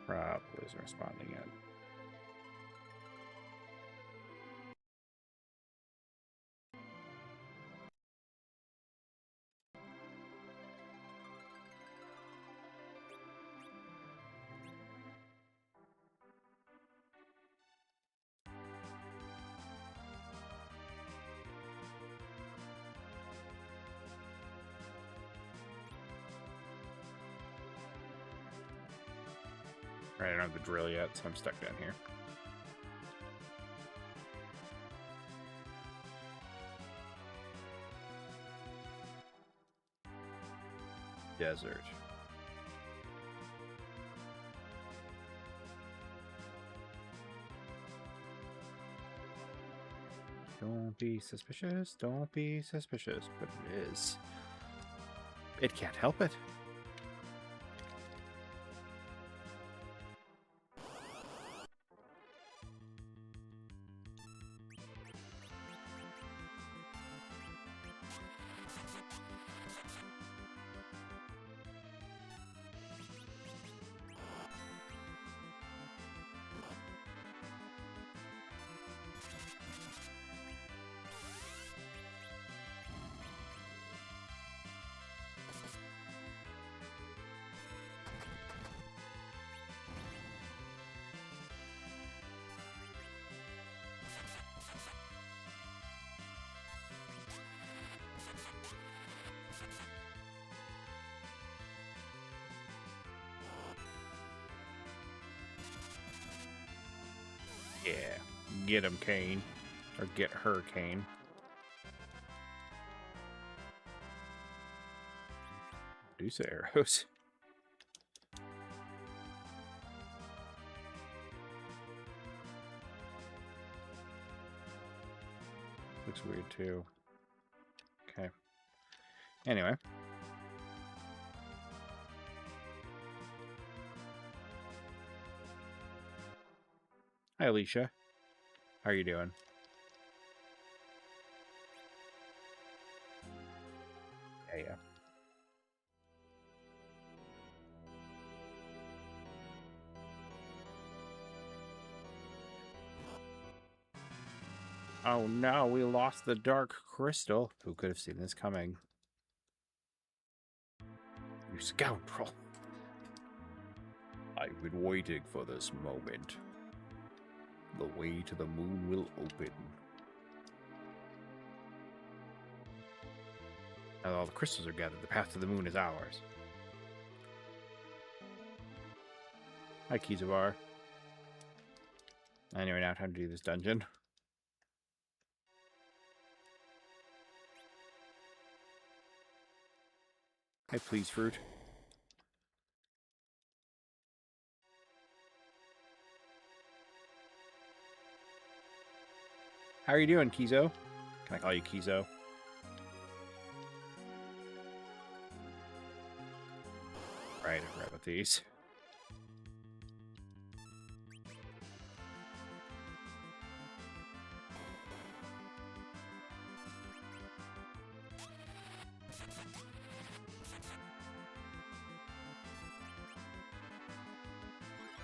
Probably isn't responding yet. Right, I don't have the drill yet, so I'm stuck down here. Desert. Don't be suspicious, don't be suspicious, but it is. It can't help it. Yeah, get him, Kane. Or get her, Kane. Deuce arrows. Looks weird, too. Okay. Anyway. Hi, Alicia. How are you doing? Yeah. Oh no, we lost the dark crystal. Who could have seen this coming? You scoundrel. I've been waiting for this moment. The way to the moon will open. Now that all the crystals are gathered, the path to the moon is ours. Hi, Kizavar. Anyway, now time to do this dungeon. Hi, please, fruit. How are you doing, Kizo? Can I call you Kizo? Right, I forgot about these.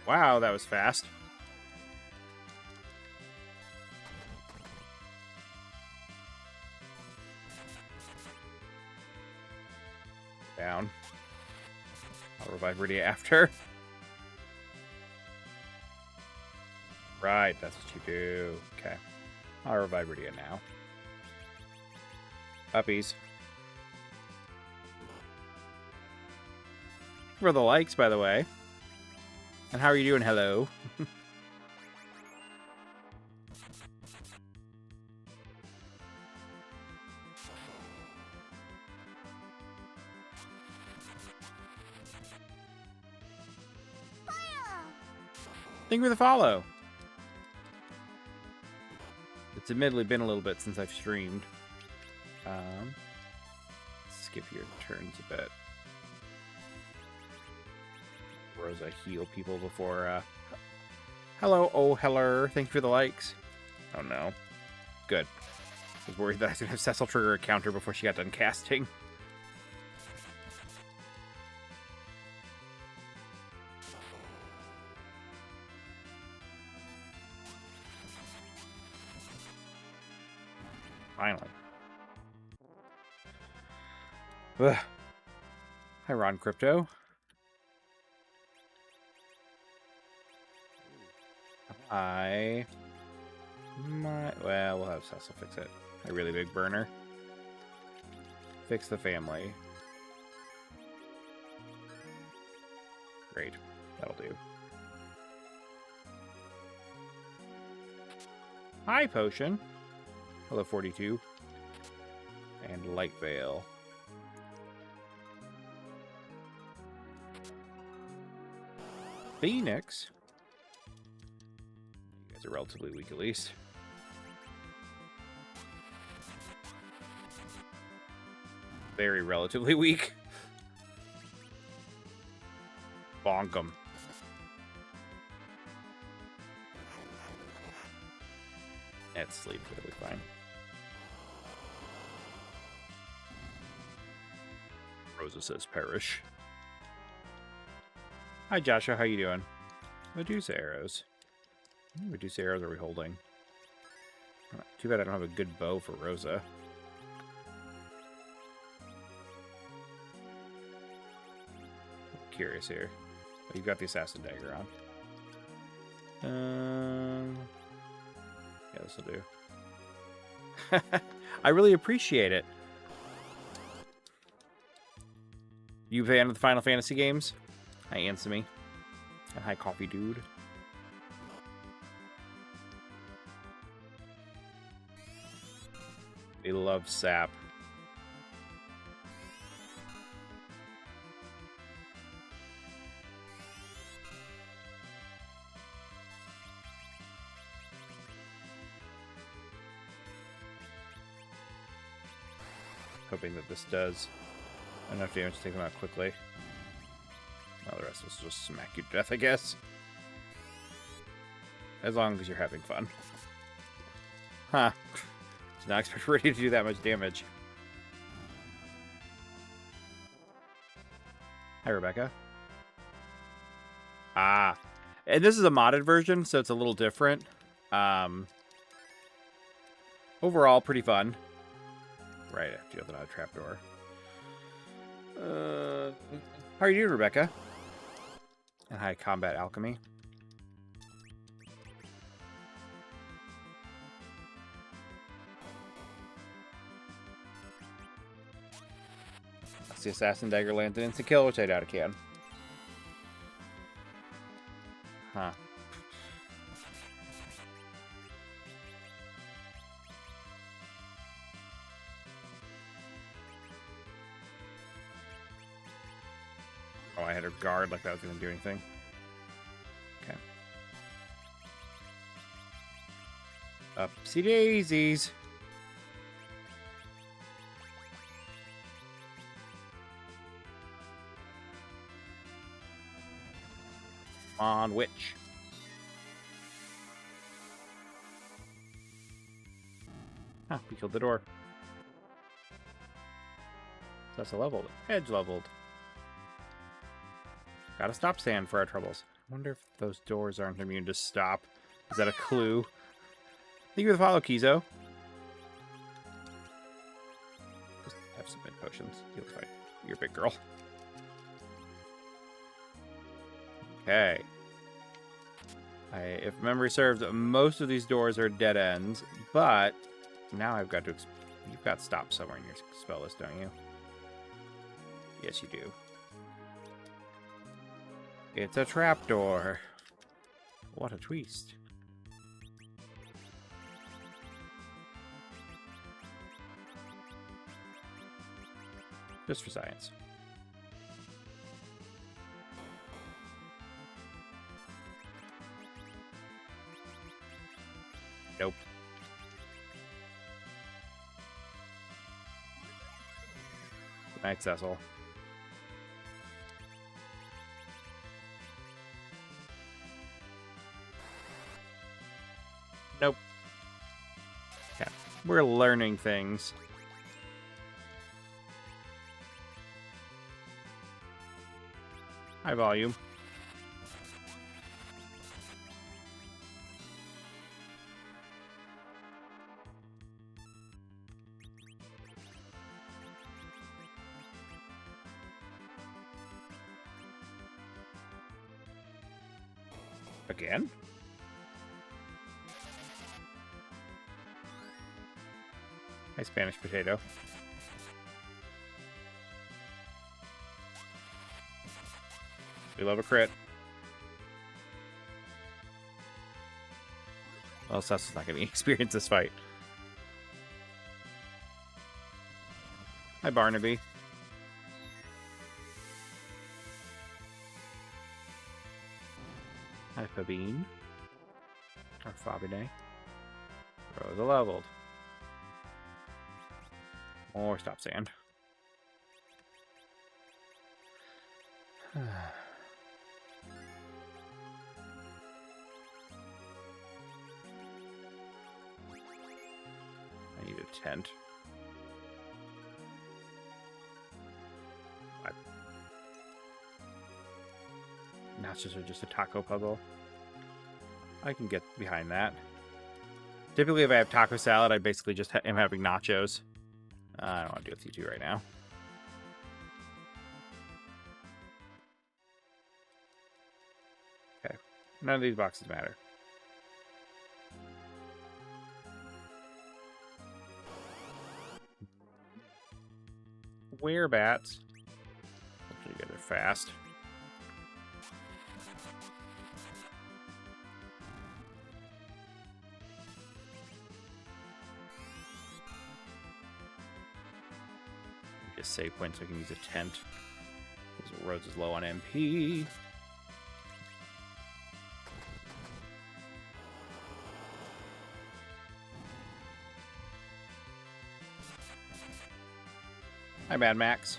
Wow, that was fast. Down. I'll revive Rydia after. Right, that's what you do. Okay. I'll revive Rydia now. Puppies. For the likes, by the way. And how are you doing? Hello. Thank you for the follow. It's admittedly been a little bit since I've streamed. Skip your turns a bit. Rosa heal people before, Hello, oh, hello. Thank you for the likes. Oh, no. Good. I was worried that I was going to have Cecil trigger a counter before she got done casting. Finally. Ugh. Hi, Ron Crypto. Well, we'll have Cecil fix it. A really big burner. Fix the family. Great. That'll do. Hi, Potion. Hello, 42. And Light Veil. Phoenix. You guys are relatively weak, at least. Very relatively weak. Bonk 'em. It's sleep, it'll be fine. Rosa says perish. Hi Joshua, how you doing? Medusa arrows. How many Medusa arrows are we holding? Too bad I don't have a good bow for Rosa. I'm curious here. Oh, you've got the assassin dagger on. Yeah, this will do. I really appreciate it. You a fan of the Final Fantasy games? Hi, Ansemi. And hi, Coffee Dude. They love sap. Hoping that this does enough damage to take them out quickly. Well, the rest of us will just smack you to death, I guess. As long as you're having fun. Huh. Did not expect Rudy to do that much damage. Hi, Rebecca. Ah. And this is a modded version, so it's a little different. Overall, pretty fun. Right, I have to open out a trapdoor. How are you doing, Rebecca? And hi, Combat Alchemy. That's the Assassin Dagger lands an instant kill, which I doubt it can. Huh. Oh, I had a guard like that was going to do anything. Okay. Upsy daisies. On witch. Ah, we killed the door. That's a leveled. Edge leveled. Got a stop stand for our troubles. I wonder if those doors aren't immune to stop. Is that a clue? Thank you for the follow, Kizo. Just have some mid potions. You'll fight. You're a big girl. Okay. If memory serves, most of these doors are dead ends, but now I've got to... You've got stop somewhere in your spell list, don't you? Yes, you do. It's a trapdoor. What a twist. Just for science. Nope. Good night, Cecil. Nope. Okay. We're learning things. High volume. Again? Hi, Spanish potato. We love a crit. Well, Cecil's not going to experience this fight. Hi, Barnaby. Hi, Fabine. Or Fabine. Rosa leveled. More stop sand. I need a tent. What? Nachos are just a taco puzzle. I can get behind that. Typically, if I have taco salad, I basically just am having nachos. I don't want to deal with you two right now. Okay. None of these boxes matter. Werebats. Hopefully you guys are fast. Just save points so I can use a tent. Because Rose is low on MP. Hi, Mad Max.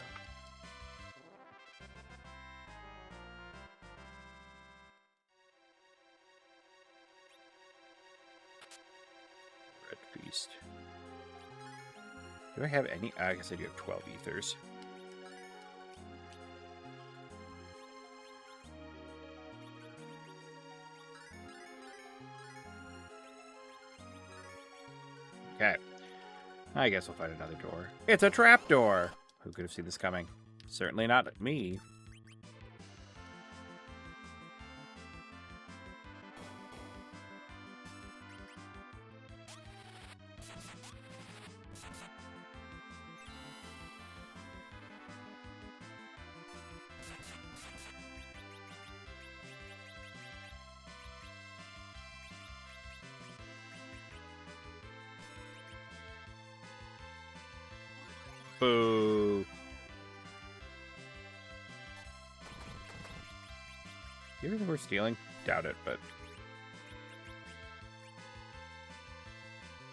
Red Feast. Do I have any? I guess I do have 12 ethers. Okay. I guess we'll find another door. It's a trapdoor! Who could have seen this coming? Certainly not me. Boo. You ever think we're stealing? Doubt it, but...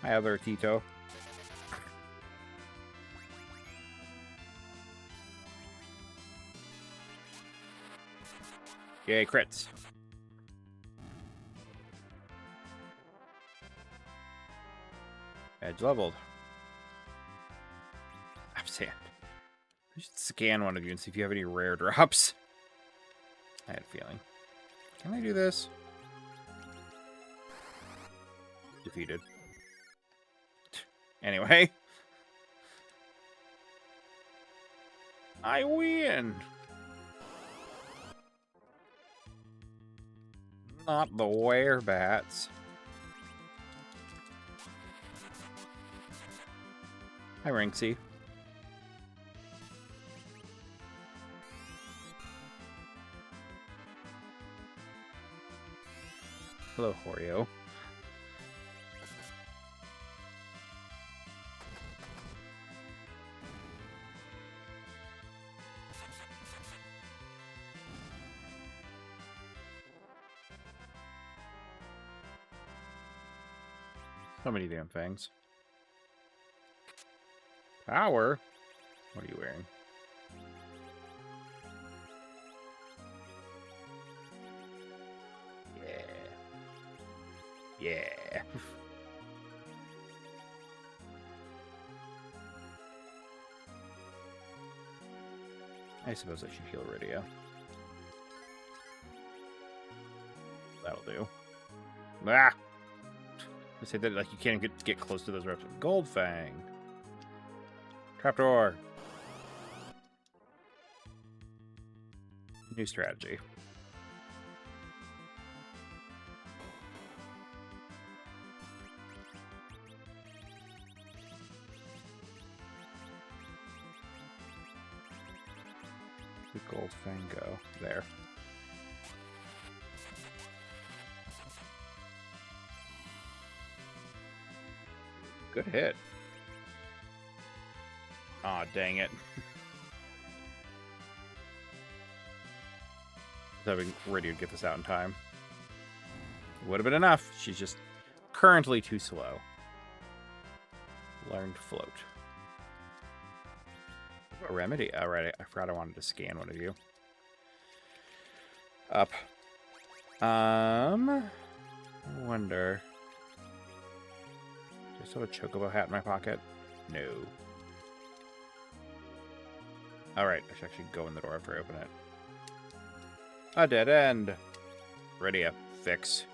Hi, other Tito. Yay, crits. Edge leveled. I'm sand. I should scan one of you and see if you have any rare drops. I had a feeling. Can I do this? Defeated. Anyway. I win! Not the werebats. Hi, Rinksy. Hello, Horeo. So many damn things. Power? What are you wearing? Yeah. I suppose I should heal Rydia. That'll do. Ah! I say that like you can't get close to those reps. Goldfang. Trapdoor. New strategy. The gold fango. There. Good hit. Aw, dang it. I was hoping Riddy would get this out in time. Would have been enough. She's just currently too slow. Learned float. A remedy. All right, I forgot I wanted to scan one of you. Up. I wonder. Do I still have a chocobo hat in my pocket? No. All right, I should actually go in the door after I open it. A dead end. Ready up. Fix.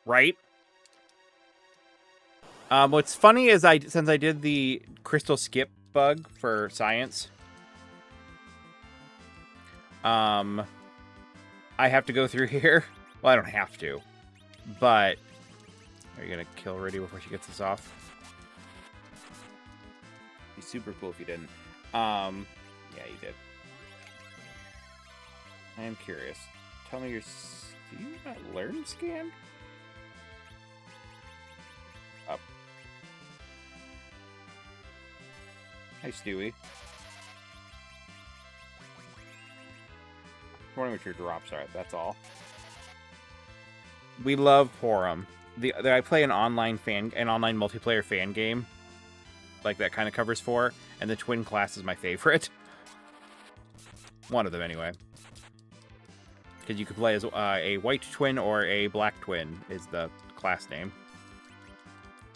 Right? What's funny is since I did the crystal skip bug for science, I have to go through here. Well, I don't have to, but are you gonna kill Riddy before she gets this off? It'd be super cool if you didn't. Yeah, you did. I am curious. Tell me do you not learn scan? Up. Hi, Stewie. I'm wondering what your drops are, that's all. We love Forum. I play an online multiplayer fan game. Like that kind of covers 4, and the twin class is my favorite. One of them, anyway. Because you could play as a white twin or a black twin is the class name.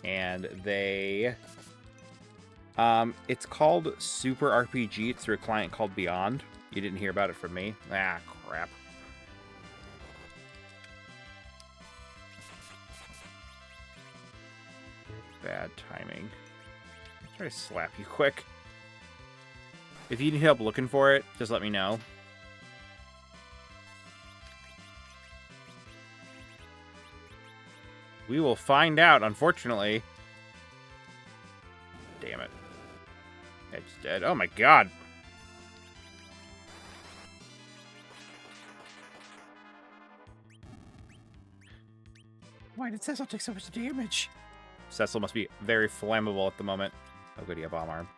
And they... it's called Super RPG. It's through a client called Beyond. You didn't hear about it from me? Ah, crap. Bad timing. I'll try to slap you quick. If you need help looking for it, just let me know. We will find out, unfortunately. Damn it. Edge's dead. Oh my god. Why did Cecil take so much damage? Cecil must be very flammable at the moment. Oh, good, yeah, bomb arm.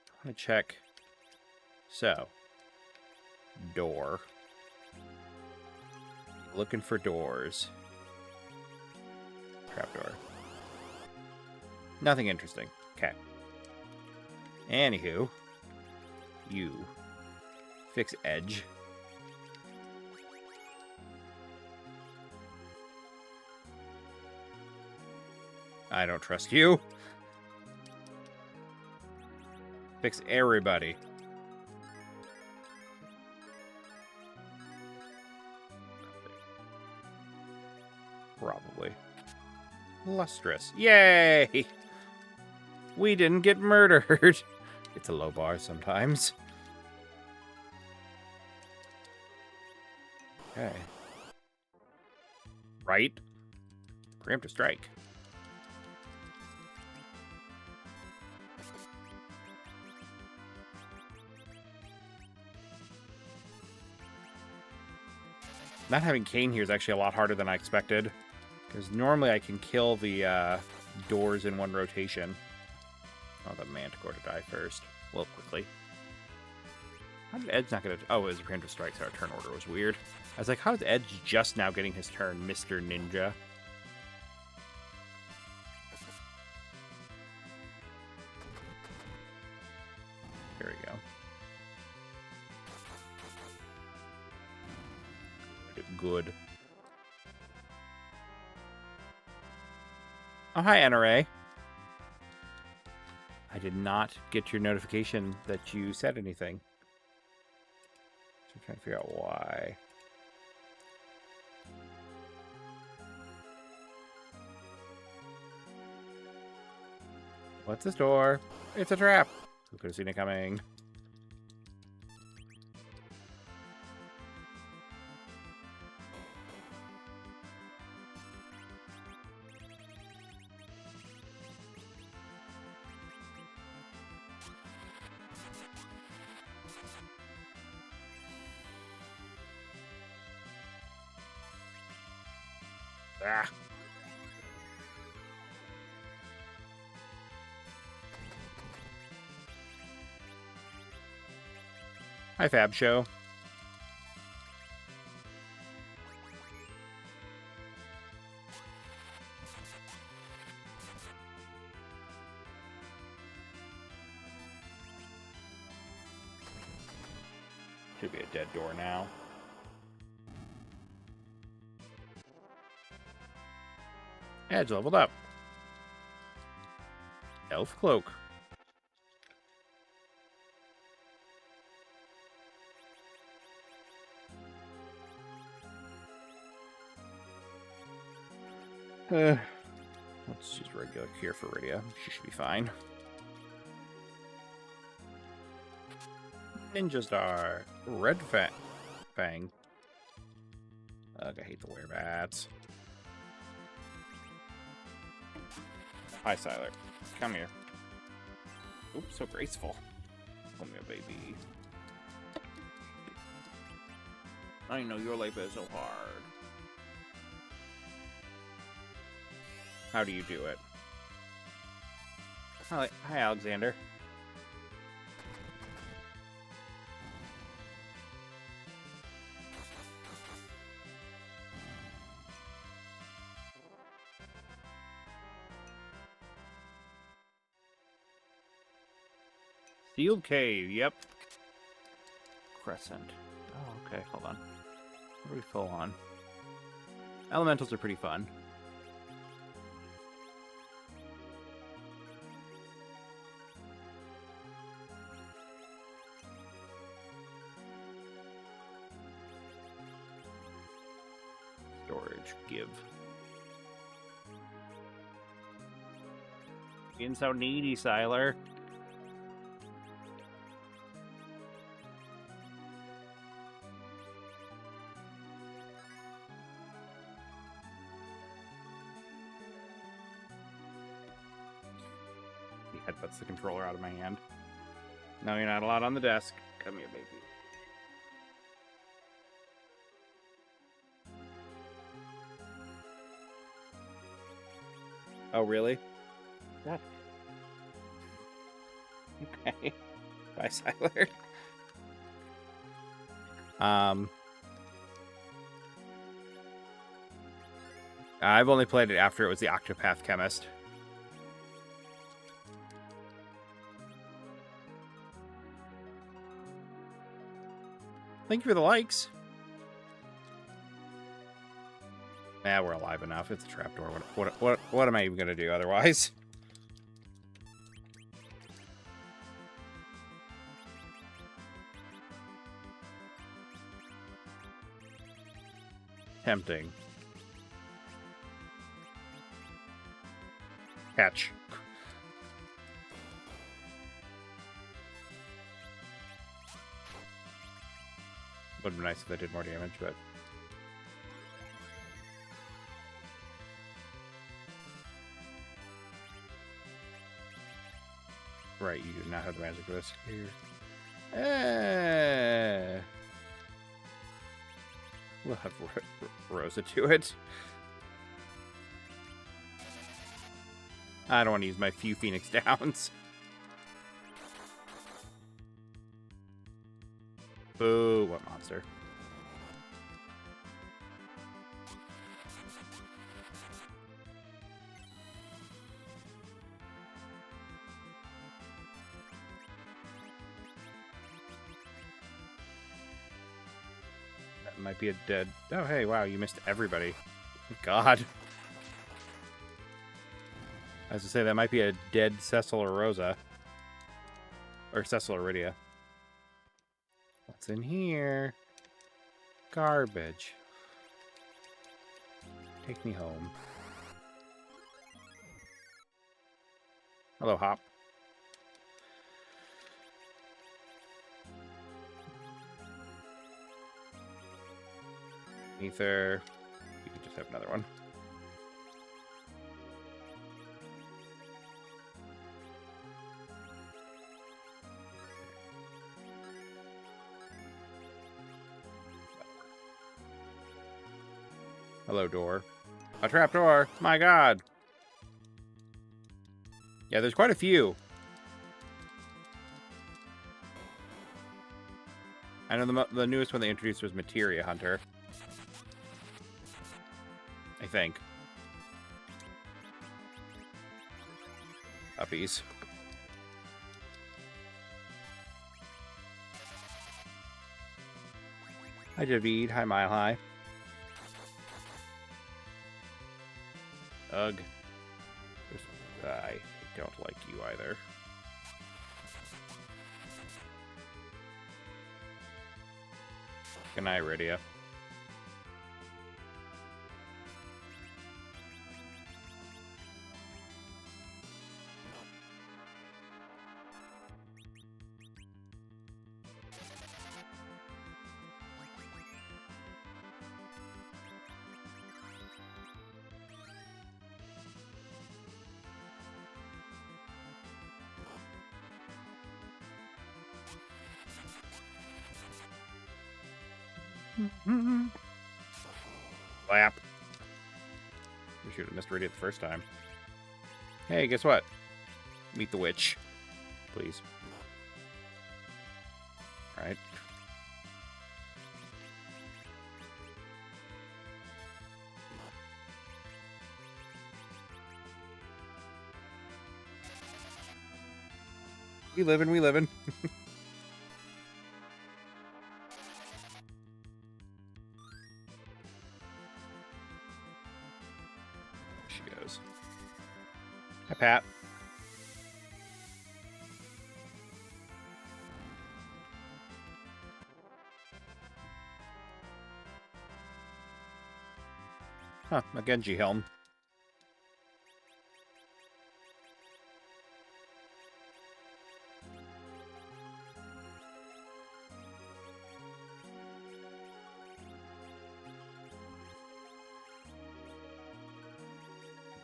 I want to check. So. Door. Looking for doors. Trapdoor. Nothing interesting. Okay. Anywho. You. Fix edge. I don't trust you. Fix everybody. Probably. Lustrous. Yay! We didn't get murdered. It's a low bar sometimes. Okay. Right? Preemptive strike. Not having Kane here is actually a lot harder than I expected. Because normally I can kill the doors in one rotation. Oh, the Manticore to die first. Well, quickly. How did Edge not get a... Oh, it was a preemptive strike, so our turn order was weird. I was like, how is Edge just now getting his turn, Mr. Ninja? There we go. Good. Oh, hi, NRA. I did not get your notification that you said anything. So I'm trying to figure out why. What's this door? It's a trap. Who could have seen it coming? Ah. Hi, Fab Show. Should be a dead door now. Edge leveled up. Elf Cloak. Let's use regular cure for Rydia. She should be fine. Ninja Star. Red Fang. Ugh, I hate the werebats. Hi, Siler. Come here. Oops, so graceful. Come here, baby. I know your life is so hard. How do you do it? Hi, Alexander. Sealed cave, yep. Crescent. Oh, okay, hold on. What are we full on? Elementals are pretty fun. Storage, give. Being so needy, Siler. He headbutts the controller out of my hand. No, you're not allowed on the desk. Come here, baby. Oh, really? God. Okay. Bye, Siler. I've only played it after it was the Octopath Chemist. Thank you for the likes. Nah, we're alive enough. It's a trapdoor. What am I even gonna do otherwise? Tempting. Catch. Would be nice if they did more damage, but... Right, you do not have the magic for this. Here. We'll have Rosa do it. I don't want to use my few Phoenix Downs. Boo, what monster. That might be a dead... Oh, hey, wow, you missed everybody. God. I was to say, that might be a dead Cecil or Rosa. Or Cecil or Rydia. What's in here? Garbage. Take me home. Hello, Hop. Ether. You could just have another one. Hello, door. A trapdoor. My god. Yeah, there's quite a few. I know the newest one they introduced was Materia Hunter. I think. Puppies. Hi, Javid. Hi, Mile High. Ugh. I don't like you either. Good night, Rydia. Slap. We should have missed Rydia the first time. Hey, guess what? Meet the witch. Please. Alright. We livin'. She goes. Hi, Pat. Huh, a Genji helm.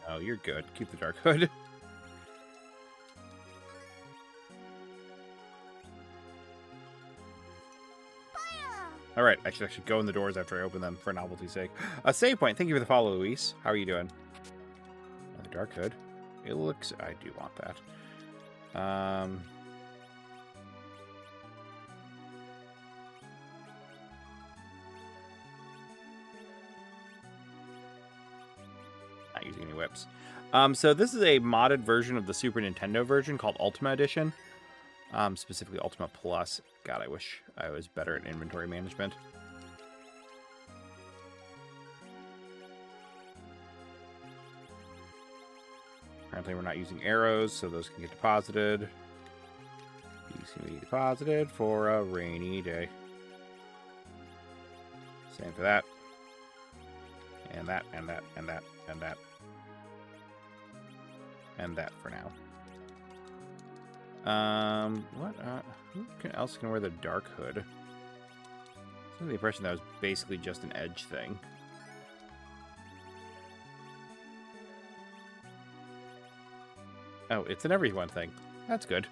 Oh, you're good. Keep the Dark Hood. Alright, I should actually go in the doors after I open them for novelty's sake. A save point. Thank you for the follow, Luis. How are you doing? Another Dark Hood. It looks... I do want that. Not using any whips. So this is a modded version of the Super Nintendo version called Ultima Edition. Specifically Ultima Plus. God, I wish I was better at inventory management. Apparently we're not using arrows, so those can get deposited. These can be deposited for a rainy day. Same for that. And that, and that, and that, and that. And that for now. What? Who else can wear the Dark Hood? I have the impression that was basically just an edge thing. Oh, it's an everyone thing. That's good.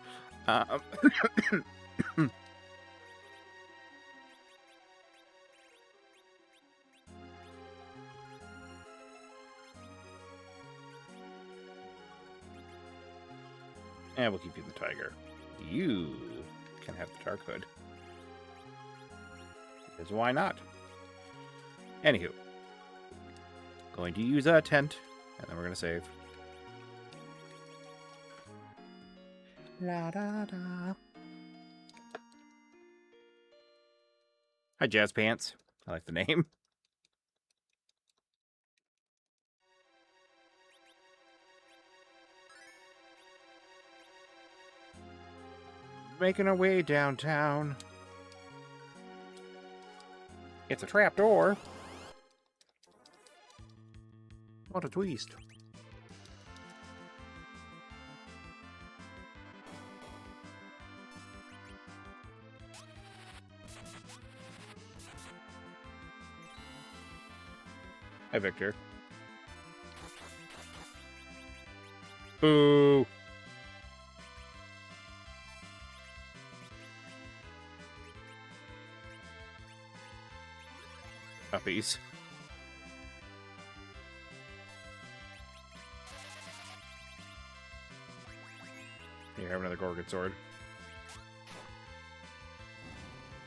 And we'll keep you the tiger. You can have the Dark Hood. Because why not? Anywho. Going to use a tent, and then we're going to save. La da da. Hi, Jazz Pants. I like the name. Making our way downtown. It's a trapdoor. What a twist. Hi, Victor. Boo. Puppies. You have another Gorgon sword.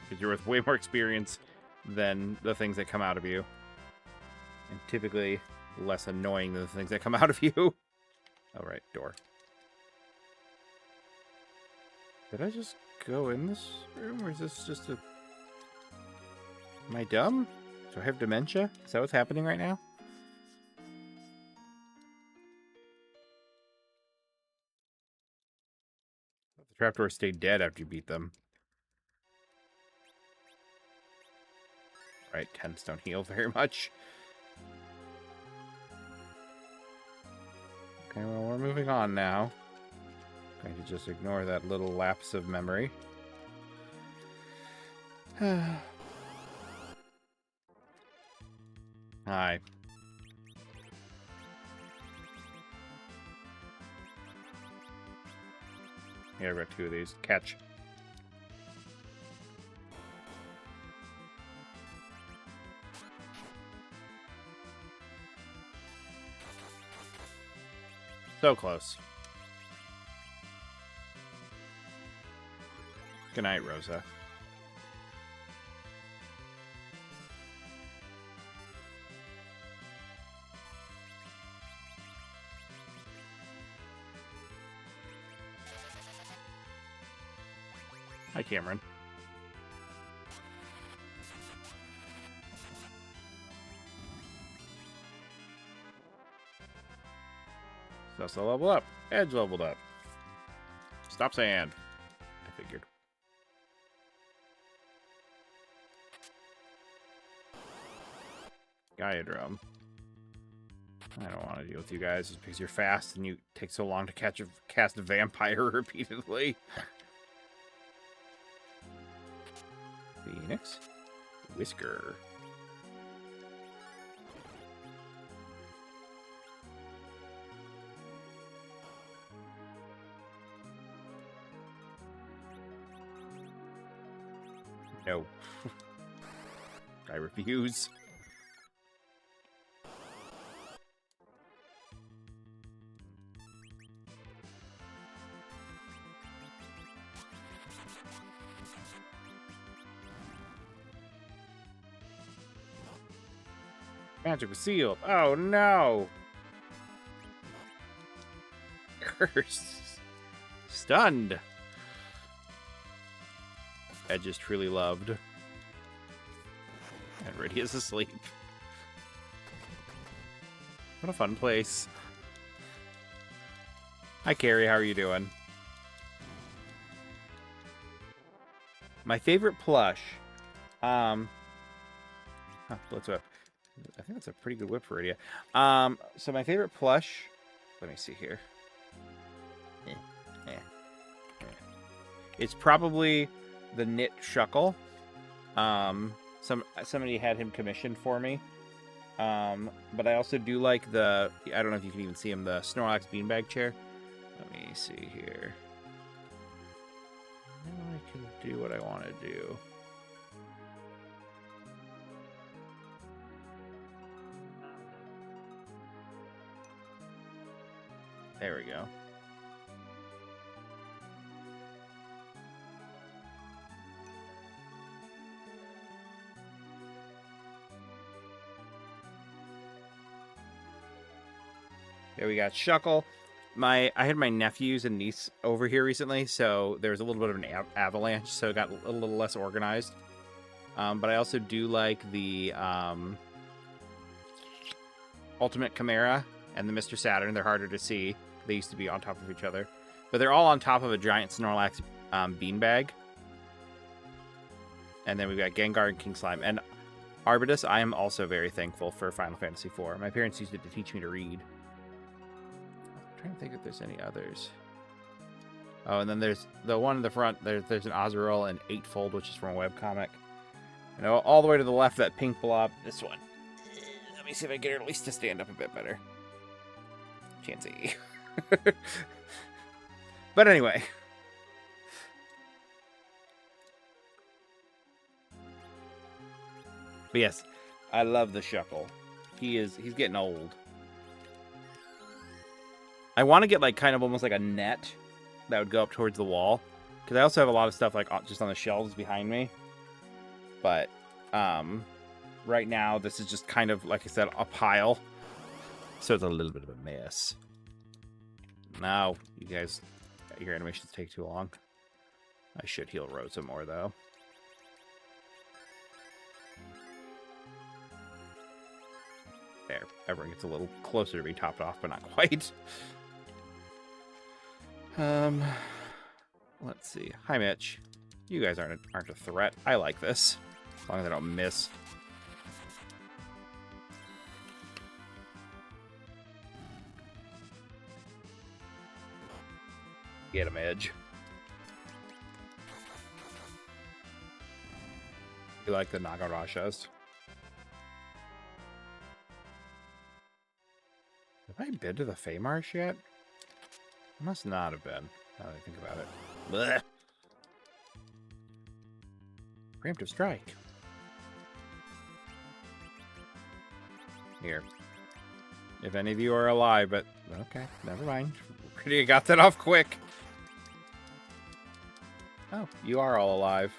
Because you're with way more experience than the things that come out of you. And typically less annoying than the things that come out of you. Oh, right. Door. Did I just go in this room? Or is this just a... Am I dumb? Do I have dementia? Is that what's happening right now? The trapdoors stay dead after you beat them. Right, 10s don't heal very much. Okay, well, we're moving on now. Going to just ignore that little lapse of memory. Hi. Yeah, I've got 2 of these. Catch. So close. Good night, Rosa. Hi, Cameron. So level up. Edge leveled up. Stop sand. I figured. Gaiadrome. I don't want to deal with you guys just because you're fast and you take so long to cast a vampire repeatedly. Phoenix. Whisker. No. I refuse. Magic was sealed. Oh no! Cursed. Stunned. Edge is truly loved. And Rydia is asleep. What a fun place. Hi, Carrie. How are you doing? My favorite plush. Let's whip. I think that's a pretty good whip for Rydia. So my favorite plush. Let me see here. It's probably the knit Shuckle. Somebody had him commissioned for me. But I also do like the, I don't know if you can even see him, the Snorlax beanbag chair. Let me see here. Now I can do what I want to do. There we go. There we got Shuckle. I had my nephews and niece over here recently, so there was a little bit of an avalanche, so it got a little less organized. But I also do like the Ultimate Chimera and the Mr. Saturn. They're harder to see. They used to be on top of each other. But they're all on top of a giant Snorlax beanbag. And then we've got Gengar and King Slime. And Arbutus, I am also very thankful for Final Fantasy IV. My parents used it to teach me to read. I'm trying to think if there's any others. Oh, and then there's the one in the front. There's an Azrael and Eightfold, which is from a webcomic. And all the way to the left, that pink blob. This one. Let me see if I can get her at least to stand up a bit better. Chancy. But anyway. But yes, I love the Shuckle. He's getting old. I want to get like kind of almost like a net that would go up towards the wall. Because I also have a lot of stuff like just on the shelves behind me. But right now, this is just kind of, like I said, a pile. So it's a little bit of a mess. Now, you guys, your animations take too long. I should heal Rosa more, though. There, everyone gets a little closer to being topped off, but not quite. Let's see. Hi, Mitch. You guys aren't a threat. I like this. As long as I don't miss. Get him, Edge. You like the Nagarashas? Have I been to the Feymarsh yet? I must not have been, now that I think about it. Blech. Preemptive strike. Here. If any of you are alive, but... Okay, never mind. Pretty got that off quick. Oh, you are all alive.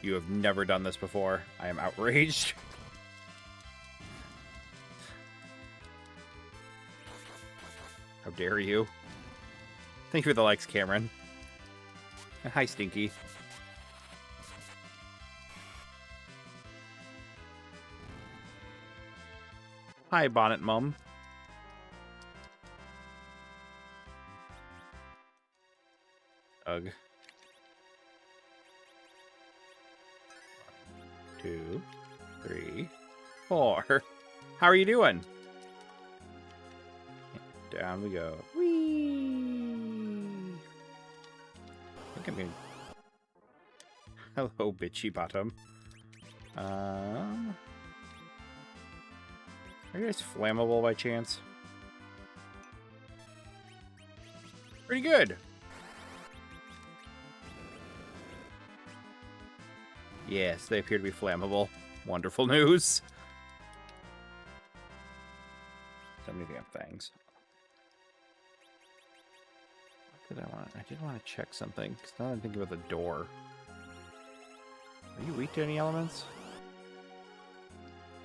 You have never done this before. I am outraged. How dare you? Thank you for the likes, Cameron. And hi, Stinky. Hi, Bonnet Mum. Ugh. 2, 3, 4. How are you doing? Down we go. Whee! Look at me. Hello, bitchy bottom. Are you guys flammable by chance? Pretty good. Yes, they appear to be flammable. Wonderful news. So many damn things. What did I want? I did want to check something. Because now I'm thinking about the door. Are you weak to any elements?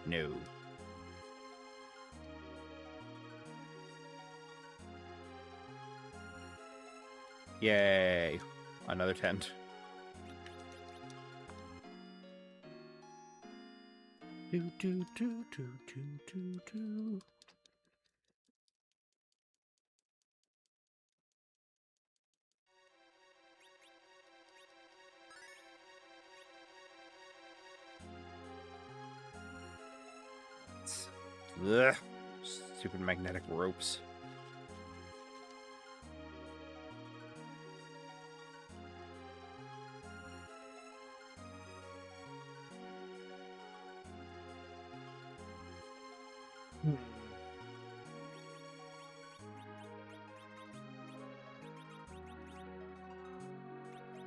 No. Yay. Another tent. Do, do, do, do, do, do, do. Ugh. Stupid magnetic ropes.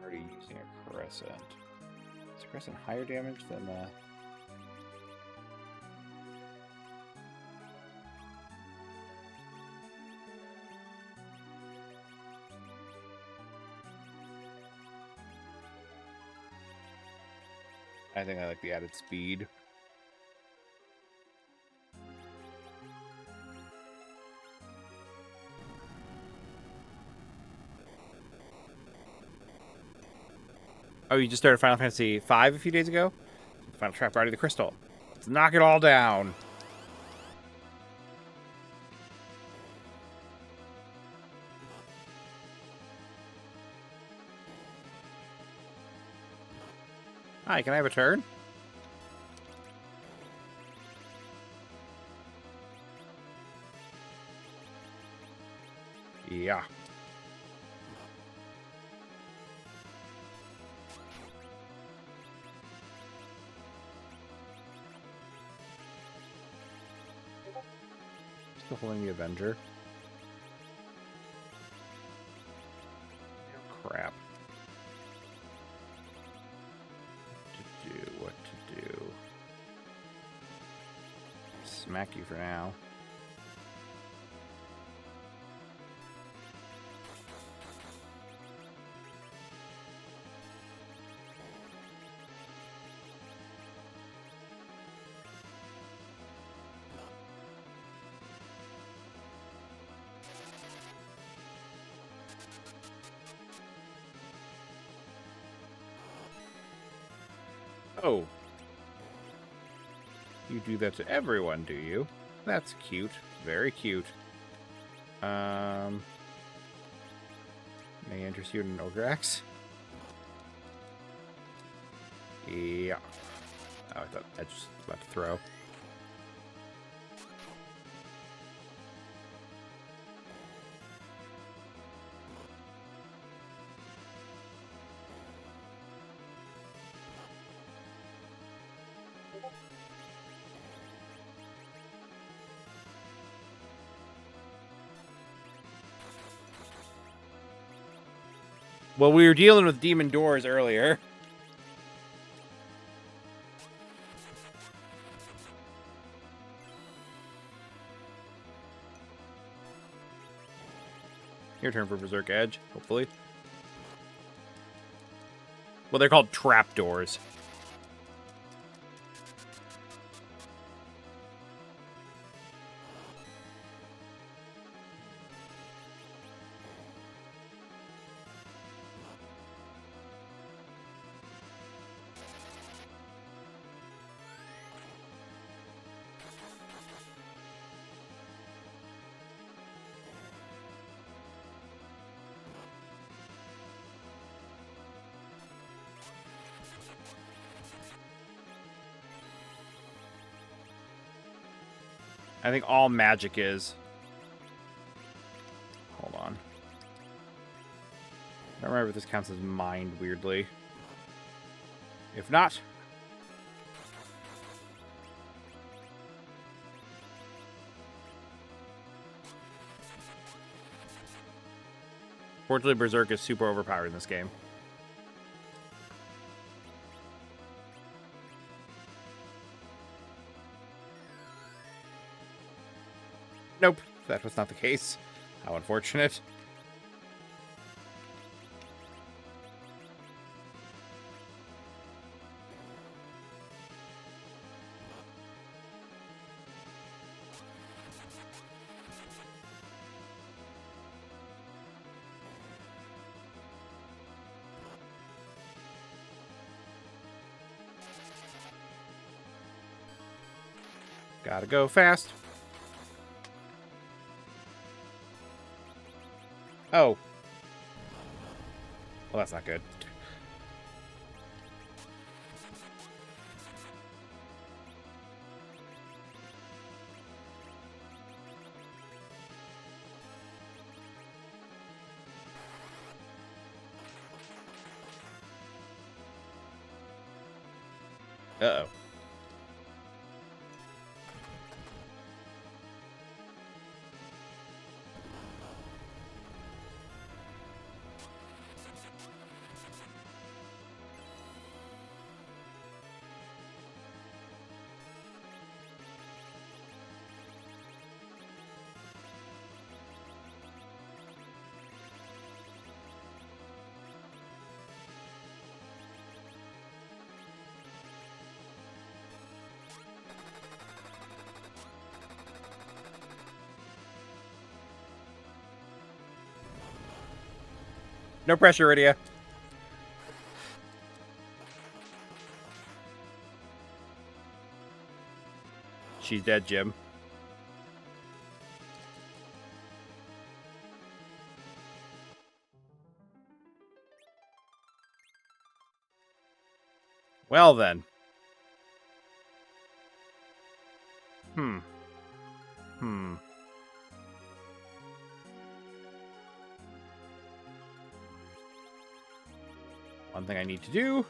Already using a crescent. Is crescent higher damage than I think I like the added speed. Oh, you just started Final Fantasy V a few days ago? The final trap Body of the Crystal. Let's knock it all down. Hi, can I have a turn? Yeah. Still holding the Avenger. Oh, crap. What to do? Smack you for now. Oh. You do that to everyone, do you? That's cute. Very cute. May I interest you in an ogre axe? Yeah. Oh, I thought I just was about to throw. Well, we were dealing with demon doors earlier. Your turn for Berserk Edge, hopefully. Well, they're called trapdoors. I think all magic is. Hold on. I don't remember if this counts as mind, weirdly. If not... Fortunately, Berserk is super overpowered in this game. Nope, that was not the case. How unfortunate. Gotta go fast. Oh. Well, that's not good. Uh-oh. No pressure, Rydia. She's dead, Jim. Well, then. One thing I need to do.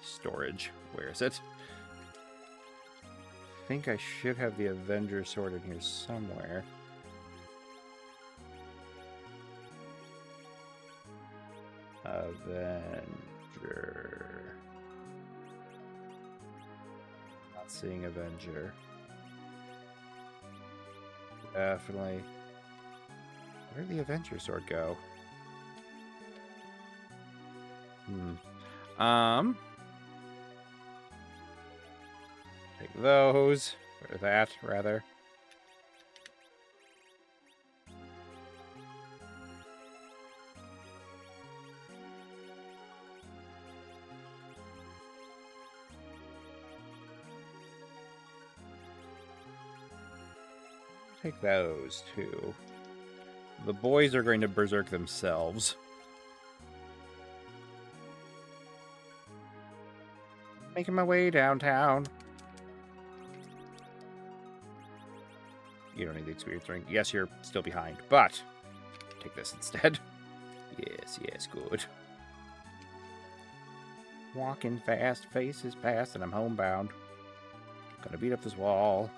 Storage. Where is it? I think I should have the Avenger sword in here somewhere. Avenger. Not seeing Avenger. Definitely. Where did the Avenger sword go? Take those. Or that, rather. Take those, too. The boys are going to berserk themselves. Making my way downtown. You don't need the experience ring. Yes, you're still behind, but take this instead. Yes, good. Walking fast, faces past, and I'm homebound. Gonna beat up this wall.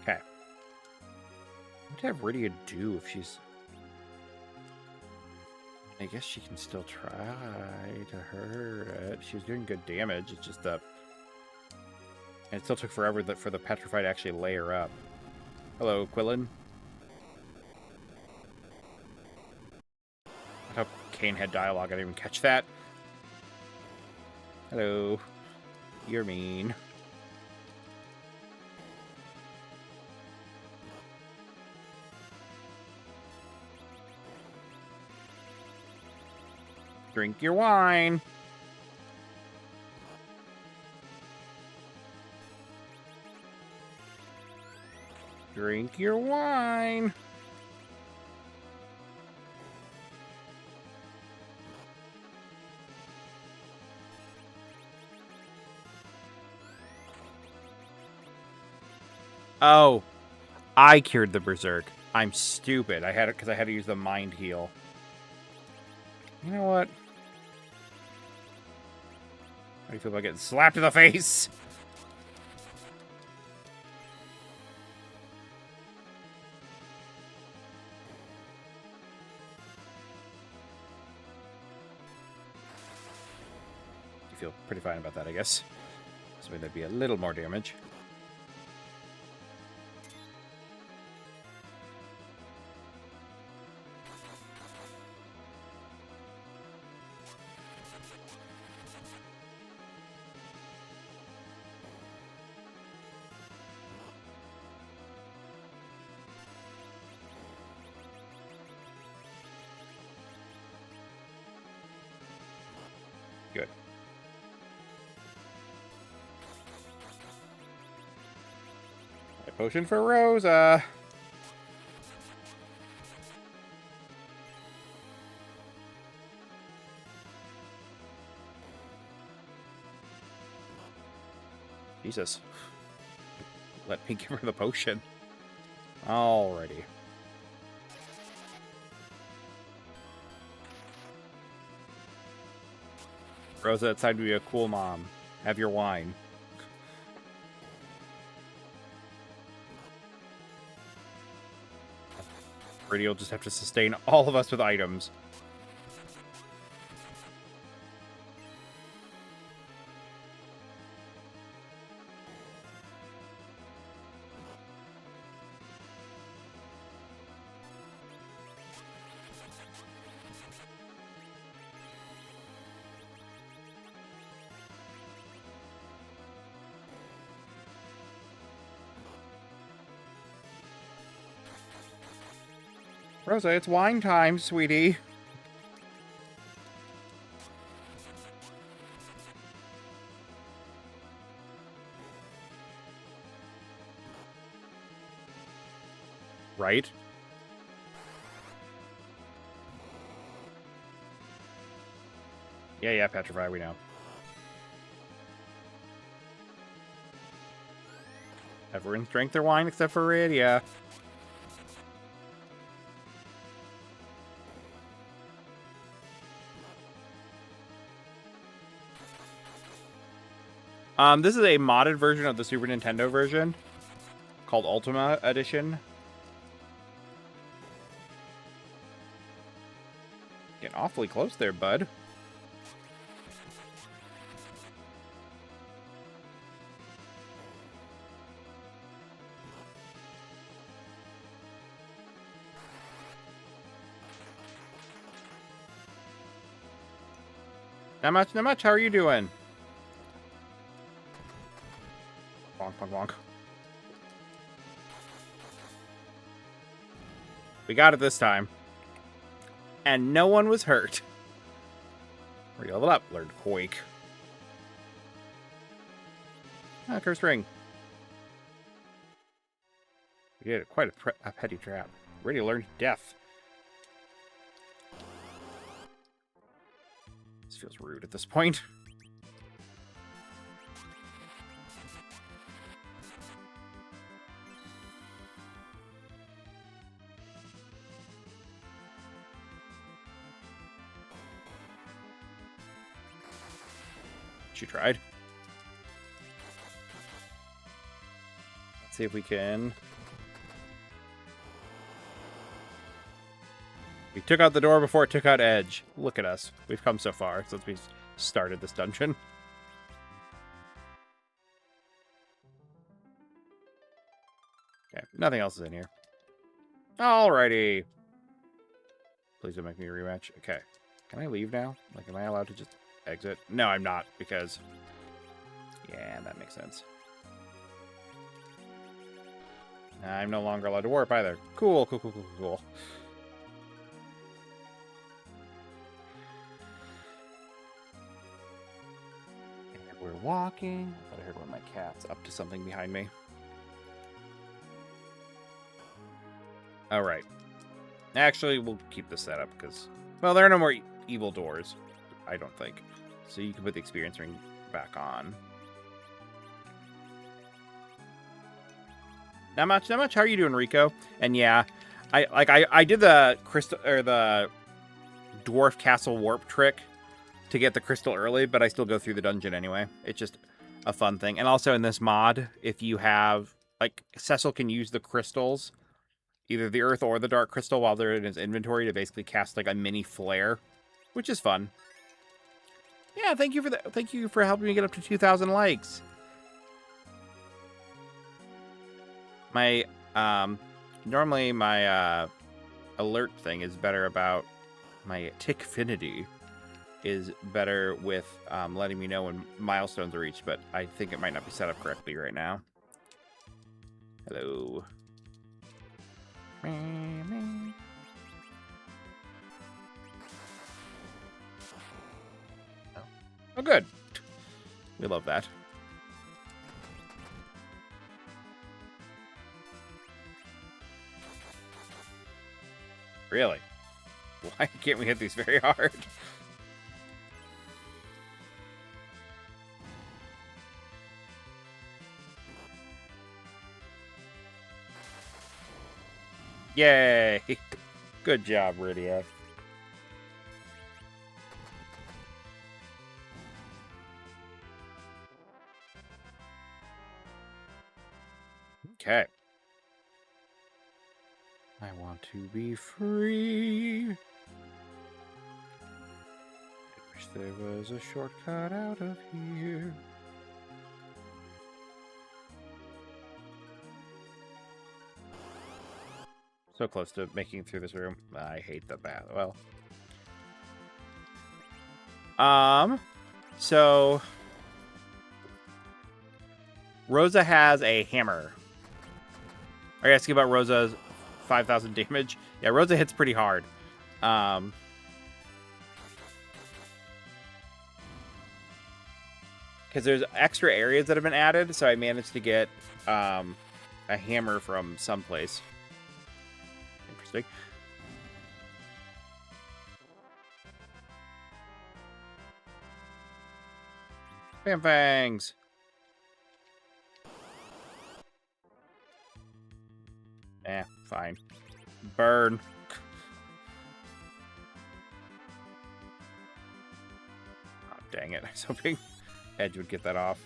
Okay. What would have Rydia do if she's... I guess she can still try to hurt it. She was doing good damage. It's just that... And it still took forever for the Petrify to actually lay her up. Hello, Quillen. I hope Kane had dialogue. I didn't even catch that. Hello. You're mean. Drink your wine. Drink your wine. Oh, I cured the berserk. I'm stupid. I had it because I had to use the mind heal. You know what? How do you feel about getting slapped in the face? You feel pretty fine about that, I guess. So there'd be a little more damage. Good. A potion for Rosa. Jesus. Let me give her the potion. Alrighty. Rosa, it's time to be a cool mom. Have your wine. Brady will just have to sustain all of us with items. Rosa, it's wine time, sweetie. Right? Yeah, Petrify, we know. Everyone drank their wine except for Rydia. This is a modded version of the Super Nintendo version called Ultima Edition. Getting awfully close there, bud. Not much. How are you doing? Bonk, bonk, bonk. We got it this time. And no one was hurt. We leveled up. Learned Quake. Ah, Cursed Ring. We did quite a petty trap. Ready to learn Death. This feels rude at this point. She tried. Let's see if we can. We took out the door before it took out Edge. Look at us. We've come so far since we started this dungeon. Okay, nothing else is in here. Alrighty. Please don't make me a rematch. Okay. Can I leave now? Like, am I allowed to just exit? No, I'm not, because... Yeah, that makes sense. I'm no longer allowed to warp either. Cool, cool, cool, cool, cool. And we're walking. I thought I heard one of my cats up to something behind me. Alright. Actually, we'll keep this set up, because... Well, there are no more evil doors, I don't think. So you can put the experience ring back on. Not much, not much. How are you doing, Rico? And yeah, I did the crystal or the dwarf castle warp trick to get the crystal early, but I still go through the dungeon anyway. It's just a fun thing. And also in this mod, if you have like Cecil can use the crystals, either the earth or the dark crystal, while they're in his inventory to basically cast like a mini flare, which is fun. Yeah, thank you for that. Thank you for helping me get up to 2,000 likes. My, normally my, alert thing is better about my Tickfinity is better with, letting me know when milestones are reached, but I think it might not be set up correctly right now. Hello. Oh, good. We love that. Really? Why can't we hit these very hard? Yay! Good job, Rydia. Okay. I want to be free. I wish there was a shortcut out of here. So close to making it through this room. I hate the bath. Well. So Rosa has a hammer. Are you asking about Rosa's 5,000 damage? Yeah, Rosa hits pretty hard. Because there's extra areas that have been added, so I managed to get a hammer from someplace. Interesting. Bam fangs. Eh, fine. Burn. Oh, dang it. I was hoping Edge would get that off.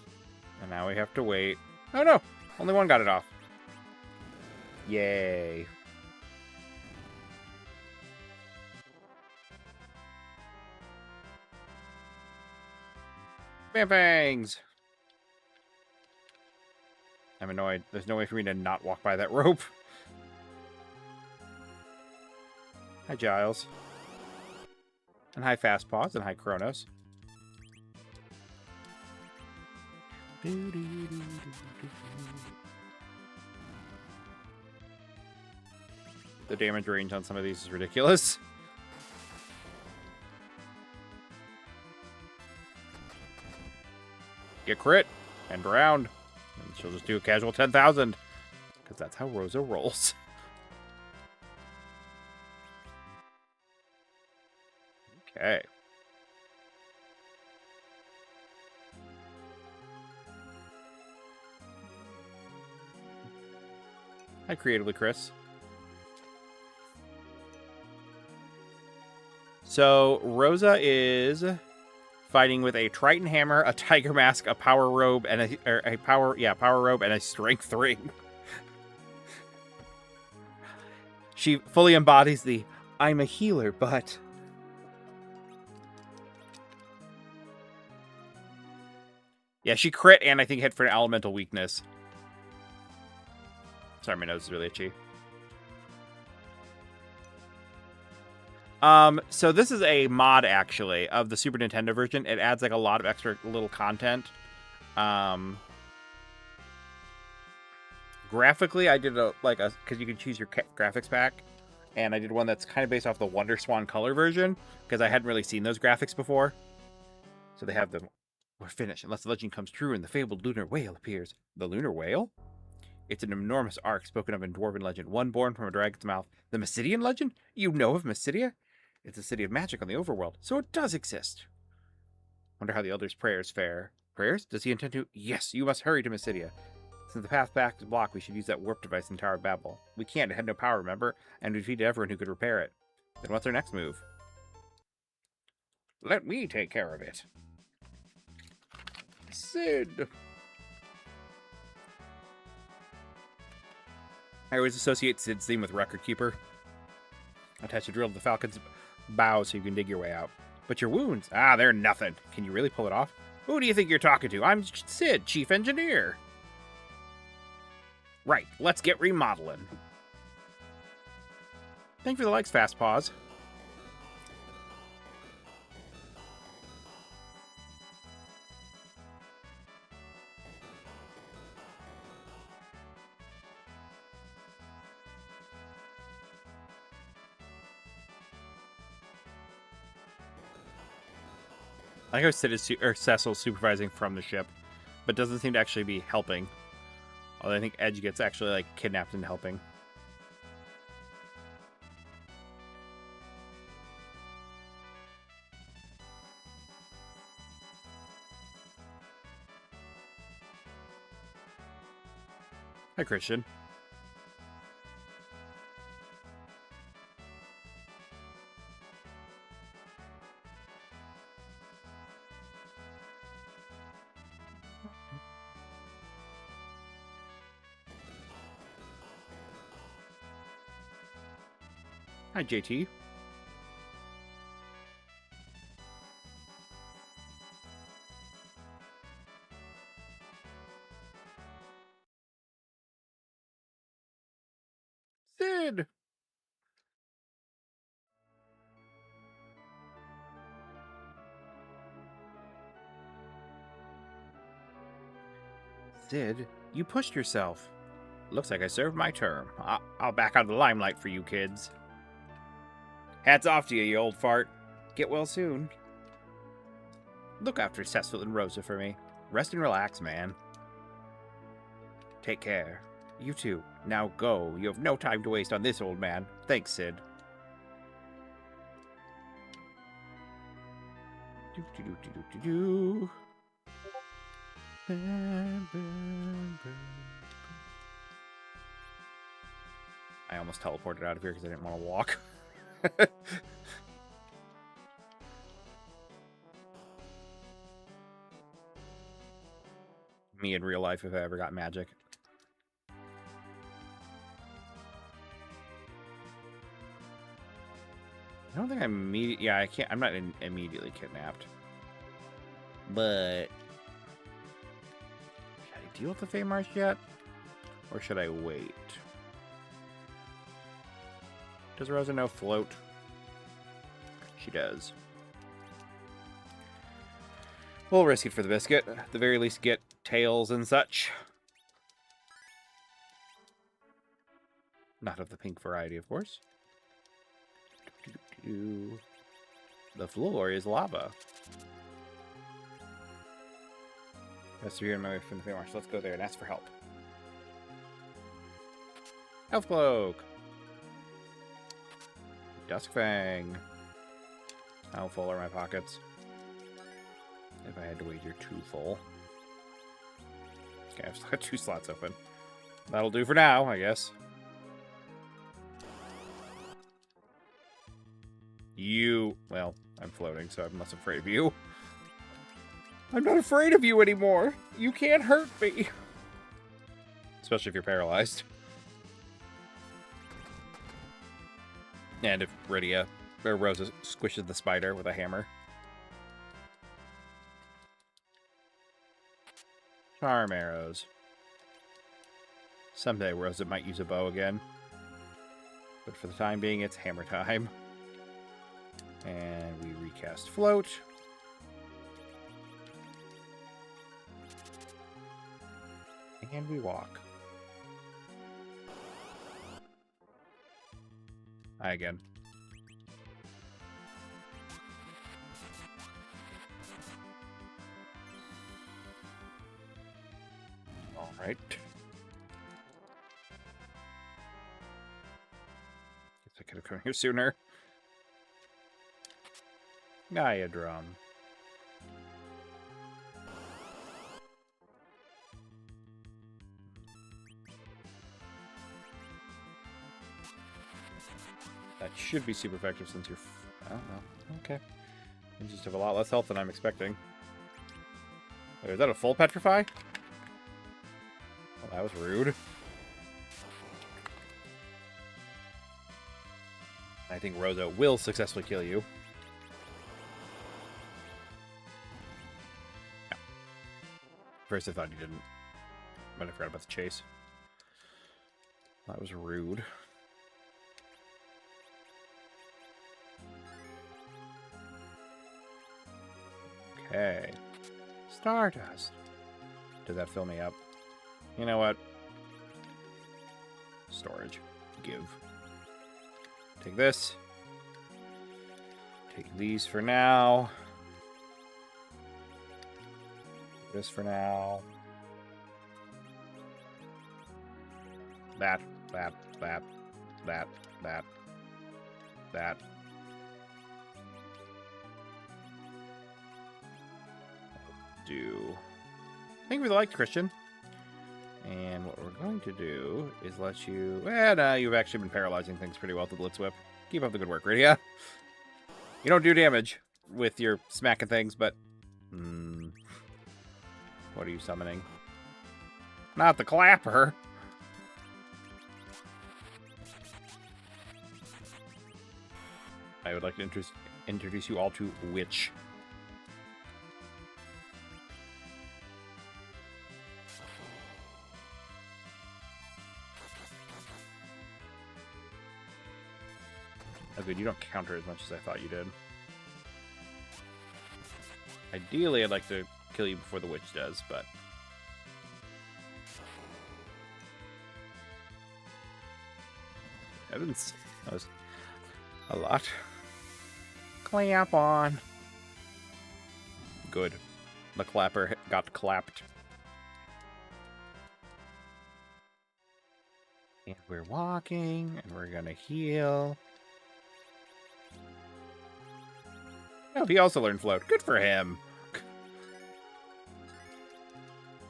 And now we have to wait. Oh no! Only one got it off. Yay. Bam fangs! I'm annoyed. There's no way for me to not walk by that rope. Hi, Giles. And hi, Fast Paws, and hi, Kronos. The damage range on some of these is ridiculous. get crit, and drown. And she'll just do a casual 10,000. Because that's how Rosa rolls. Okay. Hi, Creatively Chris. So, Rosa is fighting with a Triton Hammer, a Tiger Mask, a Power Robe, and a Power Robe, and a Strength Ring. She fully embodies the I'm a healer, but... Yeah, she crit and I think hit for an elemental weakness. Sorry, my nose is really itchy. So this is a mod, actually, of the Super Nintendo version. It adds, like, a lot of extra little content. Graphically, I did because you can choose your graphics pack. And I did one that's kind of based off the Wonder Swan color version, because I hadn't really seen those graphics before. So they have them. We're finished, unless the legend comes true and the fabled lunar whale appears. The lunar whale? It's an enormous ark spoken of in Dwarven legend, one born from a dragon's mouth. The Mysidian legend? You know of Mysidia? It's a city of magic on the overworld, so it does exist. Wonder how the elder's prayers fare. Prayers? Does he intend to? Yes, you must hurry to Mysidia. Since the path back is blocked, we should use that warp device in Tower of Babel. We can't, it had no power, remember? And we defeated everyone who could repair it. Then what's our next move? Let me take care of it. Sid. I always associate Sid's theme with Record Keeper. Attach a drill to the Falcon's bow so you can dig your way out. But your wounds, they're nothing. Can you really pull it off? Who do you think you're talking to? I'm Sid, Chief Engineer. Right, let's get remodeling. Thank you for the likes, Fast Pause. I like how Sid is Cecil's supervising from the ship, but doesn't seem to actually be helping. Although I think Edge gets actually, like, kidnapped into helping. Hi, Christian. Hi, JT. Sid! Sid, you pushed yourself. Looks like I served my term. I'll back out of the limelight for you kids. Hats off to you, you old fart. Get well soon. Look after Cecil and Rosa for me. Rest and relax, man. Take care. You too. Now go. You have no time to waste on this old man. Thanks, Sid. I almost teleported out of here because I didn't want to walk. Me in real life if I ever got magic. I don't think I'm immediately... Yeah, I can't... I'm not immediately kidnapped. But... Should I deal with the Feymarsh yet? Or should I wait? Does Rosa know float? She does. We'll risk it for the biscuit. At the very least, get tails and such. Not of the pink variety, of course. The floor is lava. That's here in my way from the Feymarsh. Let's go there and ask for help. Elf Cloak! Duskfang. How full are my pockets? If I had to wager 2 full. Okay, I've still got 2 slots open. That'll do for now, I guess. You... Well, I'm floating, so I'm less afraid of you. I'm not afraid of you anymore! You can't hurt me! Especially if you're paralyzed. And if Rosa squishes the spider with a hammer. Charm arrows. Someday Rosa might use a bow again. But for the time being, it's hammer time. And we recast float. And we walk. Hi again. All right. Guess I could have come here sooner. Gaia drum. That should be super effective since you're... Oh, well, okay. You just have a lot less health than I'm expecting. Wait, is that a full petrify? Well, that was rude. I think Rosa will successfully kill you. Yeah. First I thought you didn't. But I forgot about the chase. That was rude. Okay. Stardust. Did that fill me up? You know what? Storage. Give. Take this. Take these for now. This for now. That. Do. Thank you for the like, Christian. And what we're going to do is let you... Well, you've actually been paralyzing things pretty well with the Blitz Whip. Keep up the good work, Radia. You don't do damage with your smacking things, but... What are you summoning? Not the Clapper! I would like to introduce you all to Witch. Oh, good. You don't counter as much as I thought you did. Ideally, I'd like to kill you before the witch does, but... Heavens. That was a lot. Clamp on. Good. The clapper got clapped. And we're walking, and we're gonna heal. Oh, he also learned float. Good for him.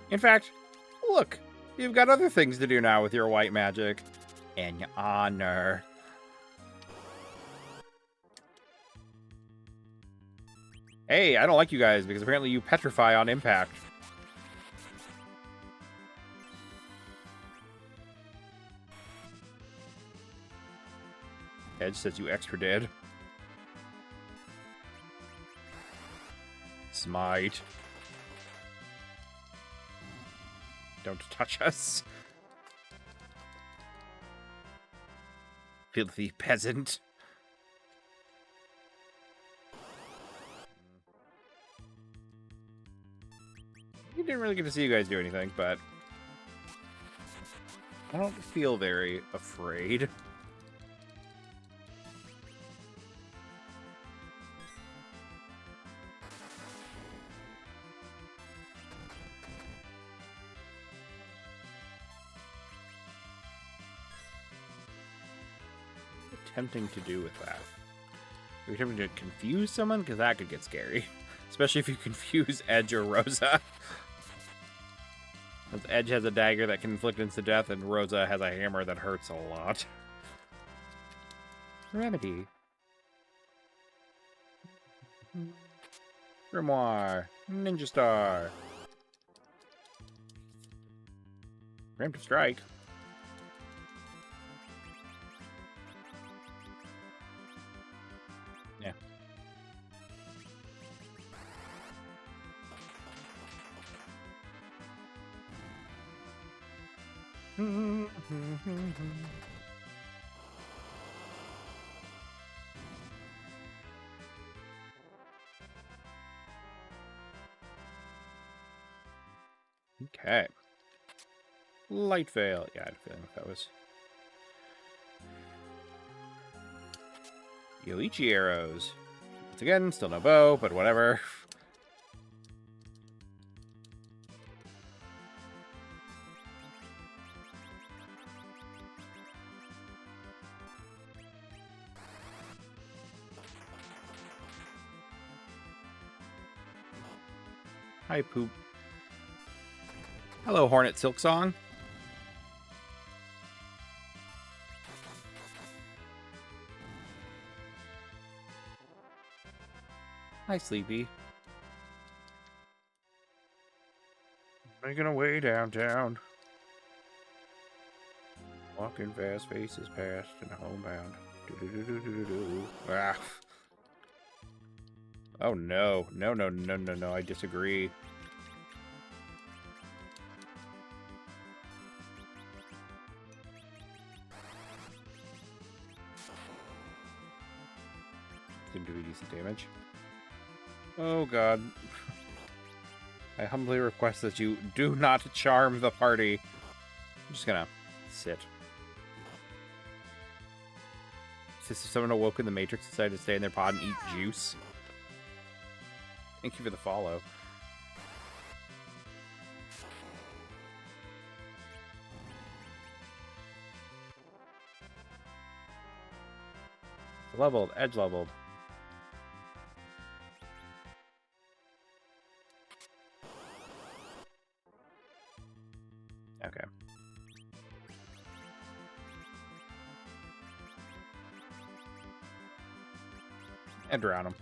In fact, look, you've got other things to do now with your white magic. And your honor. Hey, I don't like you guys because apparently you petrify on impact. Edge says you extra dead. Smite. Don't touch us. Filthy peasant. We didn't really get to see you guys do anything, but I don't feel very afraid. attempting to do with that? Are you attempting to confuse someone? Because that could get scary. Especially if you confuse Edge or Rosa. Because Edge has a dagger that can inflict instant death, and Rosa has a hammer that hurts a lot. Remedy. Grimoire. Ninja Star. Preemptive Strike. Yeah. Okay. Light Veil. Yeah, I had a feeling that was... Yoichi arrows. Once again, still no bow, but whatever. Hi, Poop. Hello, Hornet Silksong. Hi, Sleepy. Making our way downtown. Walking fast, faces past, and homebound. Do-do-do-do-do-do-do. Ah. Oh no. No, no, no, no, no. I disagree. Seem to be decent damage. Oh god. I humbly request that you do not charm the party. I'm just gonna sit. Since if someone awoke in the Matrix decided to stay in their pod and eat juice. Thank you for the follow. Leveled, edge leveled. Okay. And drown him.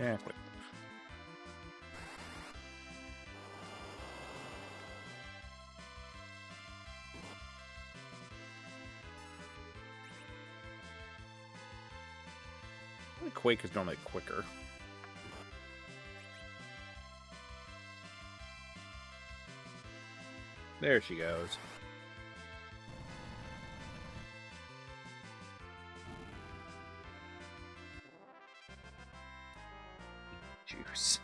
Yeah, quick. Quake is normally quicker. There she goes. Juice.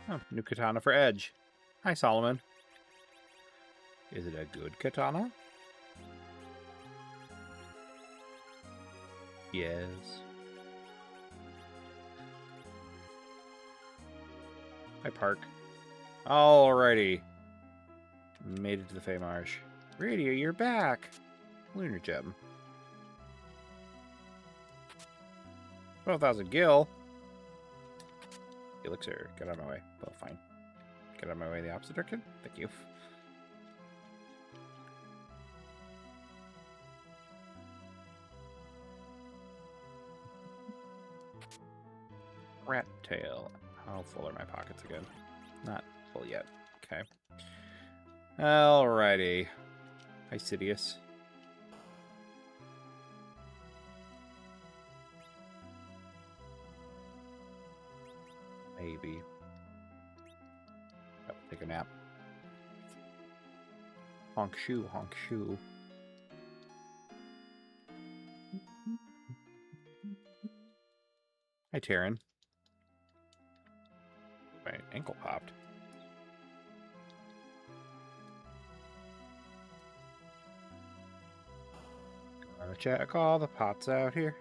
Oh, new katana for Edge. Hi, Solomon. Is it a good katana? Yes. Hi, Park. Alrighty. Made it to the Feymarsh. Radio, you're back. Lunar Gem. 12,000 gil. Elixir. Get out of my way. Well, fine. Get out of my way in the opposite direction. Thank you. Rat tail. How full are my pockets again? Not full yet. Okay. Alrighty. Hi, Sidious. Maybe. Oh, take a nap. Honk shoe, honk shoe. Hi, Taryn. My ankle popped. Gonna check all the pots out here.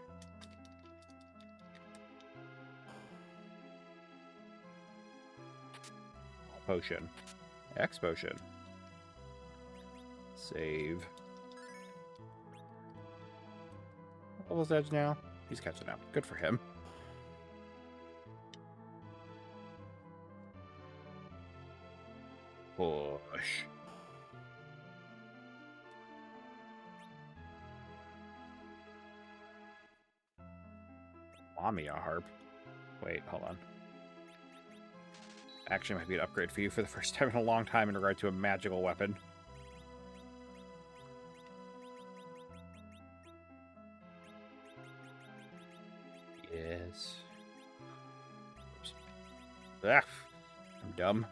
Potion. X potion. Save. Level's edge now. He's catching up. Good for him. Push. Lamia harp. Wait, hold on. Actually, might be an upgrade for you for the first time in a long time in regard to a magical weapon. Yes. Oops. Ah, I'm dumb.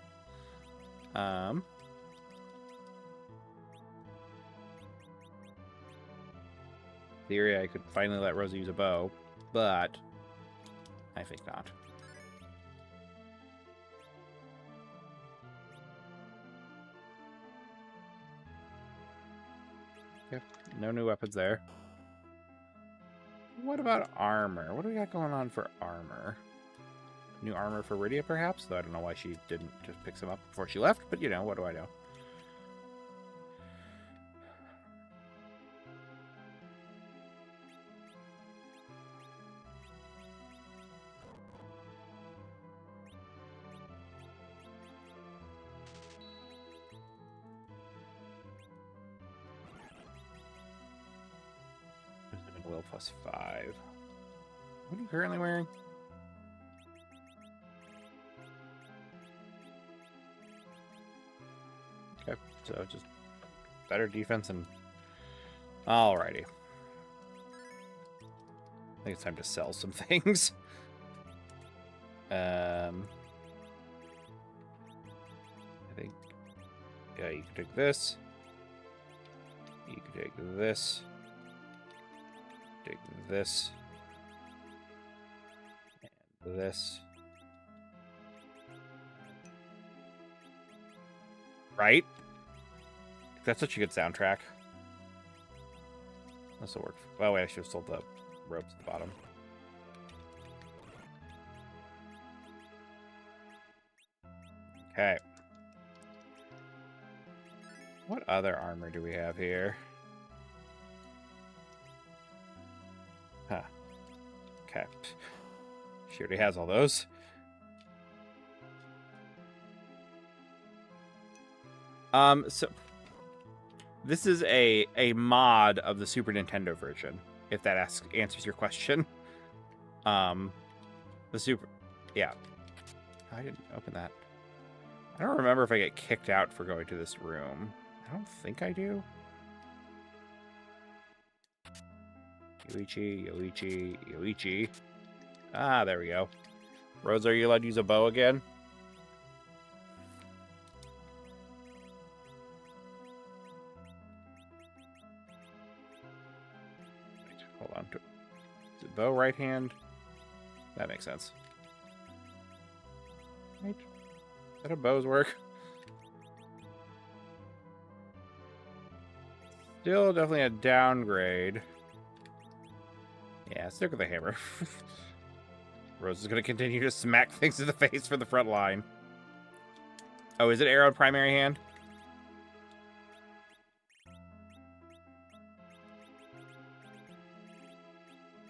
Theory, I could finally let Rosa use a bow, but I think not. Yep, no new weapons there. What about armor? What do we got going on for armor? New armor for Rydia, perhaps? Though I don't know why she didn't just pick some up before she left, but you know, what do I know? Will plus 5. What are you currently wearing? Okay, so just better defense and... Alrighty. I think it's time to sell some things. I think... Yeah, you can take this. You can take this. Take this. And this. Right? That's such a good soundtrack. This will work. Oh, wait, I should have sold the ropes at the bottom. Okay. What other armor do we have here? Huh. Okay. She already has all those. So this is a mod of the Super Nintendo version, if that answers your question. The Super... Yeah. I didn't open that. I don't remember if I get kicked out for going to this room. I don't think I do. Yoichi, Yoichi, Yoichi. Ah, there we go. Rose, are you allowed to use a bow again? Wait, hold on. Is it bow right hand? That makes sense. Right. Is that how bows work? Still definitely a downgrade. Yeah, stick with the hammer. Rose is going to continue to smack things in the face for the front line. Oh, is it arrow primary hand?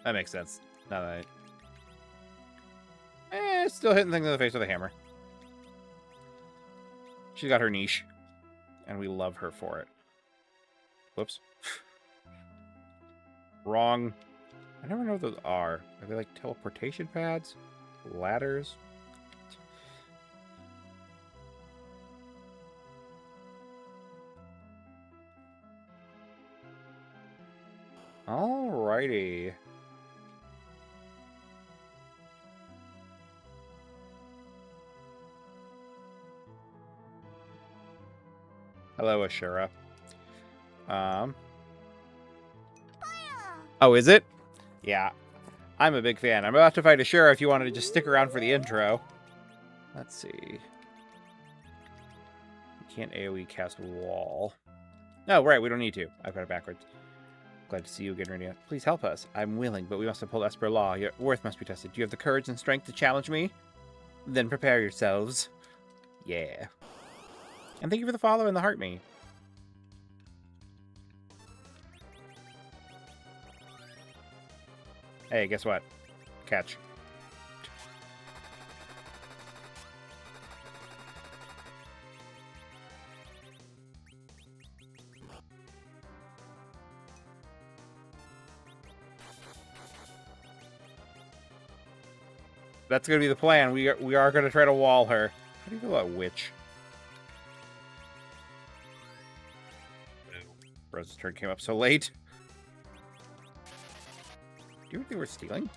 That makes sense. Now that still hitting things in the face with a hammer. She's got her niche. And we love her for it. Whoops. Wrong. I never know what those are. Are they like teleportation pads? Ladders? Alrighty. Hello, Ashura. Oh, is it? Yeah. I'm a big fan. I'm about to fight Ashura if you wanted to just stick around for the intro. Let's see. You can't AoE cast wall. No, right, we don't need to. I've got it backwards. Glad to see you again, Rydia. Please help us. I'm willing, but we must uphold Esper law. Your worth must be tested. Do you have the courage and strength to challenge me? Then prepare yourselves. Yeah. And thank you for the follow and the heart me. Hey, guess what? Catch. That's gonna be the plan. We are gonna try to wall her. How do you feel about witch? Rose's turn came up so late. Do you think they were stealing?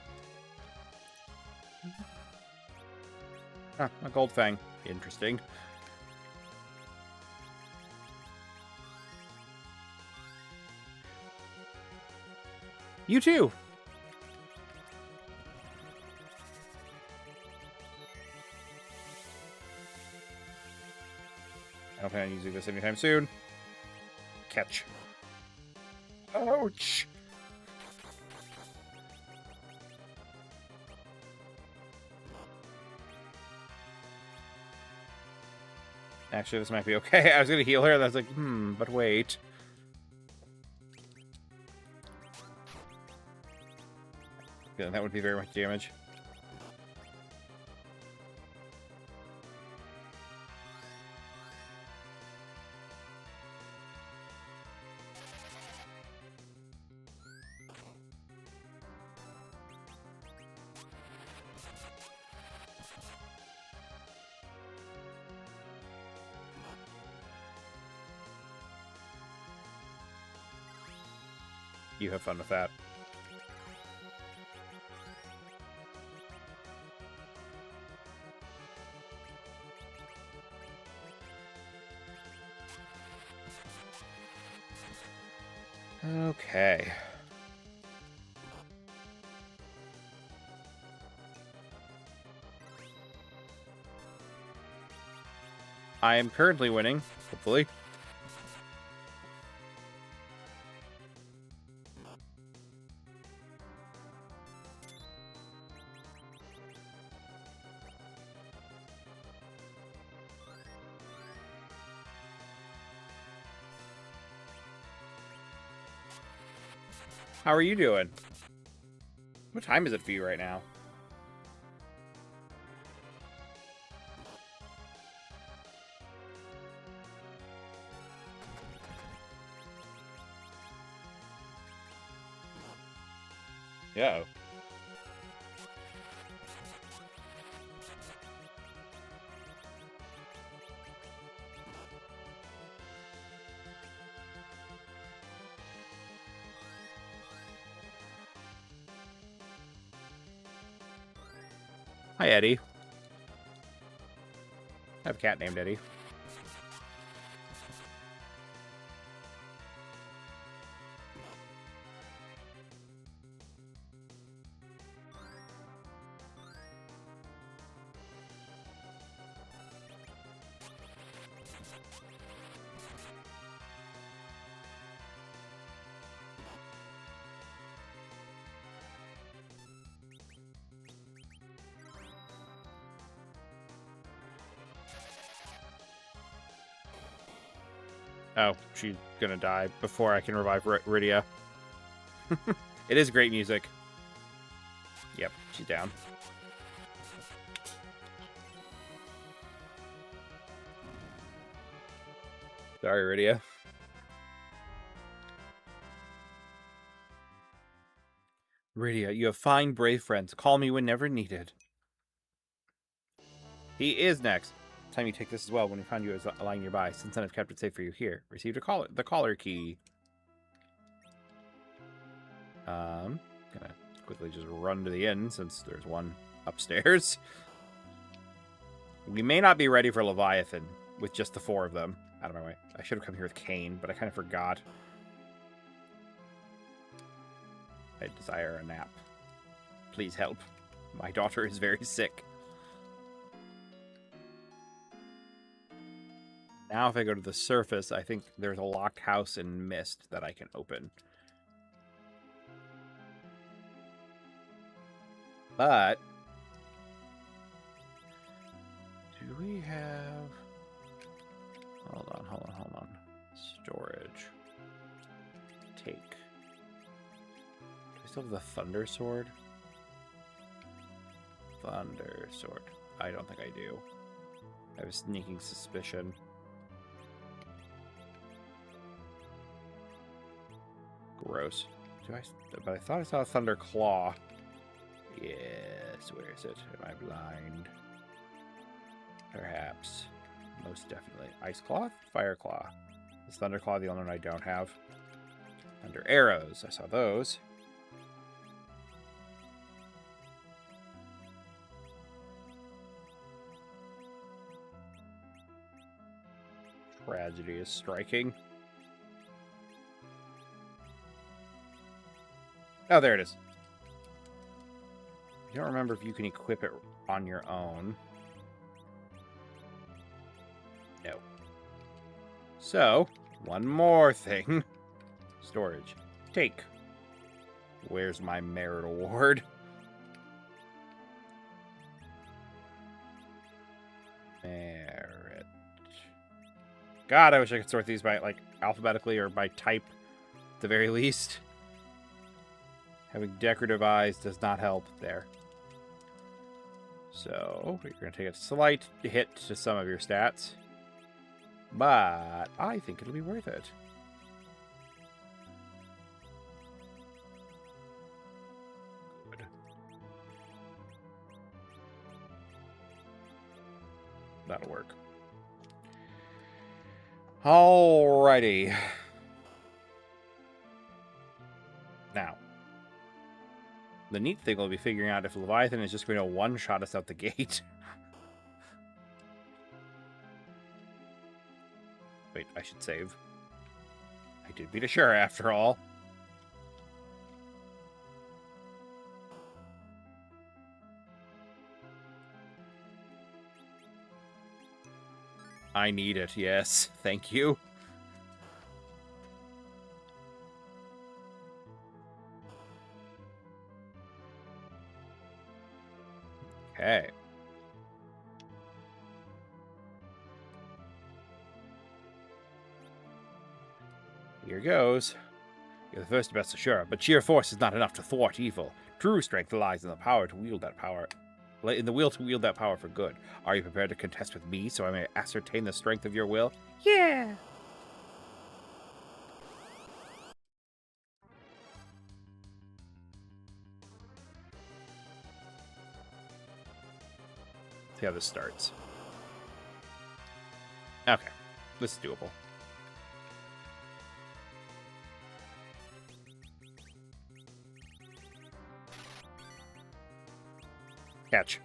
Huh, a gold fang. Interesting. You too! I don't plan on using this anytime soon. Catch. Ouch! Actually, this might be okay. I was gonna heal her, and I was like, but wait. Yeah, that would be very much damage. You have fun with that. Okay. I am currently winning, hopefully. How are you doing? What time is it for you right now? Yeah. Hi, Eddie. I have a cat named Eddie. Oh, she's gonna die before I can revive Rydia. It is great music. Yep, she's down. Sorry, Rydia. Rydia, you have fine, brave friends. Call me whenever needed. He is next. Time you take this as well when we found you as lying nearby. Since then, I've kept it safe for you here. Received the caller key. Gonna quickly just run to the inn since there's one upstairs. We may not be ready for Leviathan with just the 4 of them. Out of my way. I should have come here with Cain, but I kind of forgot. I desire a nap. Please help. My daughter is very sick. Now if I go to the surface, I think there's a locked house in Mist that I can open. But do we have... still have the Thunder Sword? Thunder Sword. I don't think I do. I have a sneaking suspicion. Gross. But I thought I saw a Thunder Claw. Yes, where is it? Am I blind? Perhaps. Most definitely. Ice Claw? Fire Claw. Is Thunder Claw the only one I don't have? Thunder Arrows. I saw those. Tragedy is striking. Oh, there it is. I don't remember if you can equip it on your own. No. So, one more thing. Storage. Take. Where's my merit award? Merit. God, I wish I could sort these by, like, alphabetically or by type, at the very least. Having decorative eyes does not help there. So, you're going to take a slight hit to some of your stats. But I think it'll be worth it. Good. That'll work. Alrighty. Now, the neat thing will be figuring out if Leviathan is just going to one-shot us out the gate. Wait, I should save. I did beat a sure after all. I need it, yes. Thank you. Okay. Here goes. You're the first best assured, but sheer force is not enough to thwart evil. True strength lies in the power to wield that power. In the will to wield that power for good. Are you prepared to contest with me so I may ascertain the strength of your will? Yeah! See how this starts. Okay. This is doable. Catch.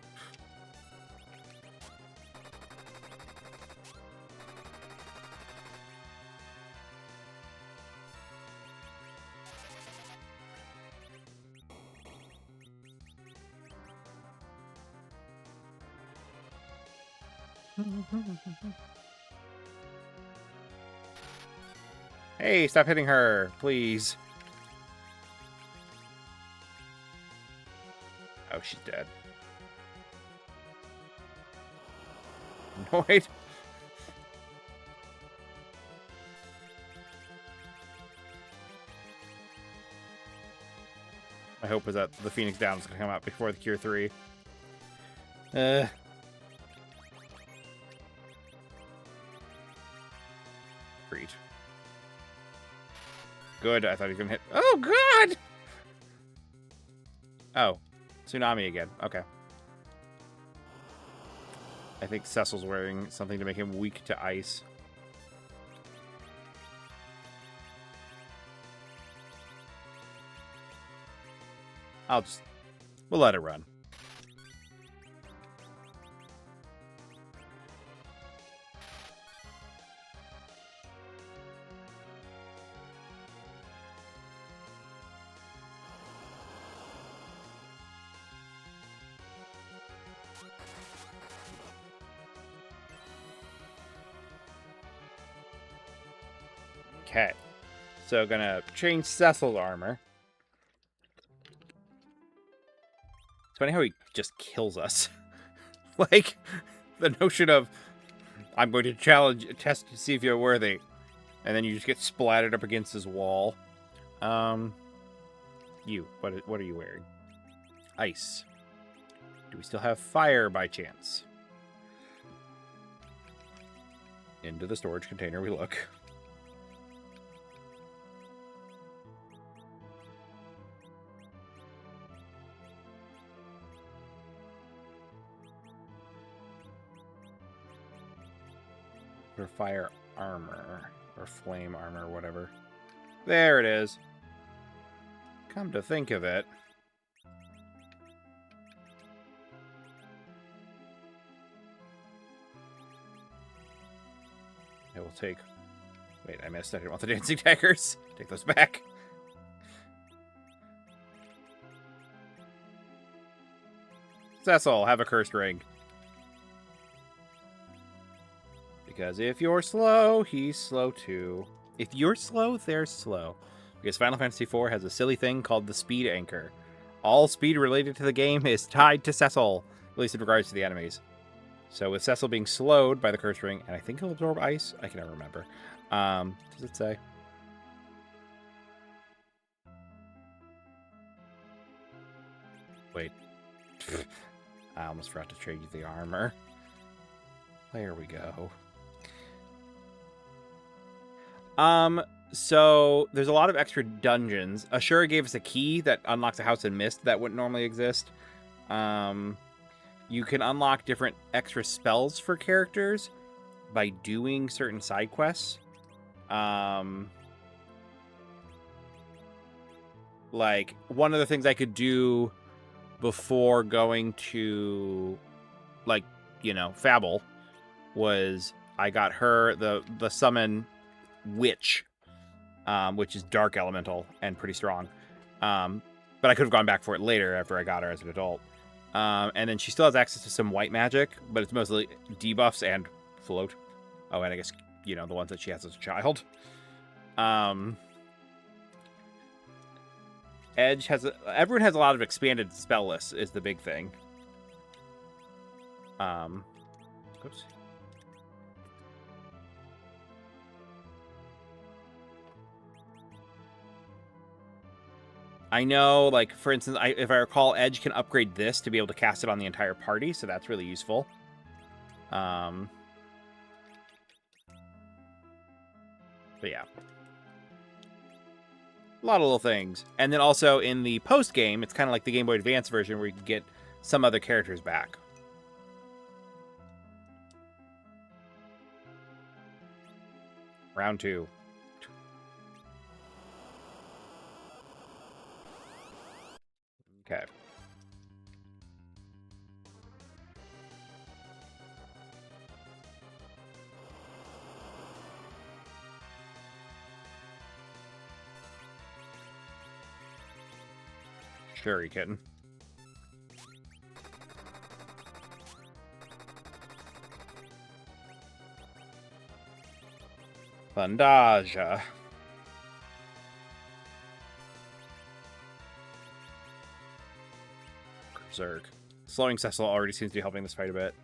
Hey, stop hitting her, please. Oh, she's dead. No, wait. My hope is that the Phoenix Down is going to come out before the Cure 3. Great. Good, I thought he was going to hit... Oh, God! Oh. Tsunami again. Okay. I think Cecil's wearing something to make him weak to ice. We'll let it run. Okay, so gonna change Cecil's armor. It's funny how he just kills us. Like, the notion of, I'm going to test to see if you're worthy. And then you just get splattered up against his wall. You. What are you wearing? Ice. Do we still have fire by chance? Into the storage container we look. For fire armor. Or flame armor, whatever. There it is. Come to think of it. I will take... Wait, I missed. I didn't want the dancing daggers. Take those back. Cecil, have a cursed ring. Because if you're slow, he's slow too. If you're slow, they're slow. Because Final Fantasy IV has a silly thing called the speed anchor. All speed related to the game is tied to Cecil, at least in regards to the enemies. So with Cecil being slowed by the curse ring, and I think he'll absorb ice. I can never remember. Does it say? Wait. I almost forgot to trade you the armor. There we go. So there's a lot of extra dungeons. Ashura gave us a key that unlocks a house in Mist that wouldn't normally exist. You can unlock different extra spells for characters by doing certain side quests. Like, one of the things I could do before going to, like, you know, Fable was I got her the summon Witch, which is dark elemental and pretty strong. But I could have gone back for it later after I got her as an adult. And then she still has access to some white magic, but it's mostly debuffs and float. Oh, and I guess, you know, the ones that she has as a child. Edge has everyone has a lot of expanded spell lists is the big thing. Oops. I know, like, for instance, if I recall, Edge can upgrade this to be able to cast it on the entire party, so that's really useful. But yeah. A lot of little things. And then also in the post-game, it's kind of like the Game Boy Advance version where you can get some other characters back. Round 2. Okay. Shuriken. Bandaja. Berserk. Slowing Cecil already seems to be helping this fight a bit.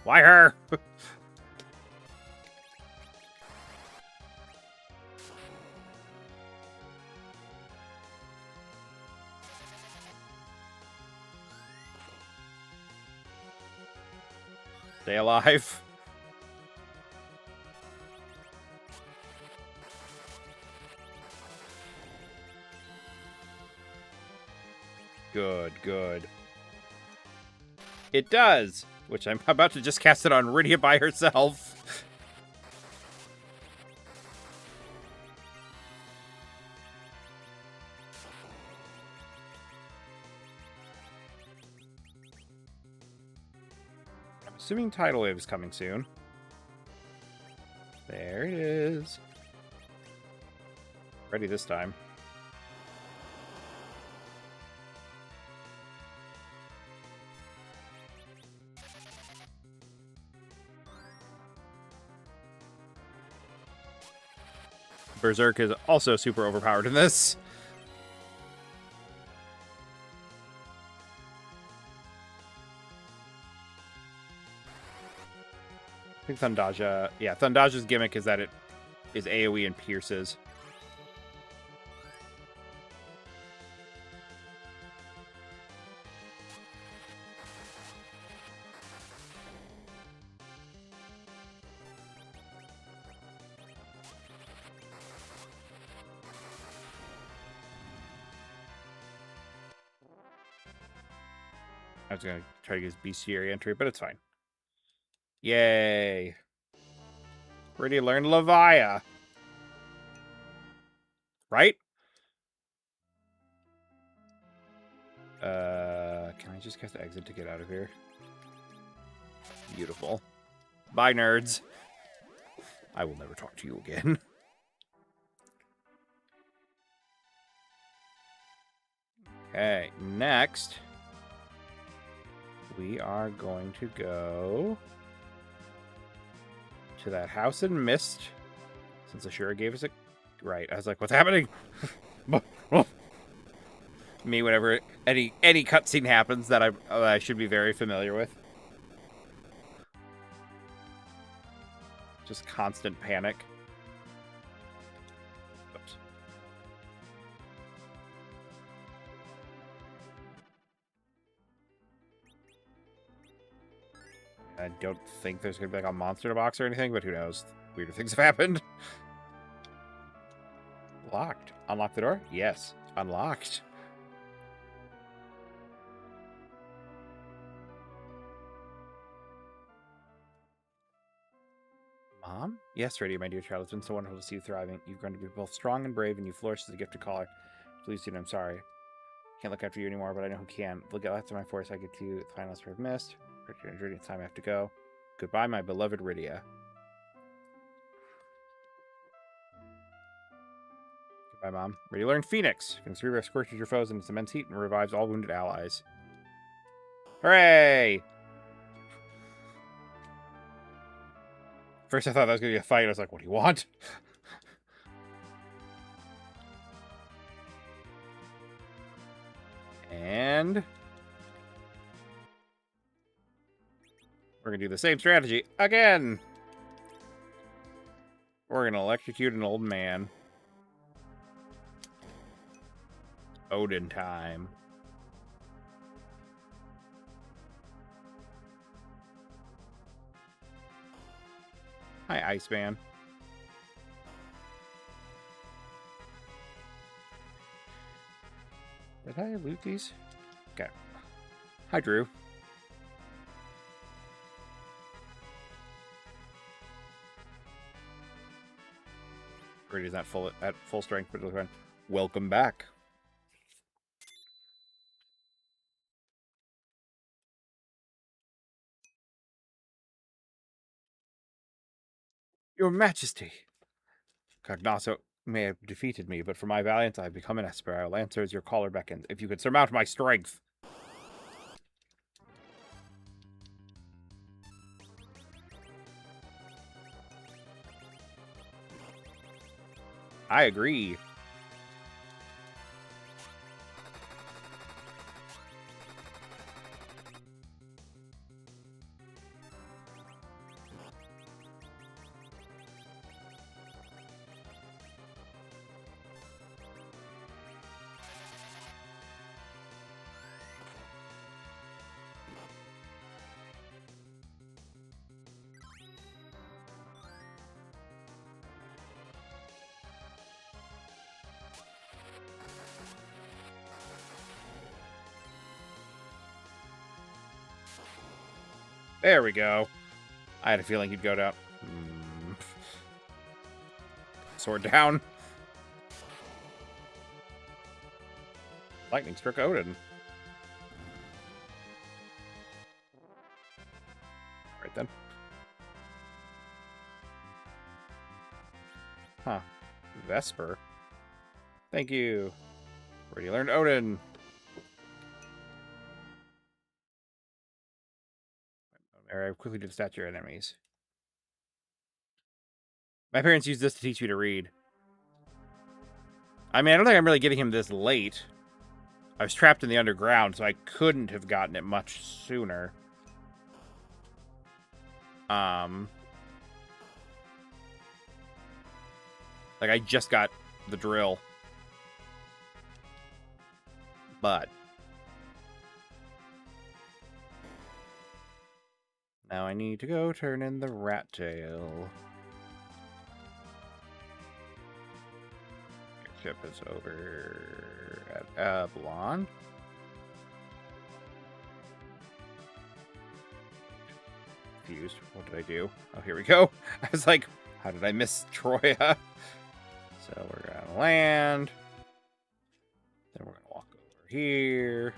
Why her? Stay alive. Good, good. It does, which I'm about to just cast it on Rydia by herself. I'm assuming Tidal Wave is coming soon. There it is. Ready this time. Berserk is also super overpowered in this. I think Thundaja... Yeah, Thundaja's gimmick is that it is AoE and pierces. I was going to try to use bestiary entry, but it's fine. Yay. Already learned Levia. Right? Can I just cast the exit to get out of here? Beautiful. Bye, nerds. I will never talk to you again. Okay, next, we are going to go to that house in Mist, since Ashura gave us a... Right, I was like, what's happening? Me, whenever any cutscene happens that I should be very familiar with. Just constant panic. Oops. I don't think there's going to be like a monster in a box or anything, but who knows? Weirder things have happened. Locked. Unlock the door? Yes. Unlocked. Mom? Yes, Radie, my dear child. It's been so wonderful to see you thriving. You've grown to be both strong and brave, and you flourish as a gift to Caller. Please, I'm sorry. Can't look after you anymore, but I know who can. Look at last of my force I get to you. The final spur of mist. Injured, it's time I have to go. Goodbye, my beloved Rydia. Goodbye, Mom. Rydia learned Phoenix. Phoenix Reaver scorches your foes in its immense heat and revives all wounded allies. Hooray! First I thought that was going to be a fight. I was like, what do you want? And we're going to do the same strategy again. We're going to electrocute an old man. Odin time. Hi, Iceman. Did I loot these? Okay. Hi, Drew. Brady's not at full strength, but welcome back. Your Majesty. Cognasso may have defeated me, but for my valiance I have become an Esper. I will answer as your caller beckons. If you could surmount my strength. I agree. There we go. I had a feeling he'd go down. Sword down. Lightning struck Odin. Right then. Huh. Vesper. Thank you. Already learned Odin. Arrive quickly to dispatch your enemies. My parents used this to teach me to read. I mean, I don't think I'm really getting him this late. I was trapped in the underground, so I couldn't have gotten it much sooner. Like, I just got the drill. But now I need to go turn in the rat tail. Your ship is over at Avalon. confused. What did I do? Oh, here we go. I was like, how did I miss Troya? So we're going to land. Then we're going to walk over here.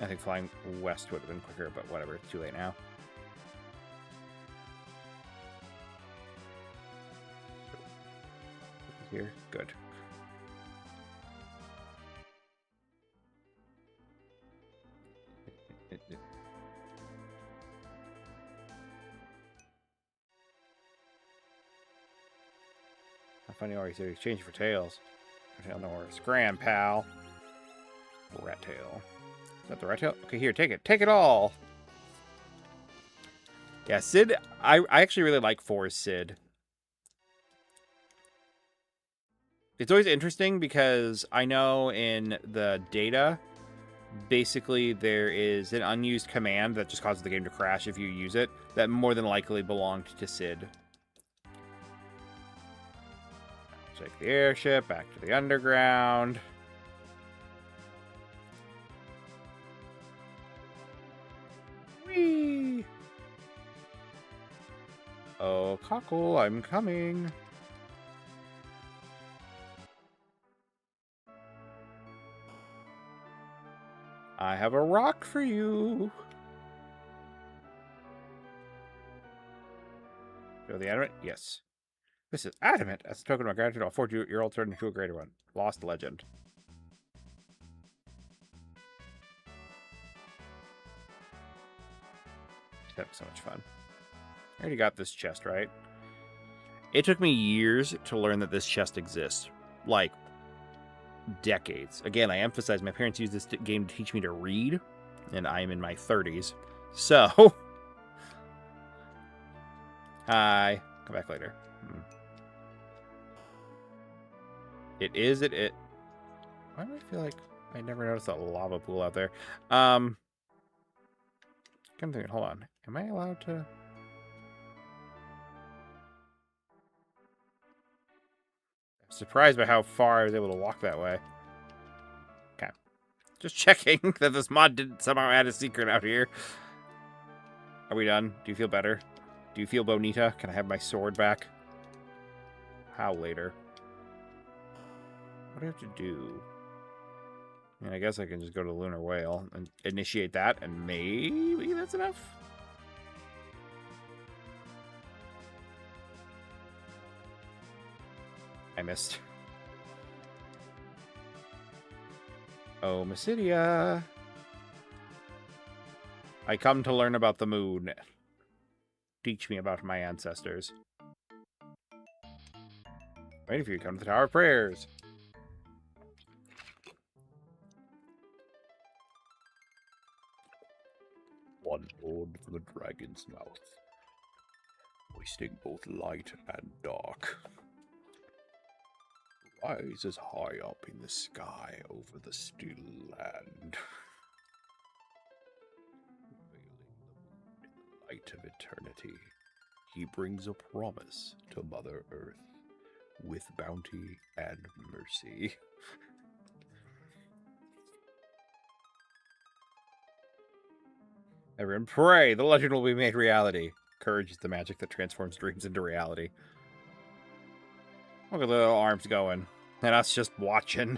I think flying west would have been quicker, but whatever. It's too late now. Here. Good. How funny are you? So exchange for tails. I don't know where it's Scram, pal. Rat tail. Is that the rat tail? Okay, here, take it. Take it all! Yeah, Sid, I actually really like 4's Sid. It's always interesting because I know in the data, basically there is an unused command that just causes the game to crash if you use it that more than likely belonged to Sid. Take the airship back to the underground. Whee! Oh, Cockle, I'm coming. I have a rock for you. Show the adamant? Yes. This is adamant. As a token of my gratitude, I'll forge your old sword into a greater one. Lost legend. That was so much fun. I already got this chest, right? It took me years to learn that this chest exists. Like, decades. Again, I emphasize my parents used this game to teach me to read, and I'm in my 30s. So, hi. Come back later. It is. Why do I feel like I never noticed that lava pool out there? I'm thinking, hold on. Am I allowed to? I'm surprised by how far I was able to walk that way. Okay. Just checking that this mod didn't somehow add a secret out here. Are we done? Do you feel better? Do you feel bonita? Can I have my sword back? How later? What do I have to do? I mean, I guess I can just go to Lunar Whale and initiate that, and maybe that's enough? I missed. Oh, Mysidia. I come to learn about the moon. Teach me about my ancestors. Waiting for you to come to the Tower of Prayers. One born from the dragon's mouth, wasting both light and dark, rises high up in the sky over the still land, veiling the moon in the light of eternity. He brings a promise to Mother Earth with bounty and mercy. Everyone pray, the legend will be made reality. Courage is the magic that transforms dreams into reality. Look at the little arms going. And us just watching.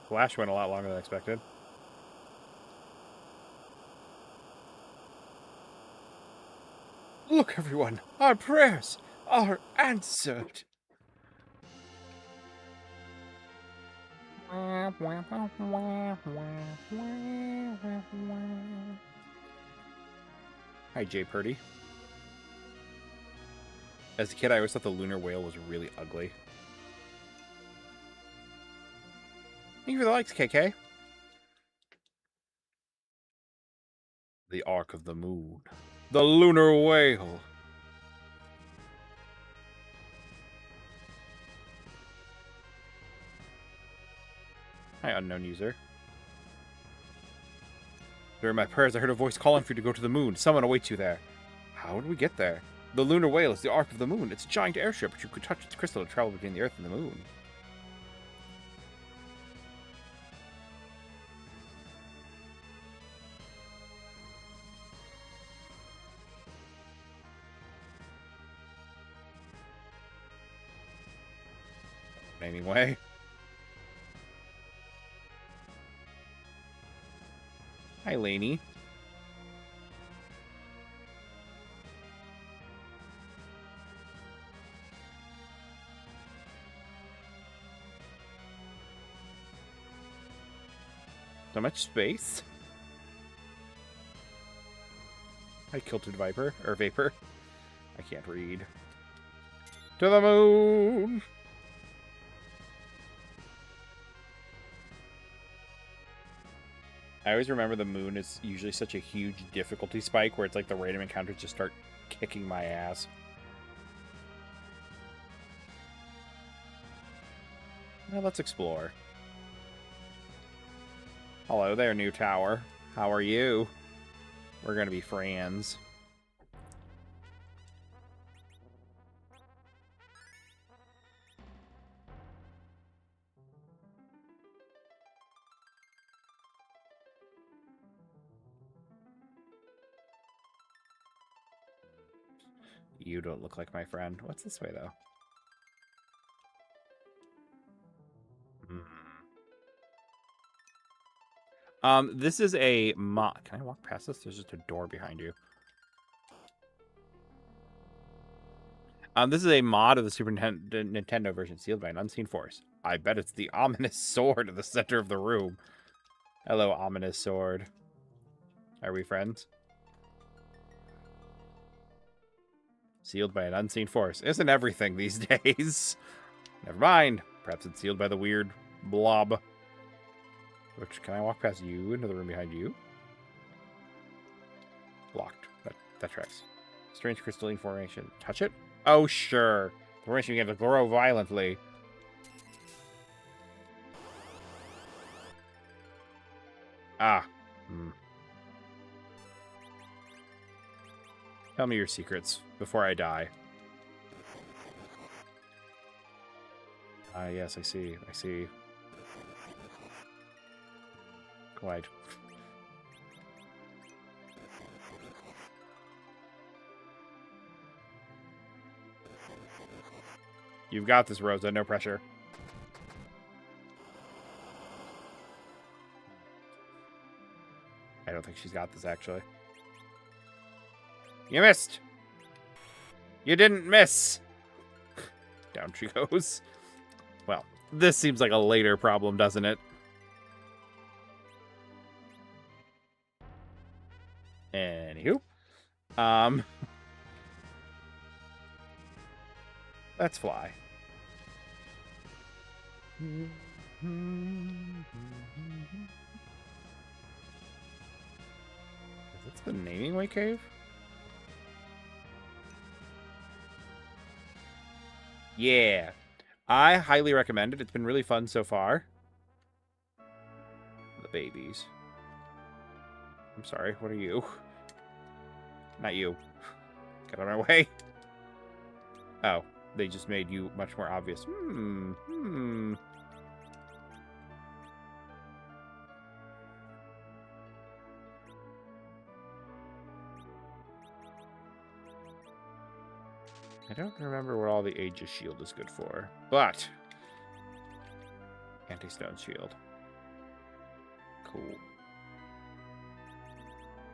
Flash went a lot longer than expected. Look, everyone, our prayers are answered. Hi, Jay Purdy. As a kid, I always thought the lunar whale was really ugly. Thank you for the likes, KK. The Ark of the Moon. The lunar whale. Hi, unknown user. During my prayers, I heard a voice calling for you to go to the moon. Someone awaits you there. How would we get there? The lunar whale is the arc of the moon. It's a giant airship, but you could touch its crystal to travel between the Earth and the moon. Anyway. Hi, Lainey. So much space. Hi, Kilted Viper. Or Vapor. I can't read. To the moon! I always remember the moon is usually such a huge difficulty spike where it's like the random encounters just start kicking my ass. Well, let's explore. Hello there, new tower. How are you? We're gonna be friends. You don't look like my friend. What's this way, though? This is a mod. Can I walk past this? There's just a door behind you. This is a mod of the Super Nintendo version sealed by an unseen force. I bet it's the ominous sword at the center of the room. Hello, ominous sword. Are we friends? Sealed by an unseen force. Isn't everything these days? Never mind. Perhaps it's sealed by the weird blob. Which, can I walk past you into the room behind you? Locked. That tracks. Strange crystalline formation. Touch it? Oh, sure. The formation began to grow violently. Ah. Tell me your secrets before I die. Ah, yes, I see. I see. Quite. You've got this, Rosa. No pressure. I don't think she's got this, actually. You missed! You didn't miss! Down she goes. Well, this seems like a later problem, doesn't it? Anywho. Let's fly. Is this the Naming Way Cave? Yeah. I highly recommend it. It's been really fun so far. The babies. I'm sorry, what are you? Not you. Get out of my way. Oh, they just made you much more obvious. I don't remember what all the Aegis shield is good for, but anti-stone shield. Cool.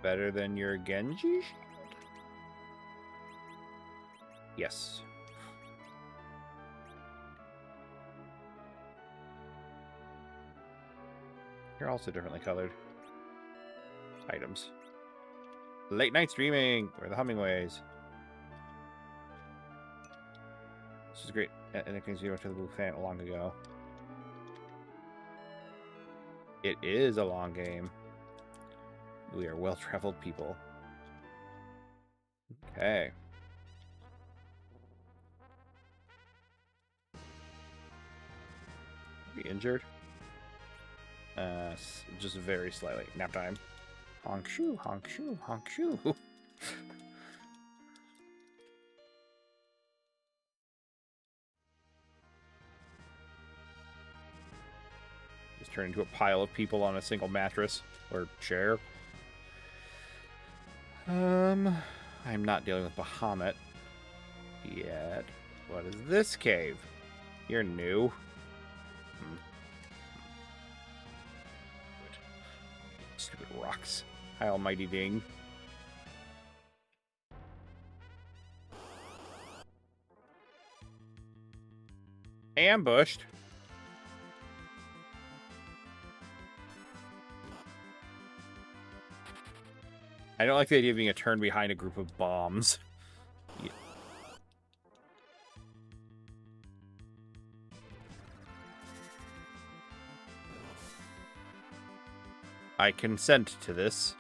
Better than your Genji shield? Yes. You're also differently colored. Items. Late night streaming. Where are the Hummingways? This is great. And it you went to the blue fan long ago. It is a long game. We are well-traveled people. Okay. Be injured? Just very slightly. Nap time. Honk shoo, honk shoo, honk shoo. Just turn into a pile of people on a single mattress or chair. I'm not dealing with Bahamut yet. What is this cave? You're new. Stupid rocks. Hi, almighty ding. Ambushed. I don't like the idea of being a turn behind a group of bombs. Yeah. I consent to this.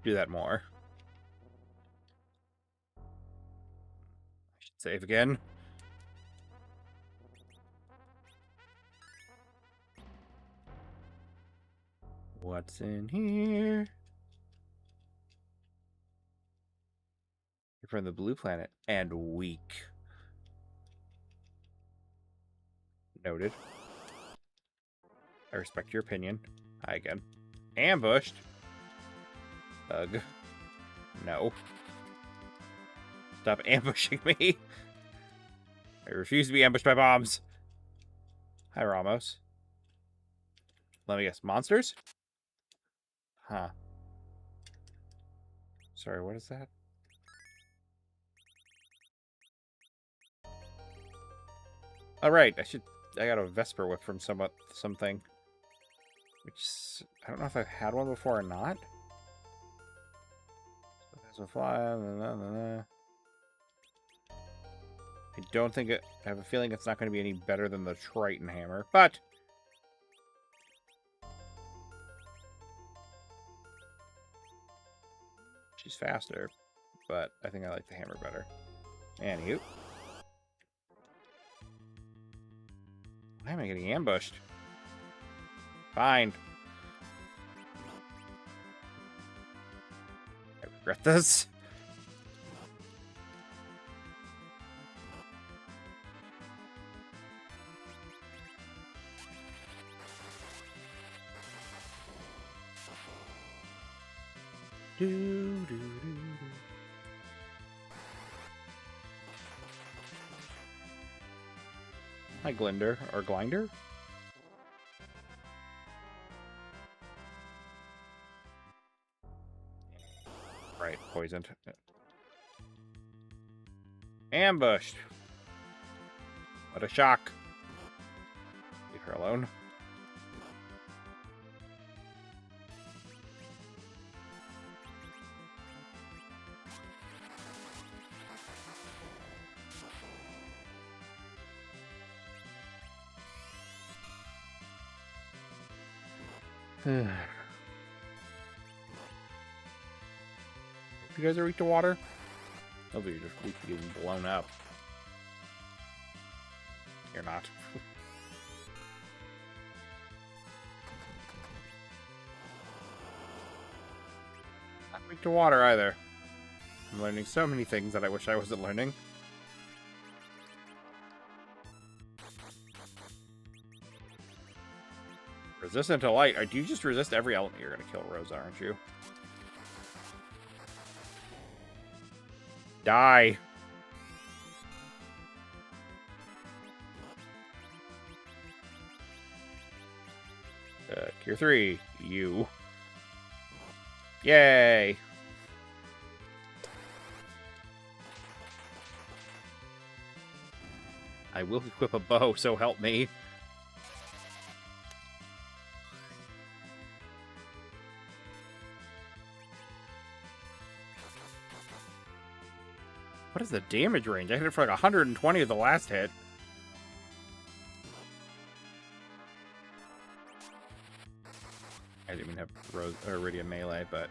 Do that more. I should save again. What's in here? You're from the blue planet and weak. Noted. I respect your opinion. Hi again. Ambushed. Ugh. No. Stop ambushing me. I refuse to be ambushed by bombs. Hi, Ramos. Let me guess. Monsters? Huh. Sorry, what is that? All right, I got a Vesper whip from something. Which, I don't know if I've had one before or not. So there's a fly. I don't think it... I have a feeling it's not going to be any better than the Triton Hammer, but... She's faster, but I think I like the hammer better. Anywho. Why am I getting ambushed? Fine. I regret this. Hi, Glinder. Or Glinder? Right, poisoned. Ambushed. What a shock. Leave her alone. You guys are weak to water? Hopefully you're just weak to getting blown up. You're not. Not weak to water either. I'm learning so many things that I wish I wasn't learning. Resistant to light. Do you just resist every element? You're gonna kill Rosa, aren't you? Die. Cure 3. You. Yay. I will equip a bow, so help me. What is the damage range? I hit it for like 120 of the last hit. I didn't even have Rose or Iridium melee, but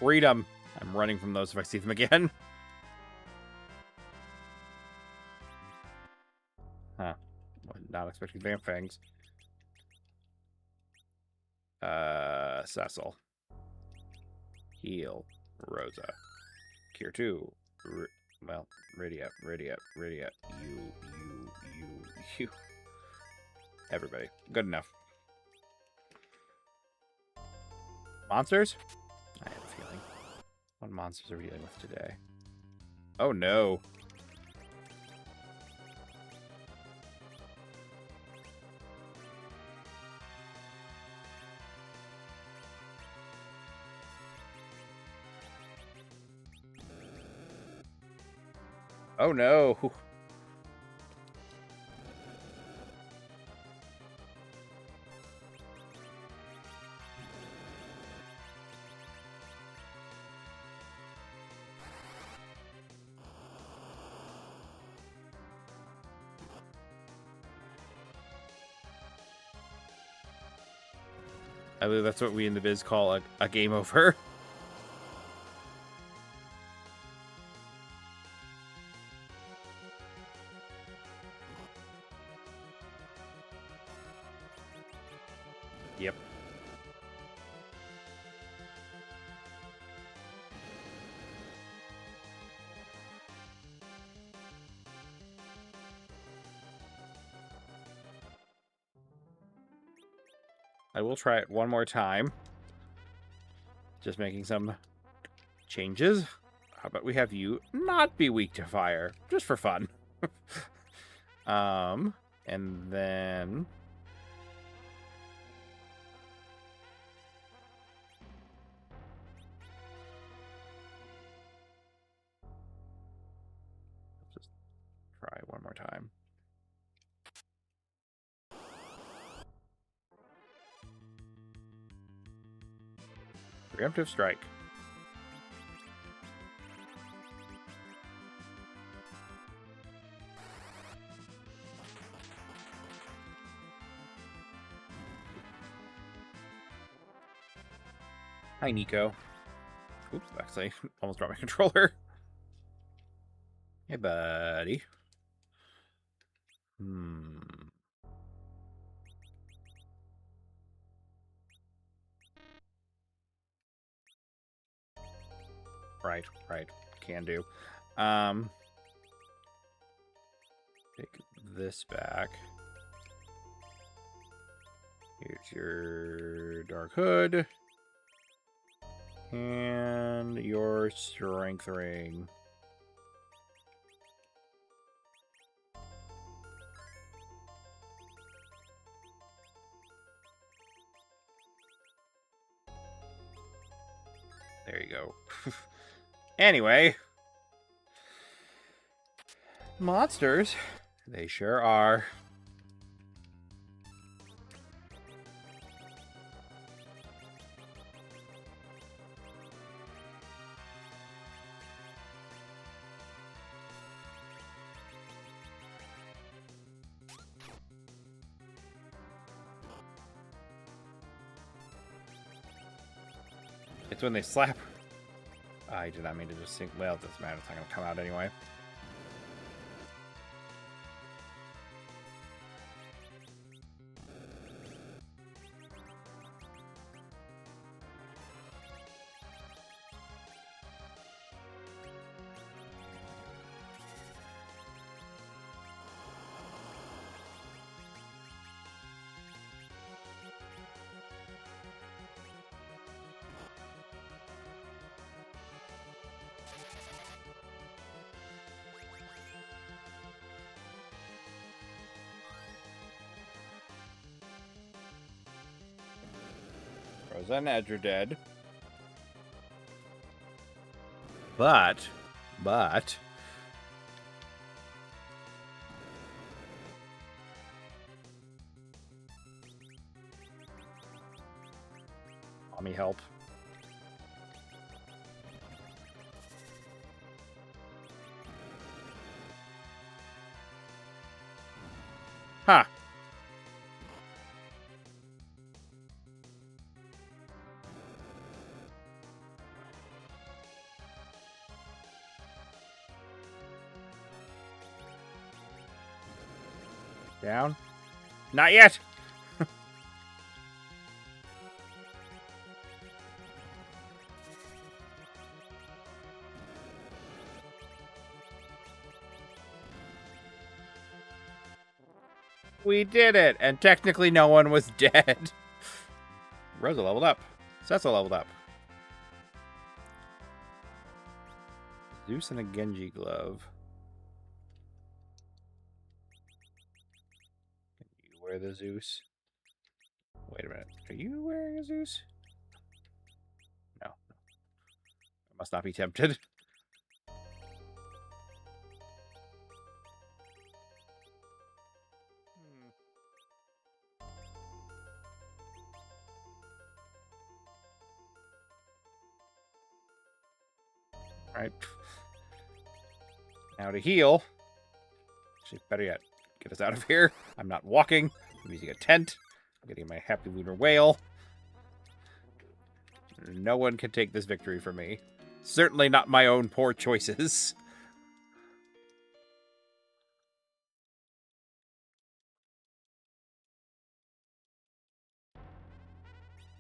Freedom! I'm running from those if I see them again. Huh. Not expecting Vampfangs. Cecil. Heal. Rosa. Cure 2. Well, Rydia. You. Everybody. Good enough. Monsters? I have a feeling. What monsters are we dealing with today? Oh no. Oh no. I believe that's what we in the biz call a game over. Yep. I will try it one more time. Just making some changes. How about we have you not be weak to fire? Just for fun. And then... just try one more time. Preemptive strike. Hi, Nico. Oops, actually, almost dropped my controller. Hey, buddy. Right. Can do. Take this back. Here's your Dark Hood. And your Strength Ring. There you go. Anyway. Monsters. They sure are. It's when they slap. I did not mean to just sink. Well, it doesn't matter. It's not going to come out anyway. Rosa and Edge are dead. But... Mommy help. Huh. Down. Not yet! We did it! And technically no one was dead. Rosa leveled up. Cecil leveled up. Zeus and a Genji glove. Can you wear the Zeus? Wait a minute. Are you wearing a Zeus? No. I must not be tempted. Alright. Now to heal. Actually, better yet, get us out of here. I'm not walking. I'm using a tent. I'm getting my happy lunar whale. No one can take this victory from me. Certainly not my own poor choices.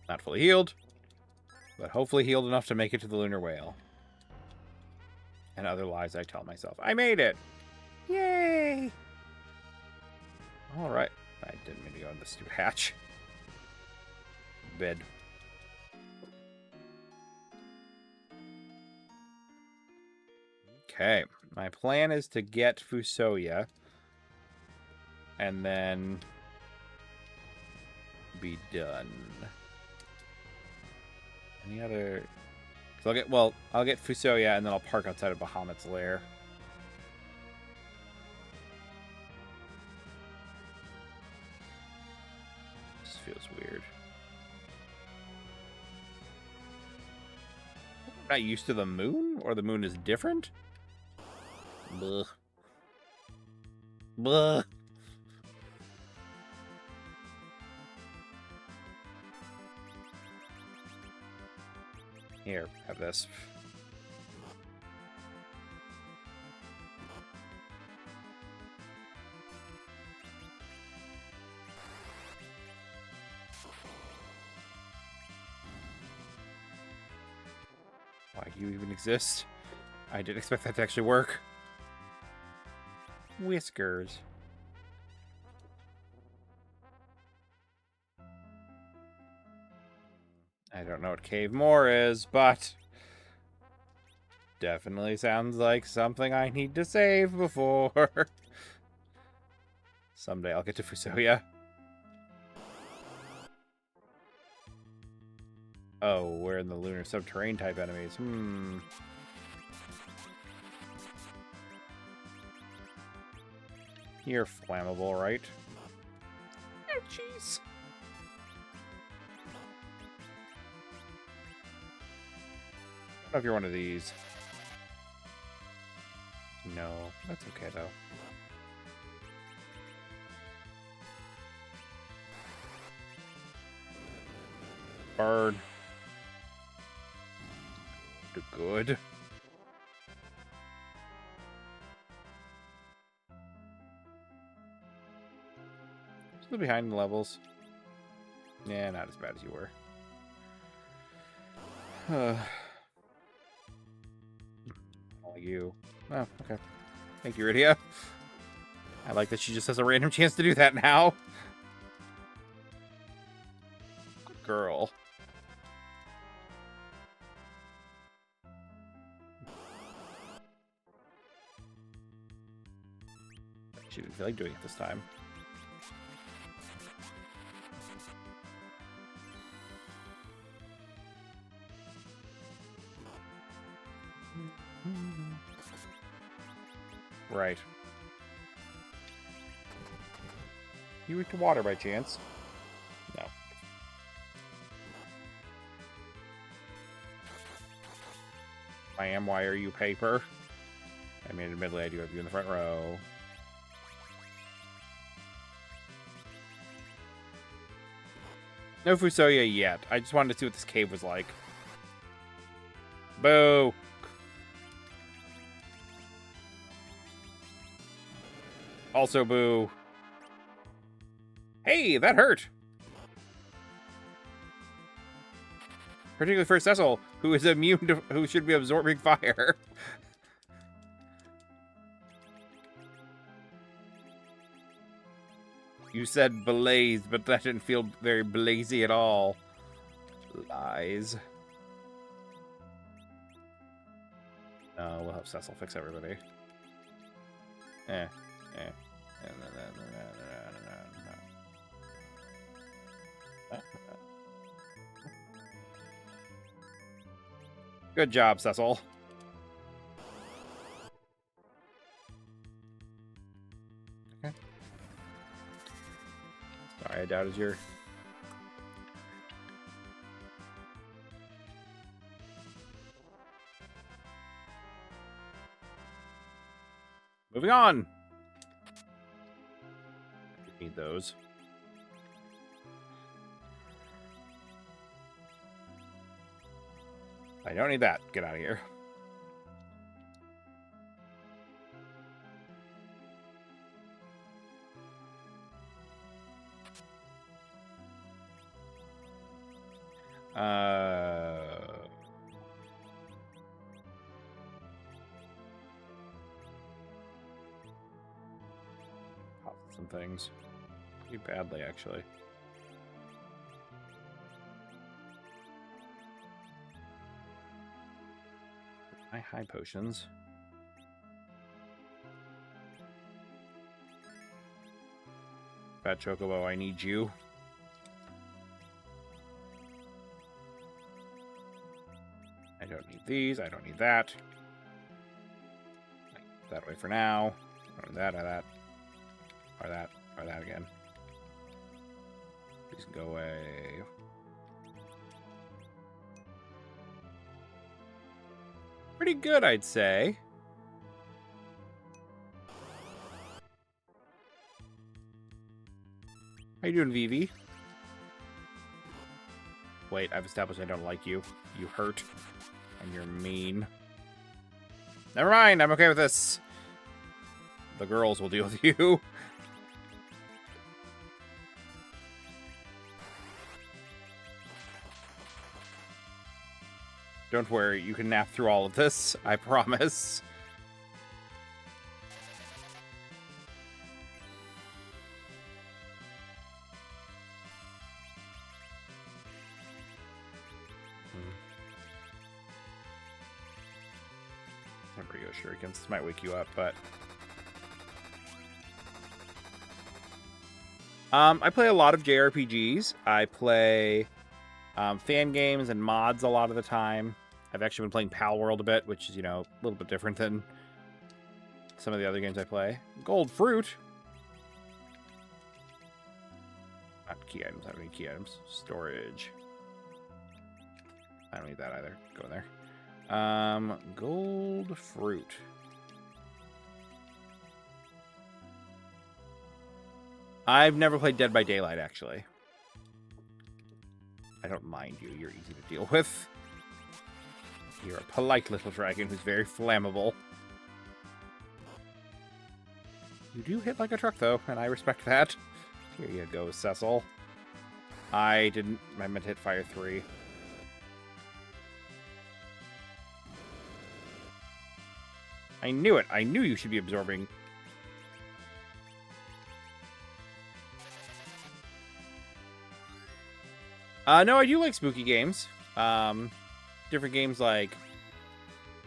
Not fully healed, but hopefully healed enough to make it to the lunar whale. And other lies I tell myself. I made it! Yay! Alright. I didn't mean to go in the stupid hatch. Bed. Okay. My plan is to get Fusoya. And then be done. Any other... So I'll get Fusoya and then I'll park outside of Bahamut's lair. This feels weird. I'm not used to the moon? Or the moon is different? Blech. Blech. Here, have this. Why do you even exist? I didn't expect that to actually work. Whiskers. I don't know what Cave More is, but definitely sounds like something I need to save before. Someday I'll get to Fusoya. Oh, we're in the lunar subterranean type enemies. You're flammable, right? Oh, jeez. I don't know if you're one of these. No, that's okay, though. Bird. Good. Still behind the levels. Yeah, not as bad as you were. All you. Oh, okay. Thank you, Rydia. I like that she just has a random chance to do that now. Good girl. She didn't feel like doing it this time. Right. You weak to water by chance? No. I am. Why are you paper? I mean, admittedly, I do have you in the front row. No Fusoya yet. I just wanted to see what this cave was like. Boo! Also boo. Hey, that hurt. Particularly for Cecil, who is immune to, who should be absorbing fire. You said blaze, but that didn't feel very blazy at all. Lies. No, we'll have Cecil fix everybody. Good job, Cecil. Okay. Sorry, I doubted your... Moving on. Need those. I don't need that. Get out of here. Some things. Pretty badly, actually. My high potions. Fat Chocobo, I need you. I don't need these. I don't need that. That away for now. I don't need that, or that. Or that. Or that again. These can go away. Pretty good, I'd say. How you doing, Vivi? Wait, I've established I don't like you. You hurt. And you're mean. Never mind, I'm okay with this. The girls will deal with you. Don't worry, you can nap through all of this. I promise. Embryo shurikens. This might wake you up, but... I play a lot of JRPGs. I play fan games and mods a lot of the time. I've actually been playing Pal World a bit, which is, you know, a little bit different than some of the other games I play. Gold fruit. Not key items. I don't need key items. Storage. I don't need that either. Go in there. Gold fruit. I've never played Dead by Daylight, actually. I don't mind you. You're easy to deal with. You're a polite little dragon who's very flammable. You do hit like a truck, though, and I respect that. Here you go, Cecil. I meant to hit fire 3. I knew it. I knew you should be absorbing. No, I do like spooky games. Different games like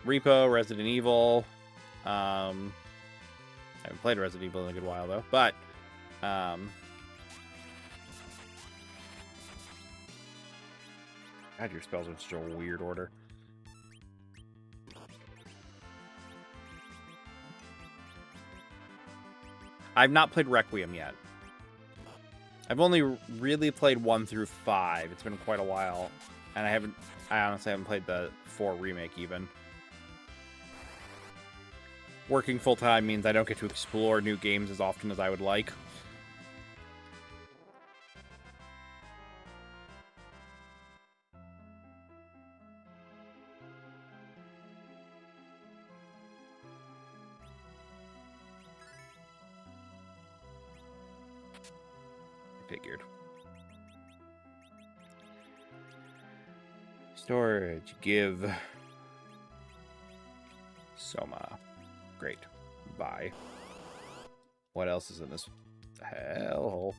Repo, Resident Evil. I haven't played Resident Evil in a good while, though. But, God, your spells are in such a weird order. I've not played Requiem yet. I've only really played 1 through 5. It's been quite a while. And I honestly haven't played the 4 remake even. Working full-time means I don't get to explore new games as often as I would like. Figured. Storage. Give. Soma. Great. Bye. What else is in this hellhole?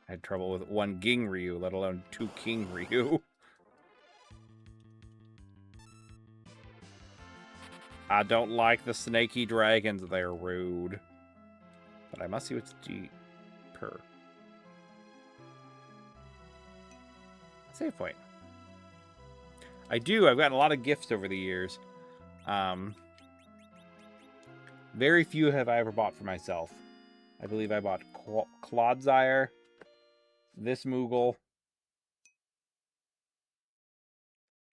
I had trouble with one Ging Ryu, let alone 2 King Ryu. I don't like the snaky dragons. They're rude. But I must see what's deeper. Save point. I've gotten a lot of gifts over the years. Very few have I ever bought for myself. I believe I bought Clodsire, this Moogle,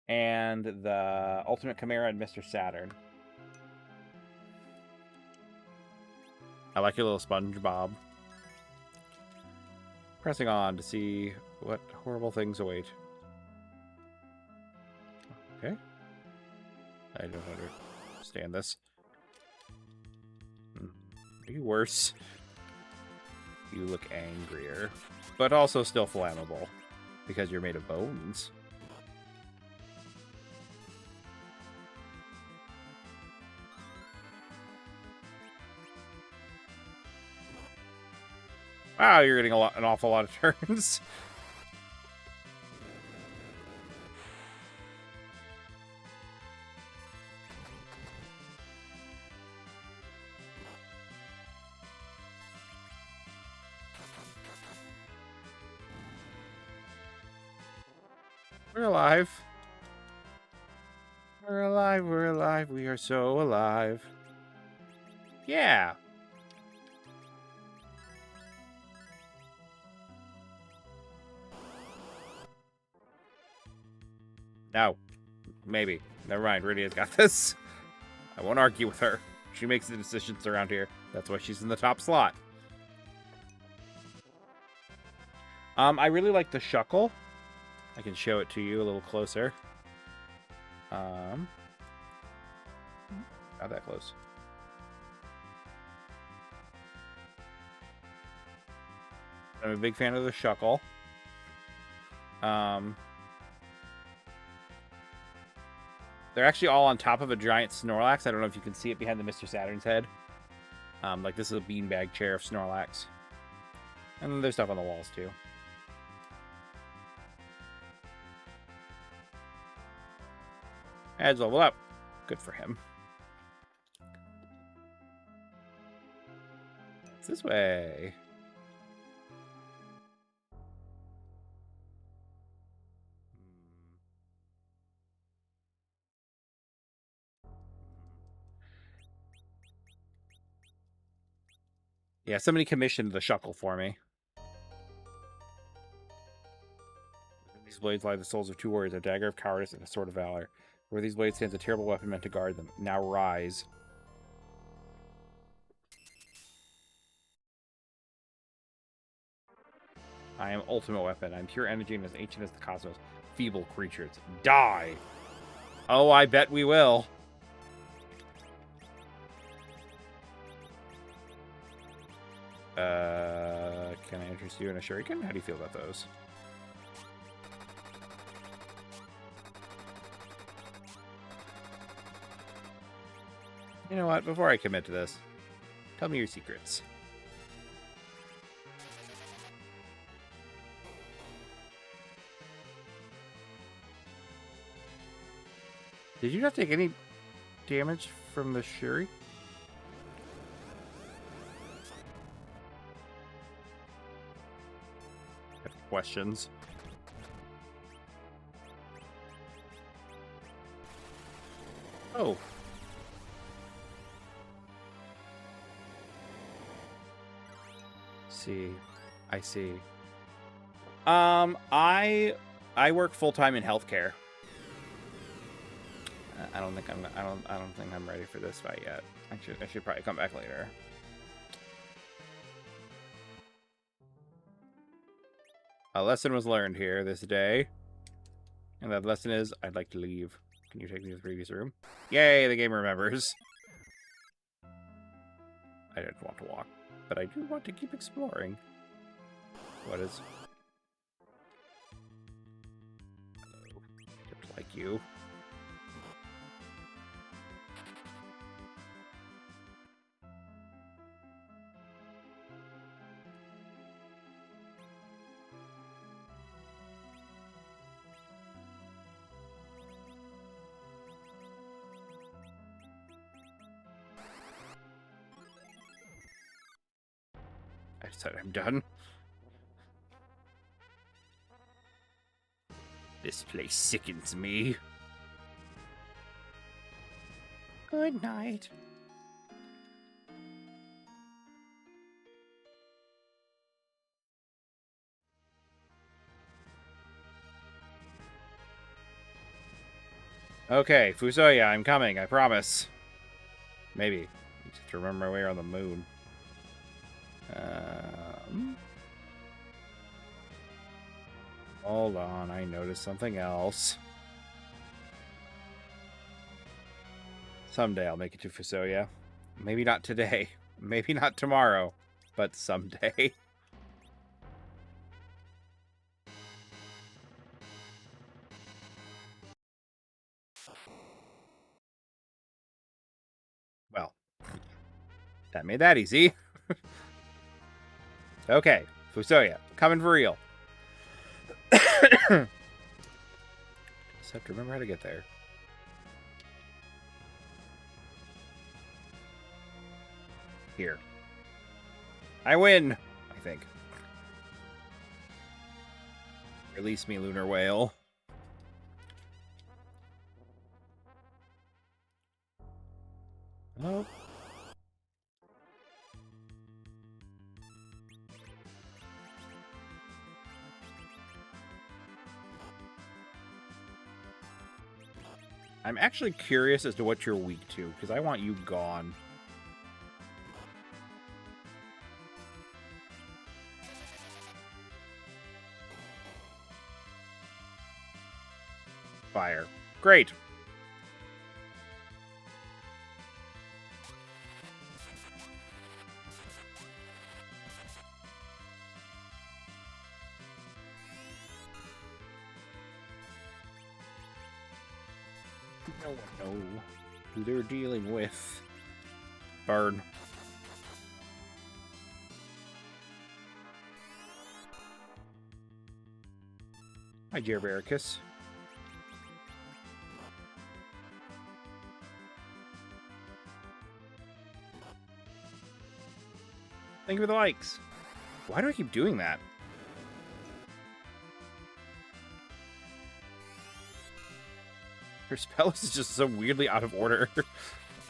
and the Ultimate Chimera and Mr. Saturn. I like your little SpongeBob. Pressing on to see what horrible things await. Okay. I don't understand this. Are you worse? You look angrier. But also still flammable. Because you're made of bones. Wow, you're getting an awful lot of turns. We're alive. We're alive, we're alive, we are so alive. Yeah. No. Maybe. Never mind. Rydia's got this. I won't argue with her. She makes the decisions around here. That's why she's in the top slot. I really like the Shuckle. I can show it to you a little closer. Not that close. I'm a big fan of the Shuckle. They're actually all on top of a giant Snorlax. I don't know if you can see it behind the Mr. Saturn's head. Like this is a beanbag chair of Snorlax. And then there's stuff on the walls too. Adds level up. Good for him. It's this way. Yeah, somebody commissioned the Shuckle for me. These blades lie the souls of 2 warriors, a dagger of cowardice and a sword of valor. Where these blades stands a terrible weapon meant to guard them. Now rise. I am ultimate weapon. I'm pure energy and as ancient as the cosmos. Feeble creatures. Die! Oh, I bet we will. Can I interest you in a shuriken? How do you feel about those? You know what? Before I commit to this, tell me your secrets. Did you not take any damage from the Shuri? I have questions. Oh. See. I see. I work full-time in healthcare. I don't think I'm ready for this fight yet. I should probably come back later. A lesson was learned here this day. And that lesson is, I'd like to leave. Can you take me to the previous room? Yay, the game remembers. I didn't want to walk. but I do want to keep exploring. What is... Hello. Don't like you. I said I'm done. This place sickens me. Good night. Okay, Fusoya, I'm coming, I promise. Maybe. I just have to remember my way around the moon. Hold on, I noticed something else. Someday I'll make it to Fusoya. Maybe not today. Maybe not tomorrow. But someday. Well, that made that easy. Okay, Fusoya, coming for real. Just have to remember how to get there. Here. I win, I think. Release me, Lunar Whale. Oh. I'm actually curious as to what you're weak to, because I want you gone. Fire. Great. No one knows who they're dealing with. Burn. Hi, Gerbericus. Thank you for the likes. Why do I keep doing that? Her spell is just so weirdly out of order.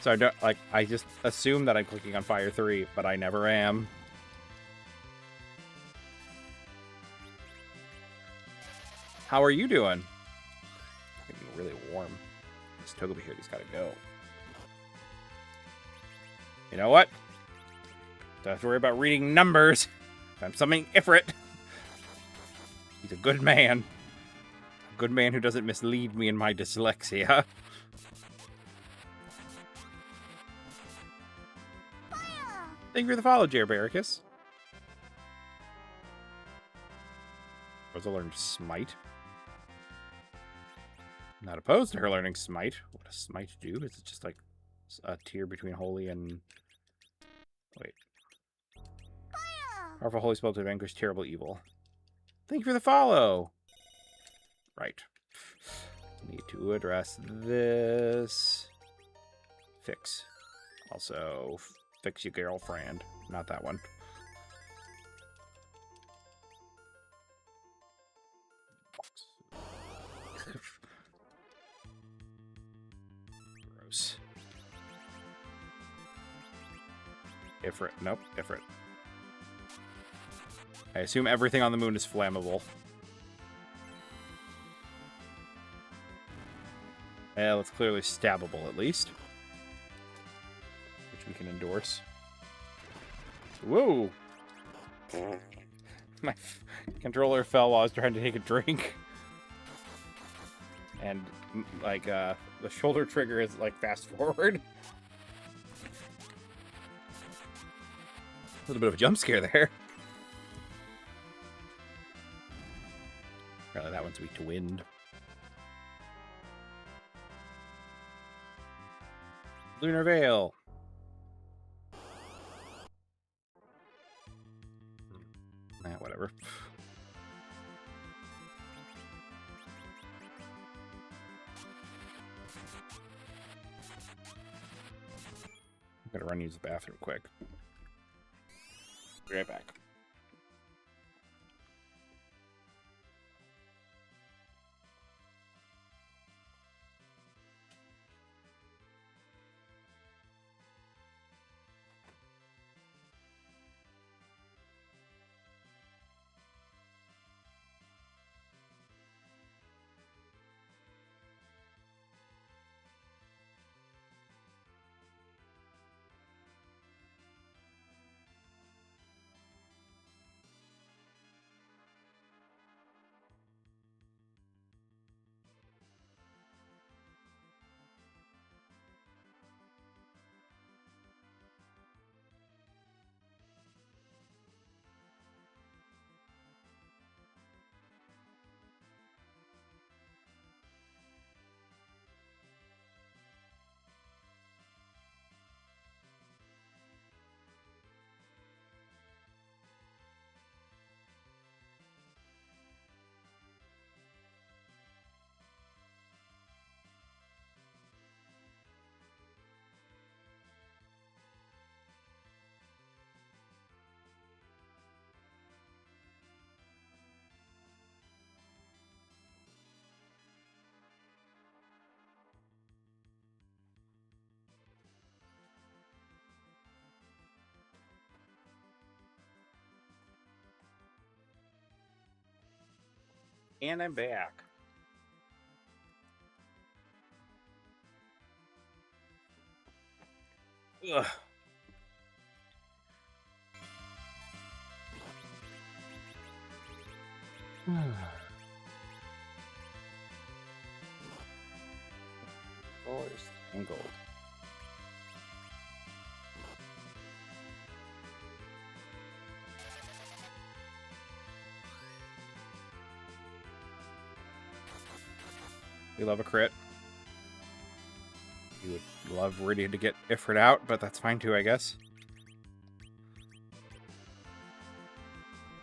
So I don't I just assume that I'm clicking on Fire 3, but I never am. How are you doing? It's getting really warm. This Togepi here, he's gotta go. You know what? Don't have to worry about reading numbers. If I'm summoning Ifrit. He's a good man. A good man who doesn't mislead me in my dyslexia. Thank you for the follow, Gerbericus. Rosa learned Smite. Not opposed to her learning Smite. What does Smite do? Is it just like a tier between Holy and... Wait. Powerful Holy spell to vanquish terrible evil. Thank you for the follow. Right. Need to address this. Fix. Also, fix your girlfriend. Not that one. Gross. Ifrit. Nope. Ifrit. I assume everything on the moon is flammable. Well, it's clearly stabbable, at least. Which we can endorse. Whoa! My controller fell while I was trying to take a drink. And, like, the shoulder trigger is, like, fast forward. little bit of a jump scare there. Apparently that one's weak to wind. Lunar Veil. Whatever. I'm gonna run use the bathroom quick. Be right back. And I'm back. Ugh. Doors tangled. We love a crit. You would love Viridian to get Ifrit out, but that's fine too, I guess.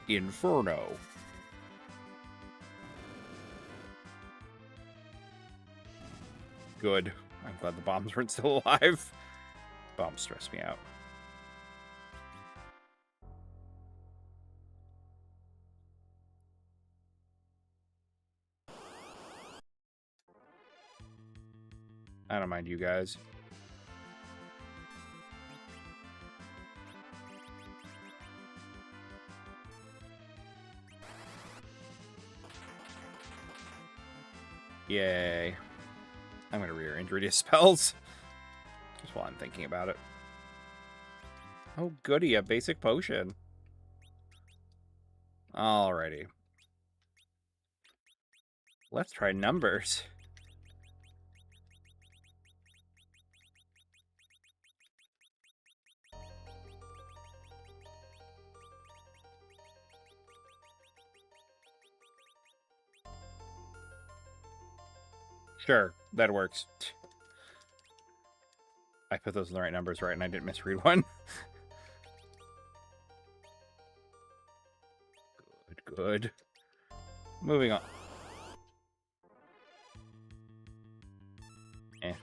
Inferno. Good. I'm glad the bombs weren't still alive. Bombs stress me out. I don't mind you guys. Yay. I'm going to rearrange Viridia's spells. Just while I'm thinking about it. Oh, goody, a basic potion. Alrighty. Let's try numbers. Sure, that works. I put those in the right numbers, right, and I didn't misread one. Good. Moving on. Eh.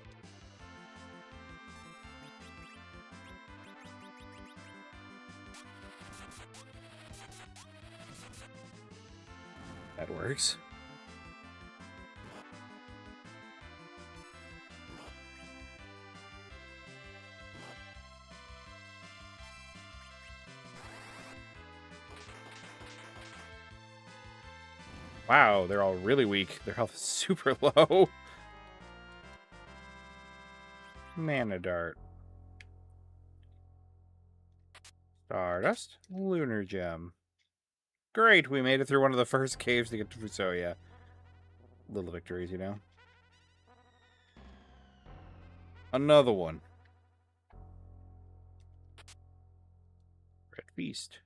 That works. Wow, they're all really weak. Their health is super low. Mana Dart. Stardust. Lunar Gem. Great, we made it through one of the first caves to get to Fusoya. Little victories, you know. Another one. Red feast.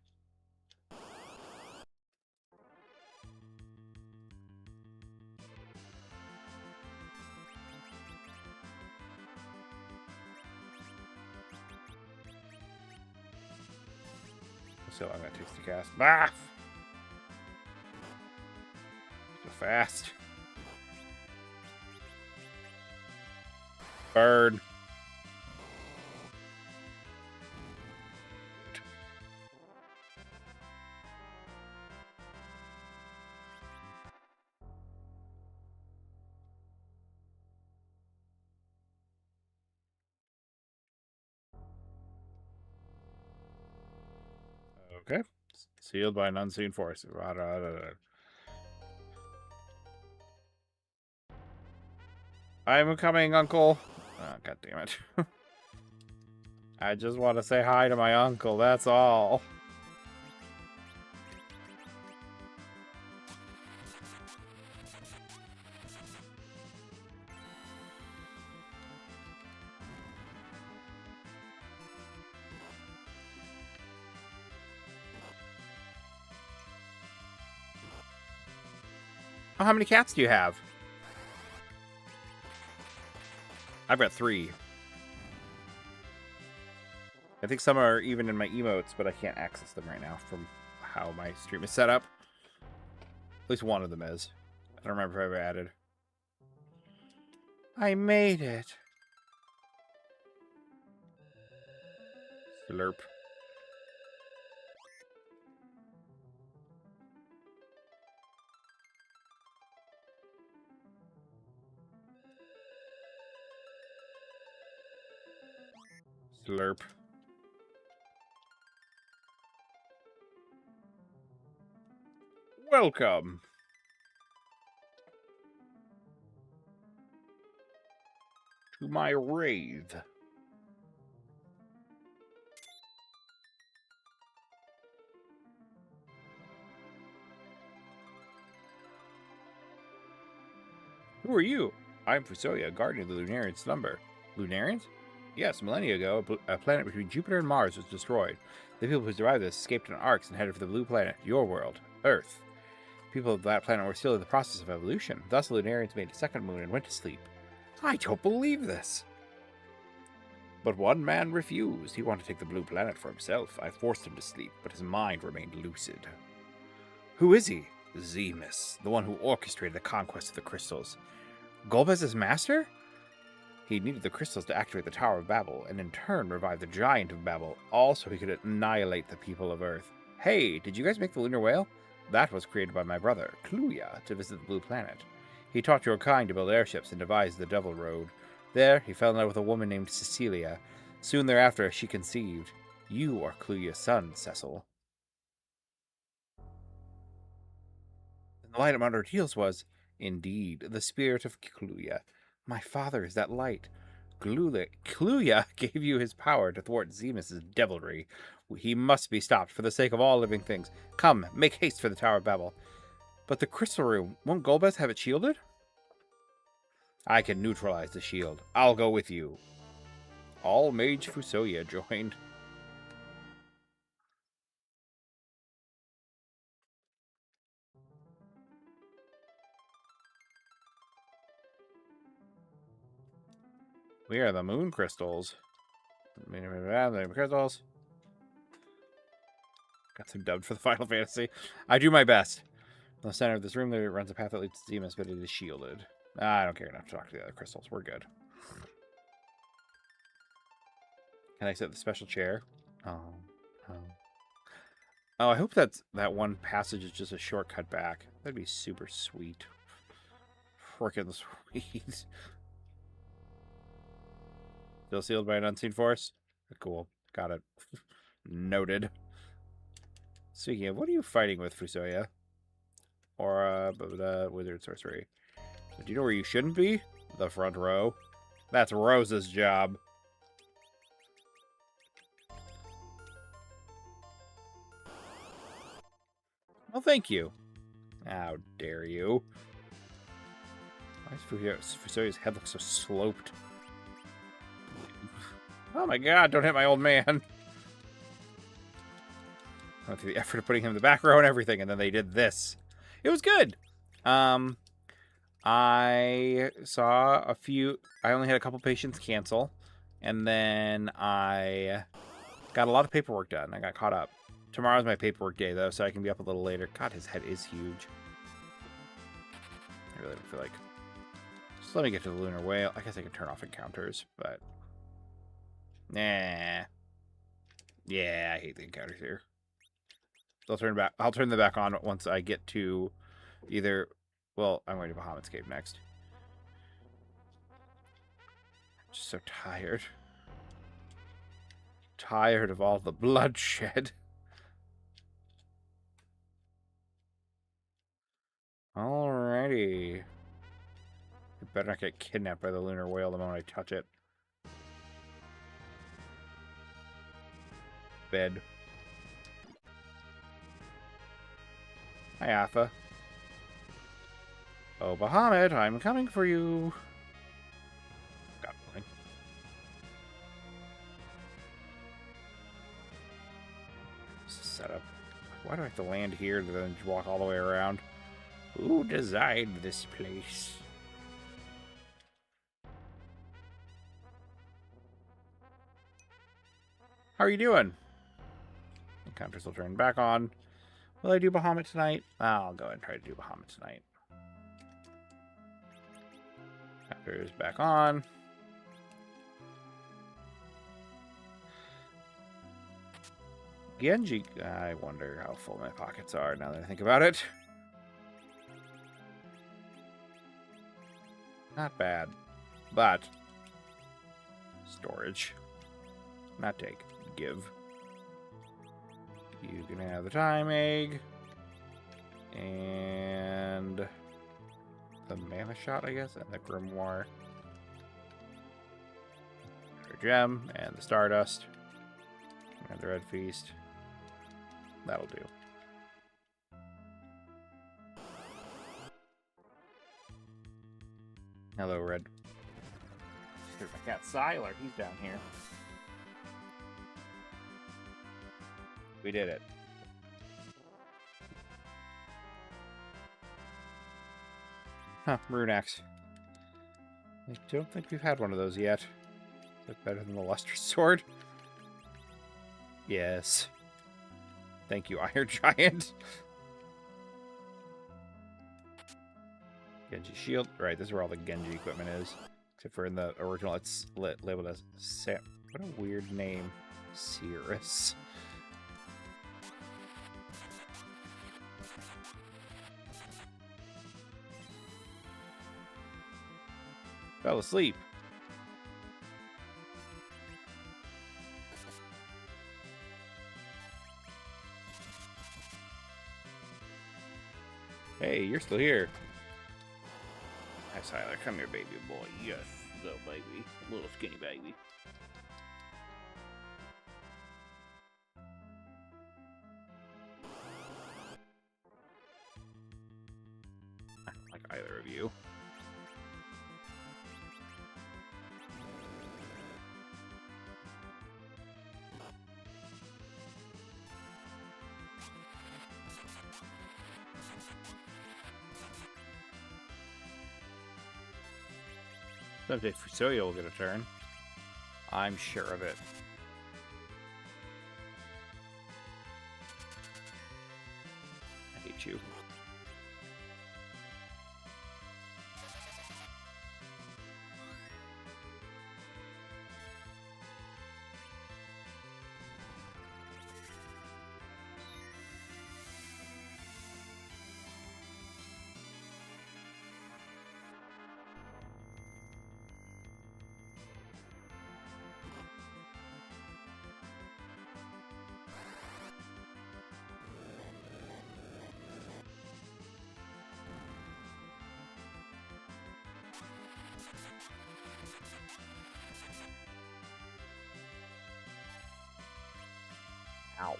So I'm gonna tasty cast. Ah! So fast. Bird. Okay. Sealed by an unseen force. I'm coming, Uncle. Oh, God damn it. I just want to say hi to my uncle, that's all. Oh, how many cats do you have? I've got 3. I think some are even in my emotes, but I can't access them right now from how my stream is set up. At least one of them is. I don't remember if I've added. I made it. Slurp. Slurp. Welcome. To my wraith. Who are you? I'm Fusoya, guardian of the Lunarian slumber. Lunarians? Yes, millennia ago, a planet between Jupiter and Mars was destroyed. The people who survived this escaped in arcs and headed for the blue planet, your world, Earth. People of that planet were still in the process of evolution. Thus, the Lunarians made a second moon and went to sleep. I don't believe this. But one man refused. He wanted to take the blue planet for himself. I forced him to sleep, but his mind remained lucid. Who is he? Zemus, the one who orchestrated the conquest of the crystals. Golbez's master? He needed the crystals to activate the Tower of Babel, and in turn revive the Giant of Babel, all so he could annihilate the people of Earth. Hey, did you guys make the lunar whale? That was created by my brother, Kluya, to visit the blue planet. He taught your kind to build airships and devised the Devil Road. There, he fell in love with a woman named Cecilia. Soon thereafter, she conceived. You are Kluya's son, Cecil. And the light among her heels was, indeed, the spirit of Kluya. My father is that light. Kluya gave you his power to thwart Zemus's devilry. He must be stopped for the sake of all living things. Come, make haste for the Tower of Babel. But the crystal room, won't Golbez have it shielded? I can neutralize the shield. I'll go with you. All Mage Fusoya joined. We are the moon crystals. Crystals. Got some dubbed for the Final Fantasy. I do my best. In the center of this room, there runs a path that leads to Zemus, but it is shielded. I don't care enough to talk to the other crystals. We're good. Can I set the special chair? Oh. I hope that one passage is just a shortcut back. That'd be super sweet. Frickin' sweet. Still sealed by an unseen force? Cool. Got it. Noted. Speaking of, what are you fighting with, Fusoya? Or, wizard sorcery. Do you know where you shouldn't be? The front row. That's Rose's job. Well, thank you. How dare you. Why does Fusoya's head look so sloped? Oh my god, don't hit my old man. Went through the effort of putting him in the back row and everything, and then they did this. It was good. I saw a few... I only had a couple patients cancel, and then I got a lot of paperwork done. I got caught up. Tomorrow's my paperwork day, though, so I can be up a little later. God, his head is huge. I really don't feel like... Just let me get to the Lunar Whale. I guess I could turn off encounters, but... Nah. Yeah, I hate the encounters here. So I'll turn them back on once I get to either... Well, I'm going to Bahamut's Cave next. I'm just so tired. Tired of all the bloodshed. Alrighty. I better not get kidnapped by the Lunar Whale the moment I touch it. Bed. Hi, Alpha. Oh, Bahamut, I'm coming for you. God willing. This is set up. Why do I have to land here and then walk all the way around? Who designed this place? How are you doing? Encounters will turn back on. Will I do Bahamut tonight? I'll go ahead and try to do Bahamut tonight. Encounters back on. Genji. I wonder how full my pockets are now that I think about it. Not bad. But storage. Not take. Give. You can have the time egg. And the mana shot, I guess, and the grimoire. The gem and the stardust. And the red feast. That'll do. Hello, Red. Here's my cat Siler. He's down here. We did it. Huh, Rune Axe. I don't think we've had one of those yet. Is that better than the Lustrous Sword? Yes. Thank you, Iron Giant. Genji Shield. Right, this is where all the Genji equipment is. Except for in the original, it's labeled as Sam. What a weird name. Cirrus. Fell asleep. Hey, you're still here. Hi, Siler. Come here, baby boy. Yes, little baby. Little skinny baby. I don't like either of you. Someday Fusoya will get a turn. I'm sure of it. I hate you. Ow.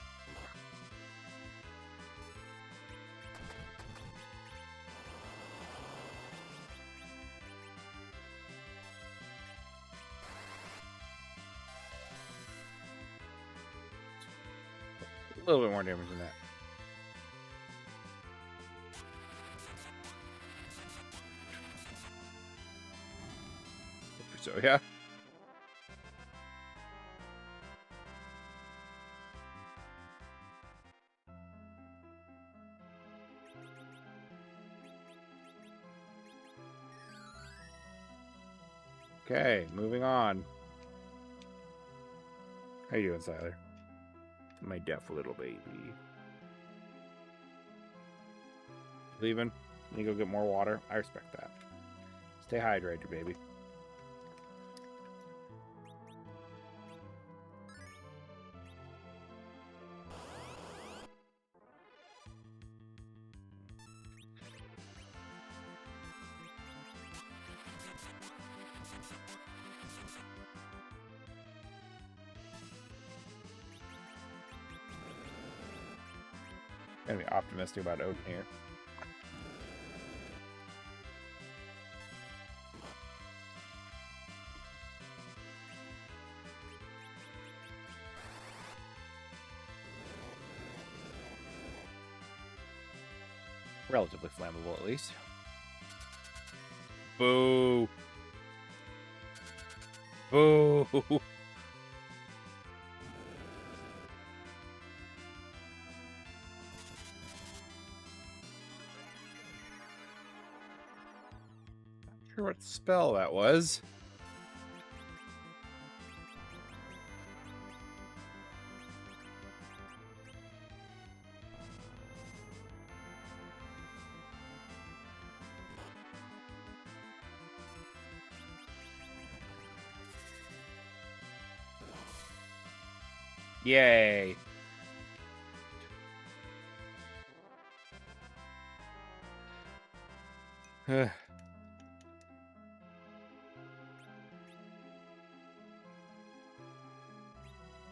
little bit more damage than that. So, yeah. Okay, moving on. How you doing, Siler? My deaf little baby. Leaving? You go get more water? I respect that. Stay hydrated, baby. Gonna be optimistic about Odin here. Relatively flammable, at least. Boo! Boo! Not sure what spell that was. Yay.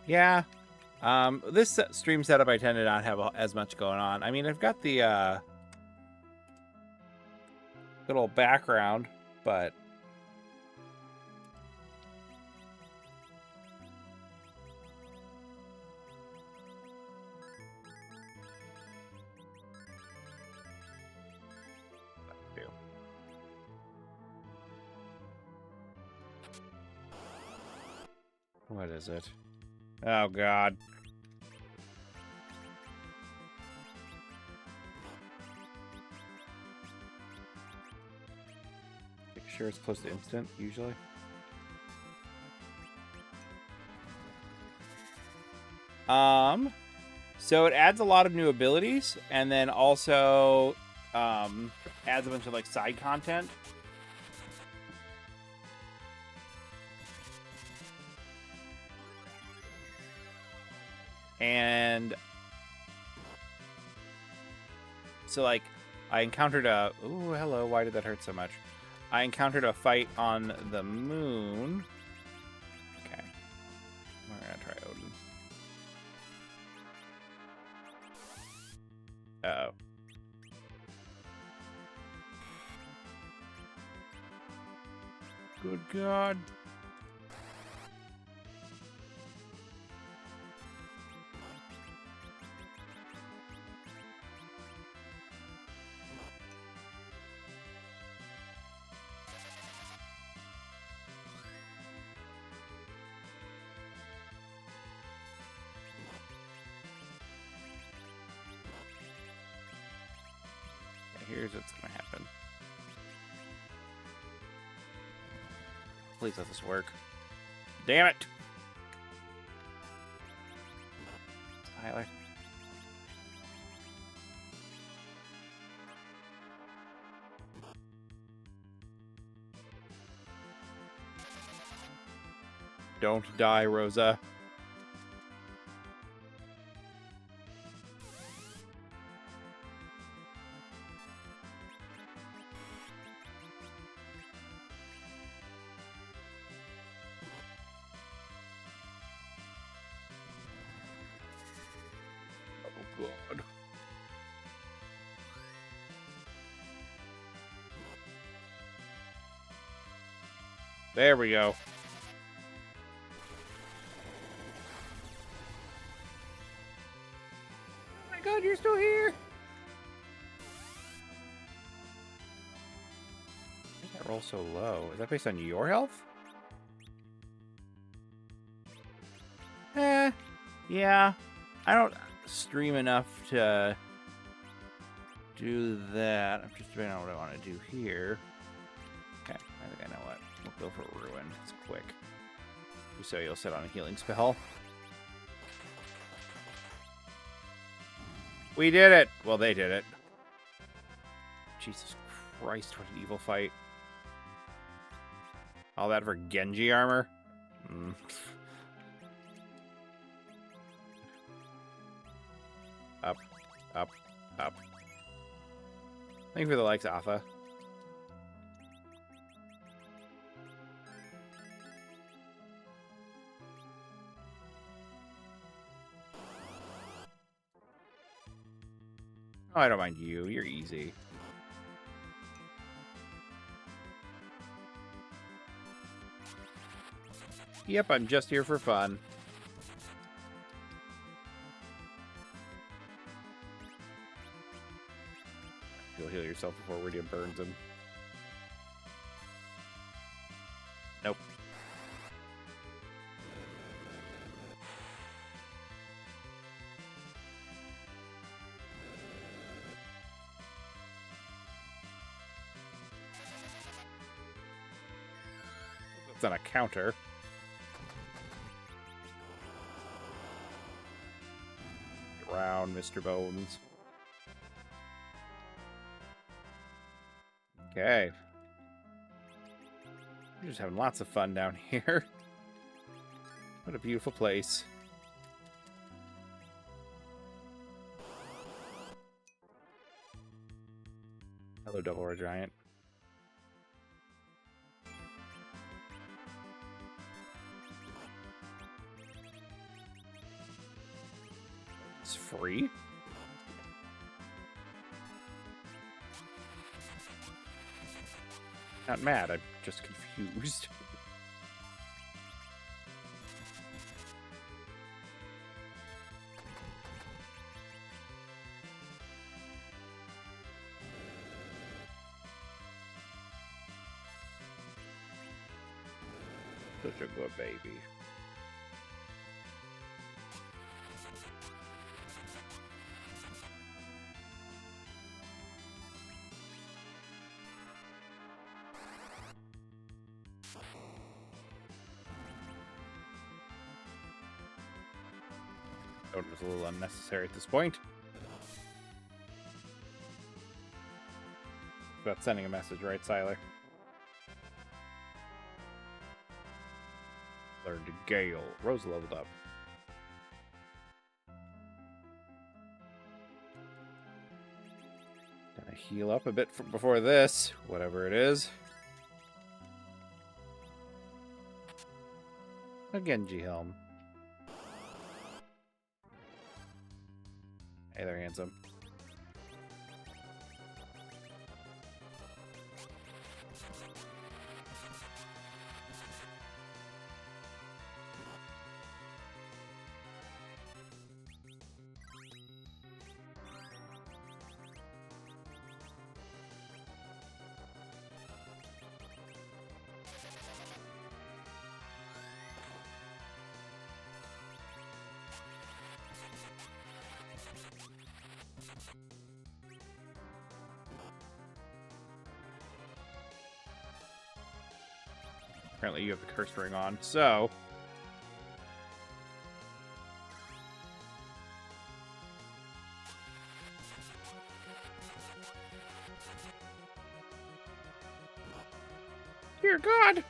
Yeah. This stream setup, I tend to not have as much going on. I mean, I've got the little background, but what is it? Oh, God. Make sure it's close to instant, usually. So it adds a lot of new abilities, and then also adds a bunch of like side content. And so like I encountered a ooh, hello, why did that hurt so much? I encountered a fight on the moon. Okay. We're gonna try Odin. Uh-oh. Good God. Here's what's gonna happen. Please let this work. Damn it! Tyler. Don't die, Rosa. God. There we go. you're still here. Why did that roll so low? Is that based on your health? Yeah. I don't stream enough to do that. I'm just figuring out what I want to do here. Okay, I think I know what. We'll go for Ruin. It's quick. So you'll sit on a healing spell. We did it! Well, they did it. Jesus Christ, what an evil fight. All that for Genji armor? Up, up, up. Thank you for the likes, Alpha. Oh, I don't mind you. You're easy. Yep, I'm just here for fun. You'll heal yourself before Radiant burns him. Nope. It's on a counter. Get around, Mr. Bones. Okay. We're just having lots of fun down here. What a beautiful place. Hello, Double Red Giant. It's free? Not mad, I'm just confused. Such a good baby. It was a little unnecessary at this point. About sending a message, right, Siler? Learned to Gale. Rose leveled up. Gonna heal up a bit before this, whatever it is. A Genji helm. Hey there, handsome. Apparently you have the curse ring on, so... Dear God!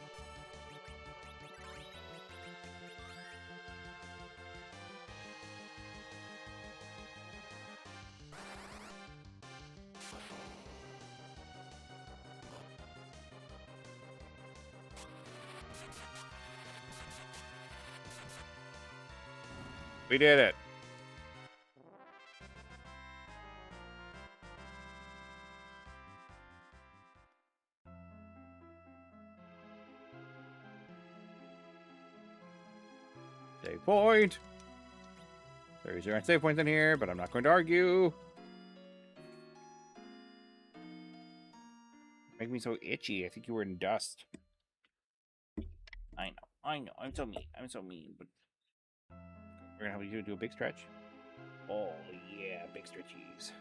We did it. Save point. There's your save points in here, but I'm not going to argue. Make me so itchy. I think you were in dust. I know. I'm so mean. But we're gonna have you do a big stretch. Oh yeah, big stretchies.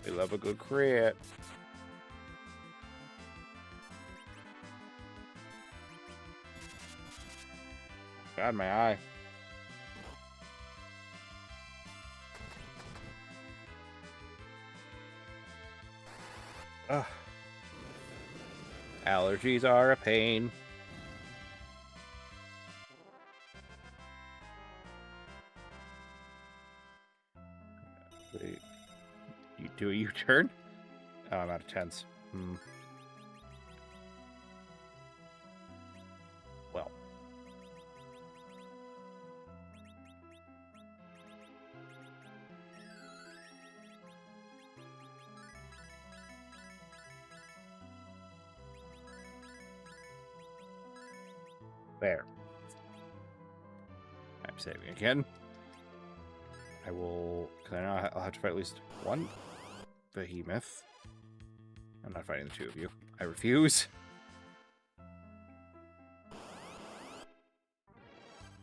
We love a good crit. God, my eye. Ugh. Allergies are a pain. Wait. You do a U-turn? Oh, I'm out of tens. Well. There. I'm saving again. I will, because I know I'll have to fight at least one behemoth. I'm not fighting the two of you. I refuse.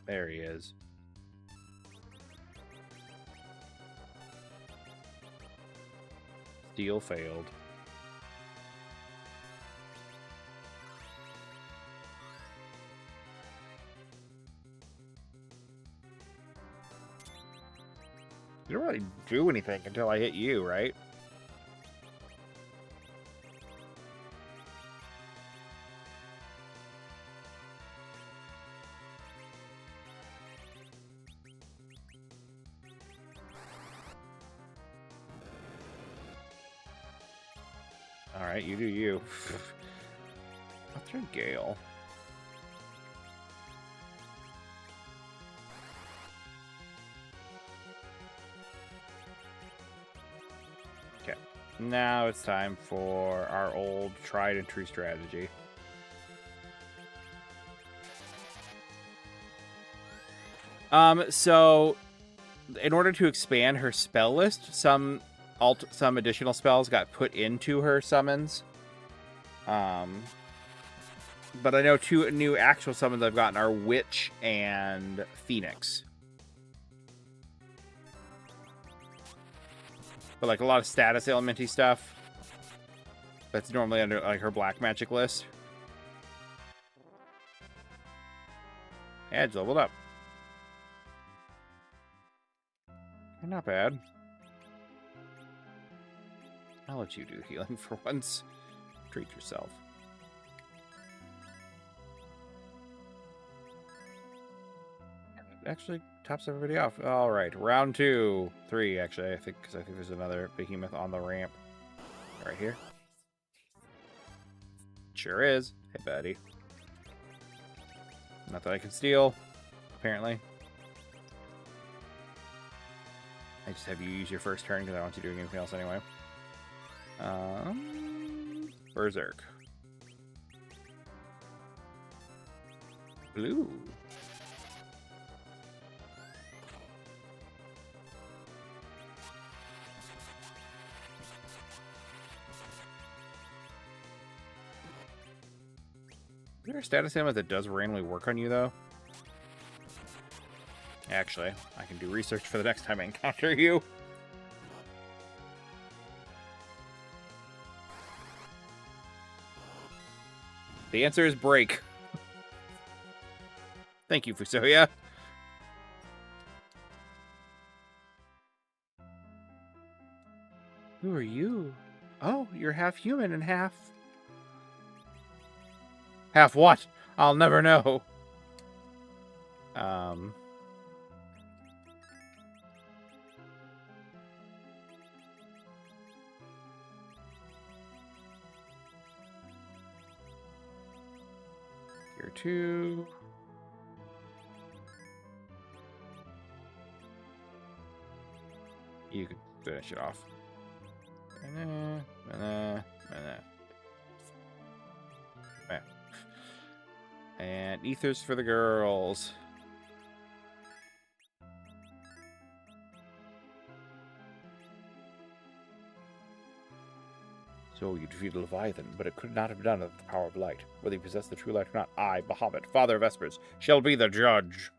There he is. Steel failed. You don't really do anything until I hit you, right? Alright, you do you. What's your Gale? Okay. Now it's time for our old tried and true strategy. So in order to expand her spell list, some additional spells got put into her summons. But I know two new actual summons I've gotten are Witch and Phoenix. But like a lot of status elementy stuff that's normally under like her black magic list. Edge leveled up. Not bad. I'll let you do healing for once. Treat yourself. Actually tops everybody off. All right, round 2, 3 actually. I think because I think there's another behemoth on the ramp right here. Sure is. Hey, buddy. Not that I can steal, apparently. I just have you use your first turn because I don't want you doing anything else anyway. Berserk. Blue. Is there a status ailment that does randomly work on you, though? Actually, I can do research for the next time I encounter you. The answer is break. Thank you, Fusoya. Who are you? Oh, you're half human and half... Half what? I'll never know. Here too. You could finish it off. And ethers for the girls. So you defeated Leviathan, but it could not have done it with the power of light. Whether you possess the true light or not, I, Bahamut, Father of Vespers, shall be the judge.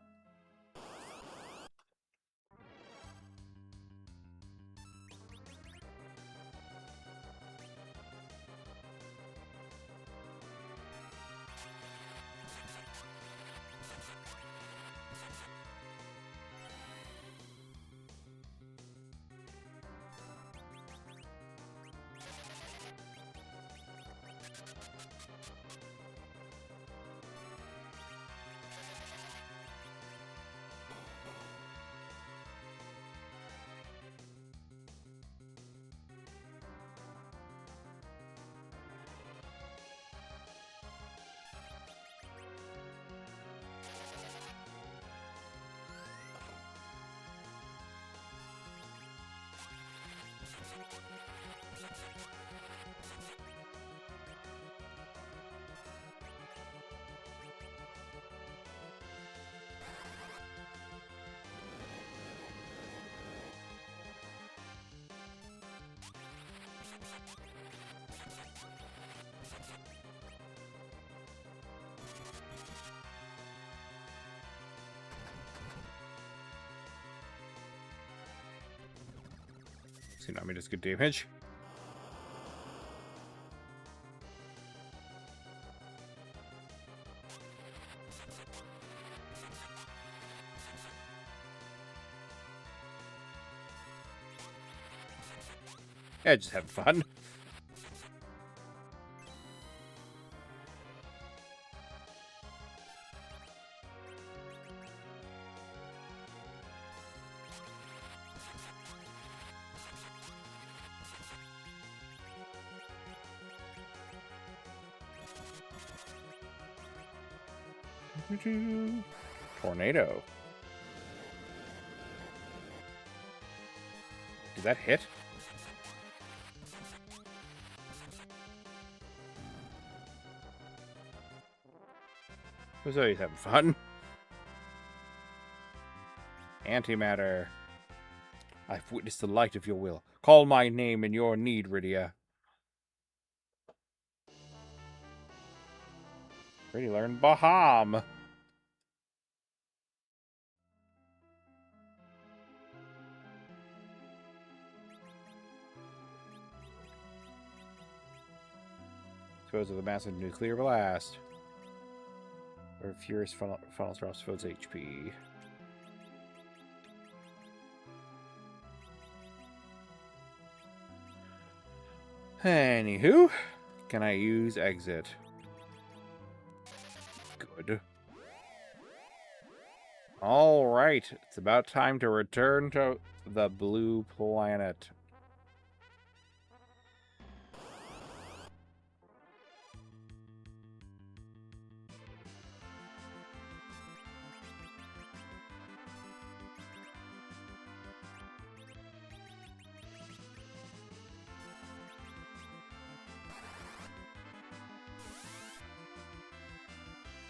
Tsunami does good damage. Yeah, just having fun. Tornado. Did that hit? Was always having fun. Antimatter. I've witnessed the light of your will. Call my name in your need, Rydia. Really learned Baham. Dispose of the massive nuclear blast. Or furious funnels drops foes HP. Anywho, can I use exit? Good. Alright, it's about time to return to the blue planet.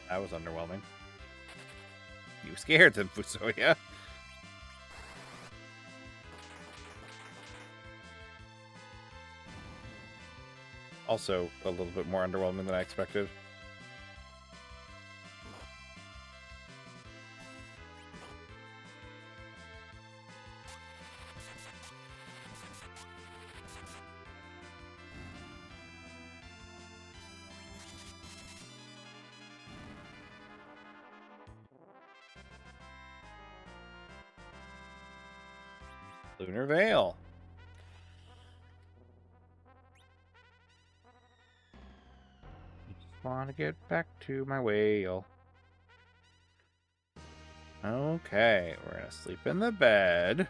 That was underwhelming. You scared them, Fusoya. Also, a little bit more underwhelming than I expected. Lunar Veil. Just want to get back to my whale. Okay, we're gonna sleep in the bed.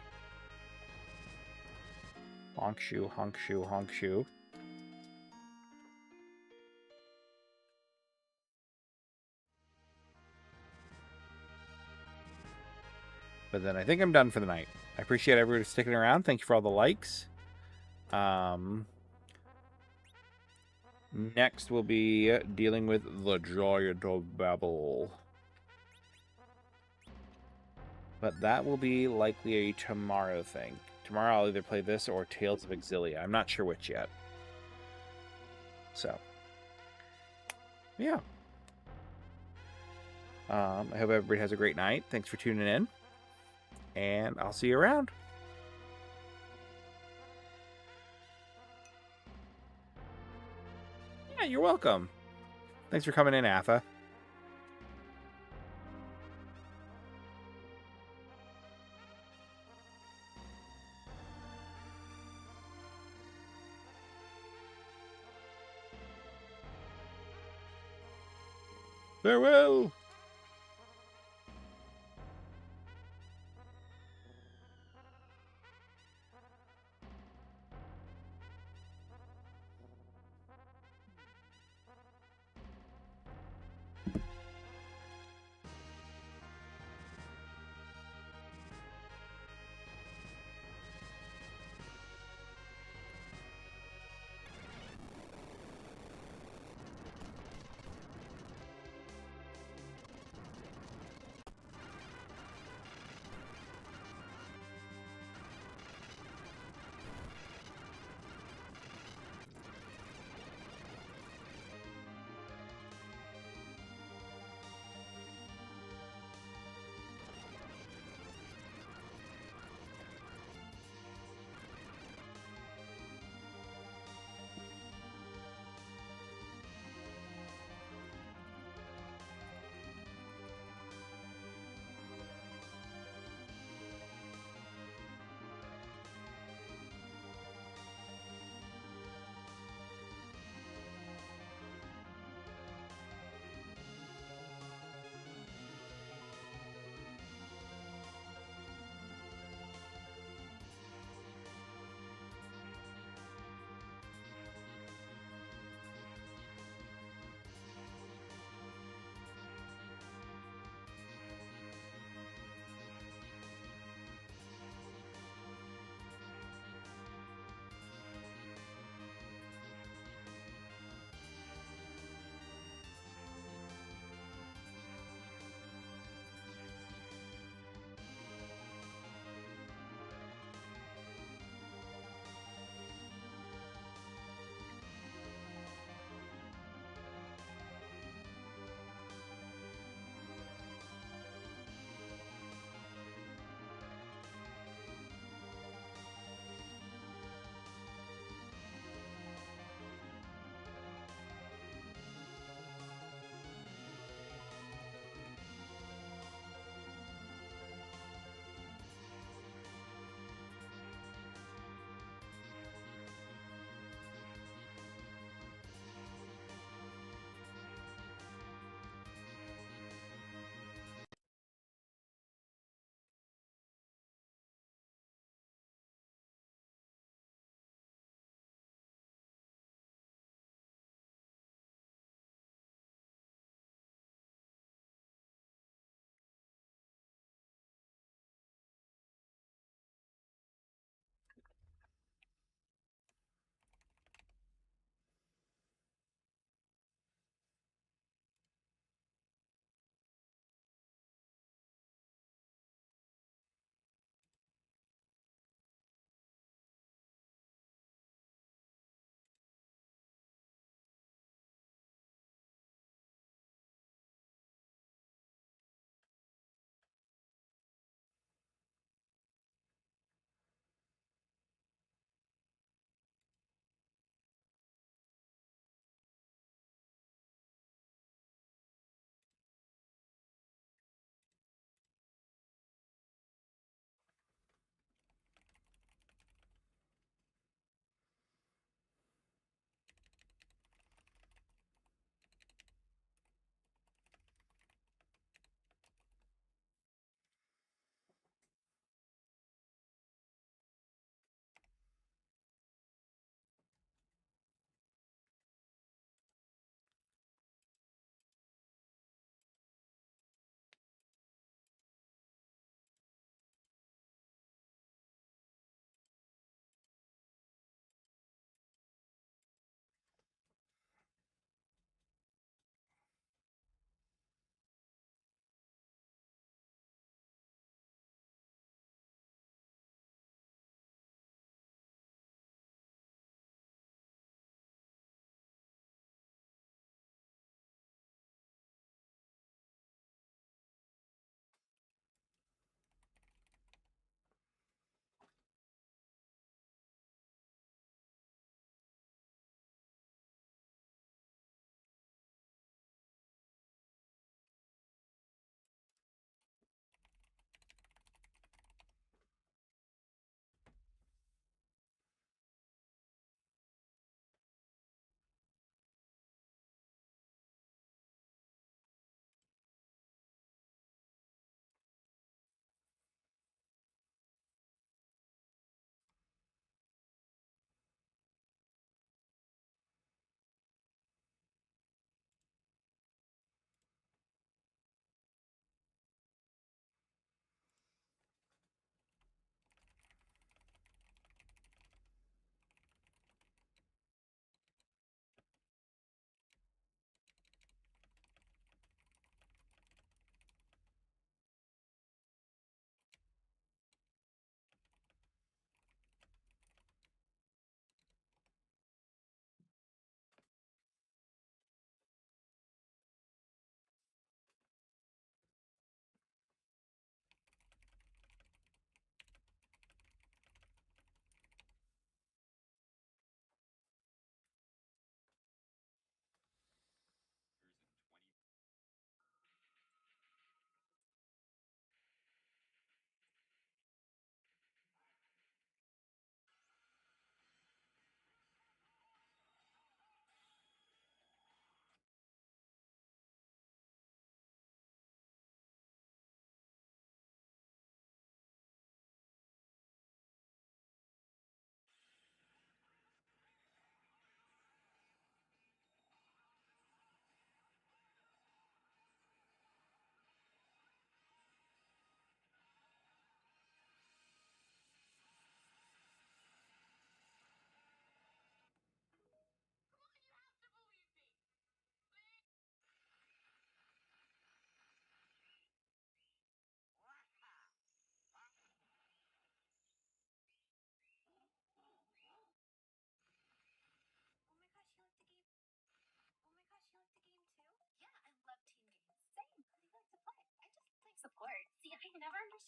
Honk shoe, honk shoe, honk shoe. But then I think I'm done for the night. I appreciate everybody sticking around. Thank you for all the likes. Next, we'll be dealing with the Giant of Babel. But that will be likely a tomorrow thing. Tomorrow I'll either play this or Tales of Exilia. I'm not sure which yet. So, yeah. I hope everybody has a great night. Thanks for tuning in. And I'll see you around. Yeah, you're welcome. Thanks for coming in, Atha. Farewell!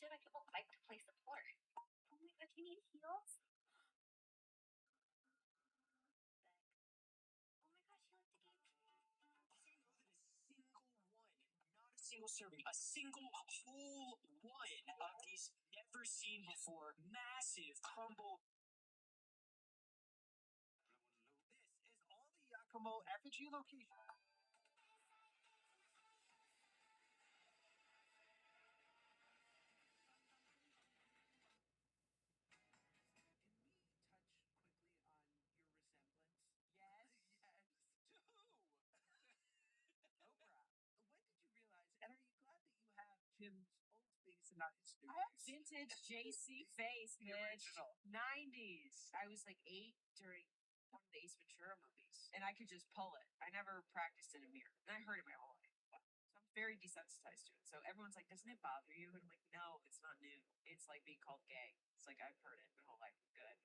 understood why people like to play support. Oh my god, do you need heals? Oh my gosh, you like the game. Did you know that a single one, not a single serving, a single whole one of these never seen before massive crumble. This is all the Yakumo effigy location. Can we touch quickly on your resemblance? Yes. Yes. To who? Oprah. When did you realize, and are you glad that you have Tim's old face and not his new I have face? vintage JC face, The bitch. original. 90s. I was like 8 during one of the Ace Ventura movies, and I could just pull it. I never practiced in a mirror, and I heard it my whole life. So I'm very desensitized to it. So everyone's like, doesn't it bother you? And I'm like, no, it's not new. It's like being called gay. It's like I've heard it my whole life. Good.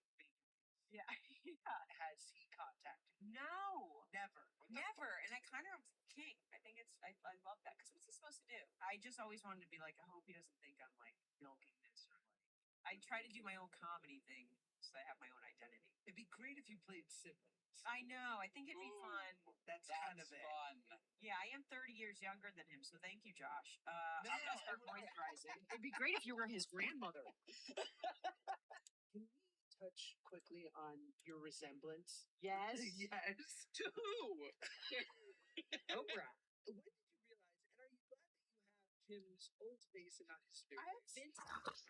Yeah. Yeah. Has he contacted you? No. Never. Never. And I kind of king. I think I love that. Because what's he supposed to do? I just always wanted to be like, I hope he doesn't think I'm like milking this or like. I try to do my own comedy thing so I have my own identity. It'd be great if you played siblings. I know. I think it'd be fun. That's kind of it. fun. Yeah, I am 30 years younger than him, so thank you, Josh. No, I'm gonna no, start I would- moisturizing. It'd be great if you were his grandmother. Can we touch quickly on your resemblance? Yes. Yes. To who? Oprah. When did you realize, and are you glad that you have Tim's old face and not his new I have face? vintage.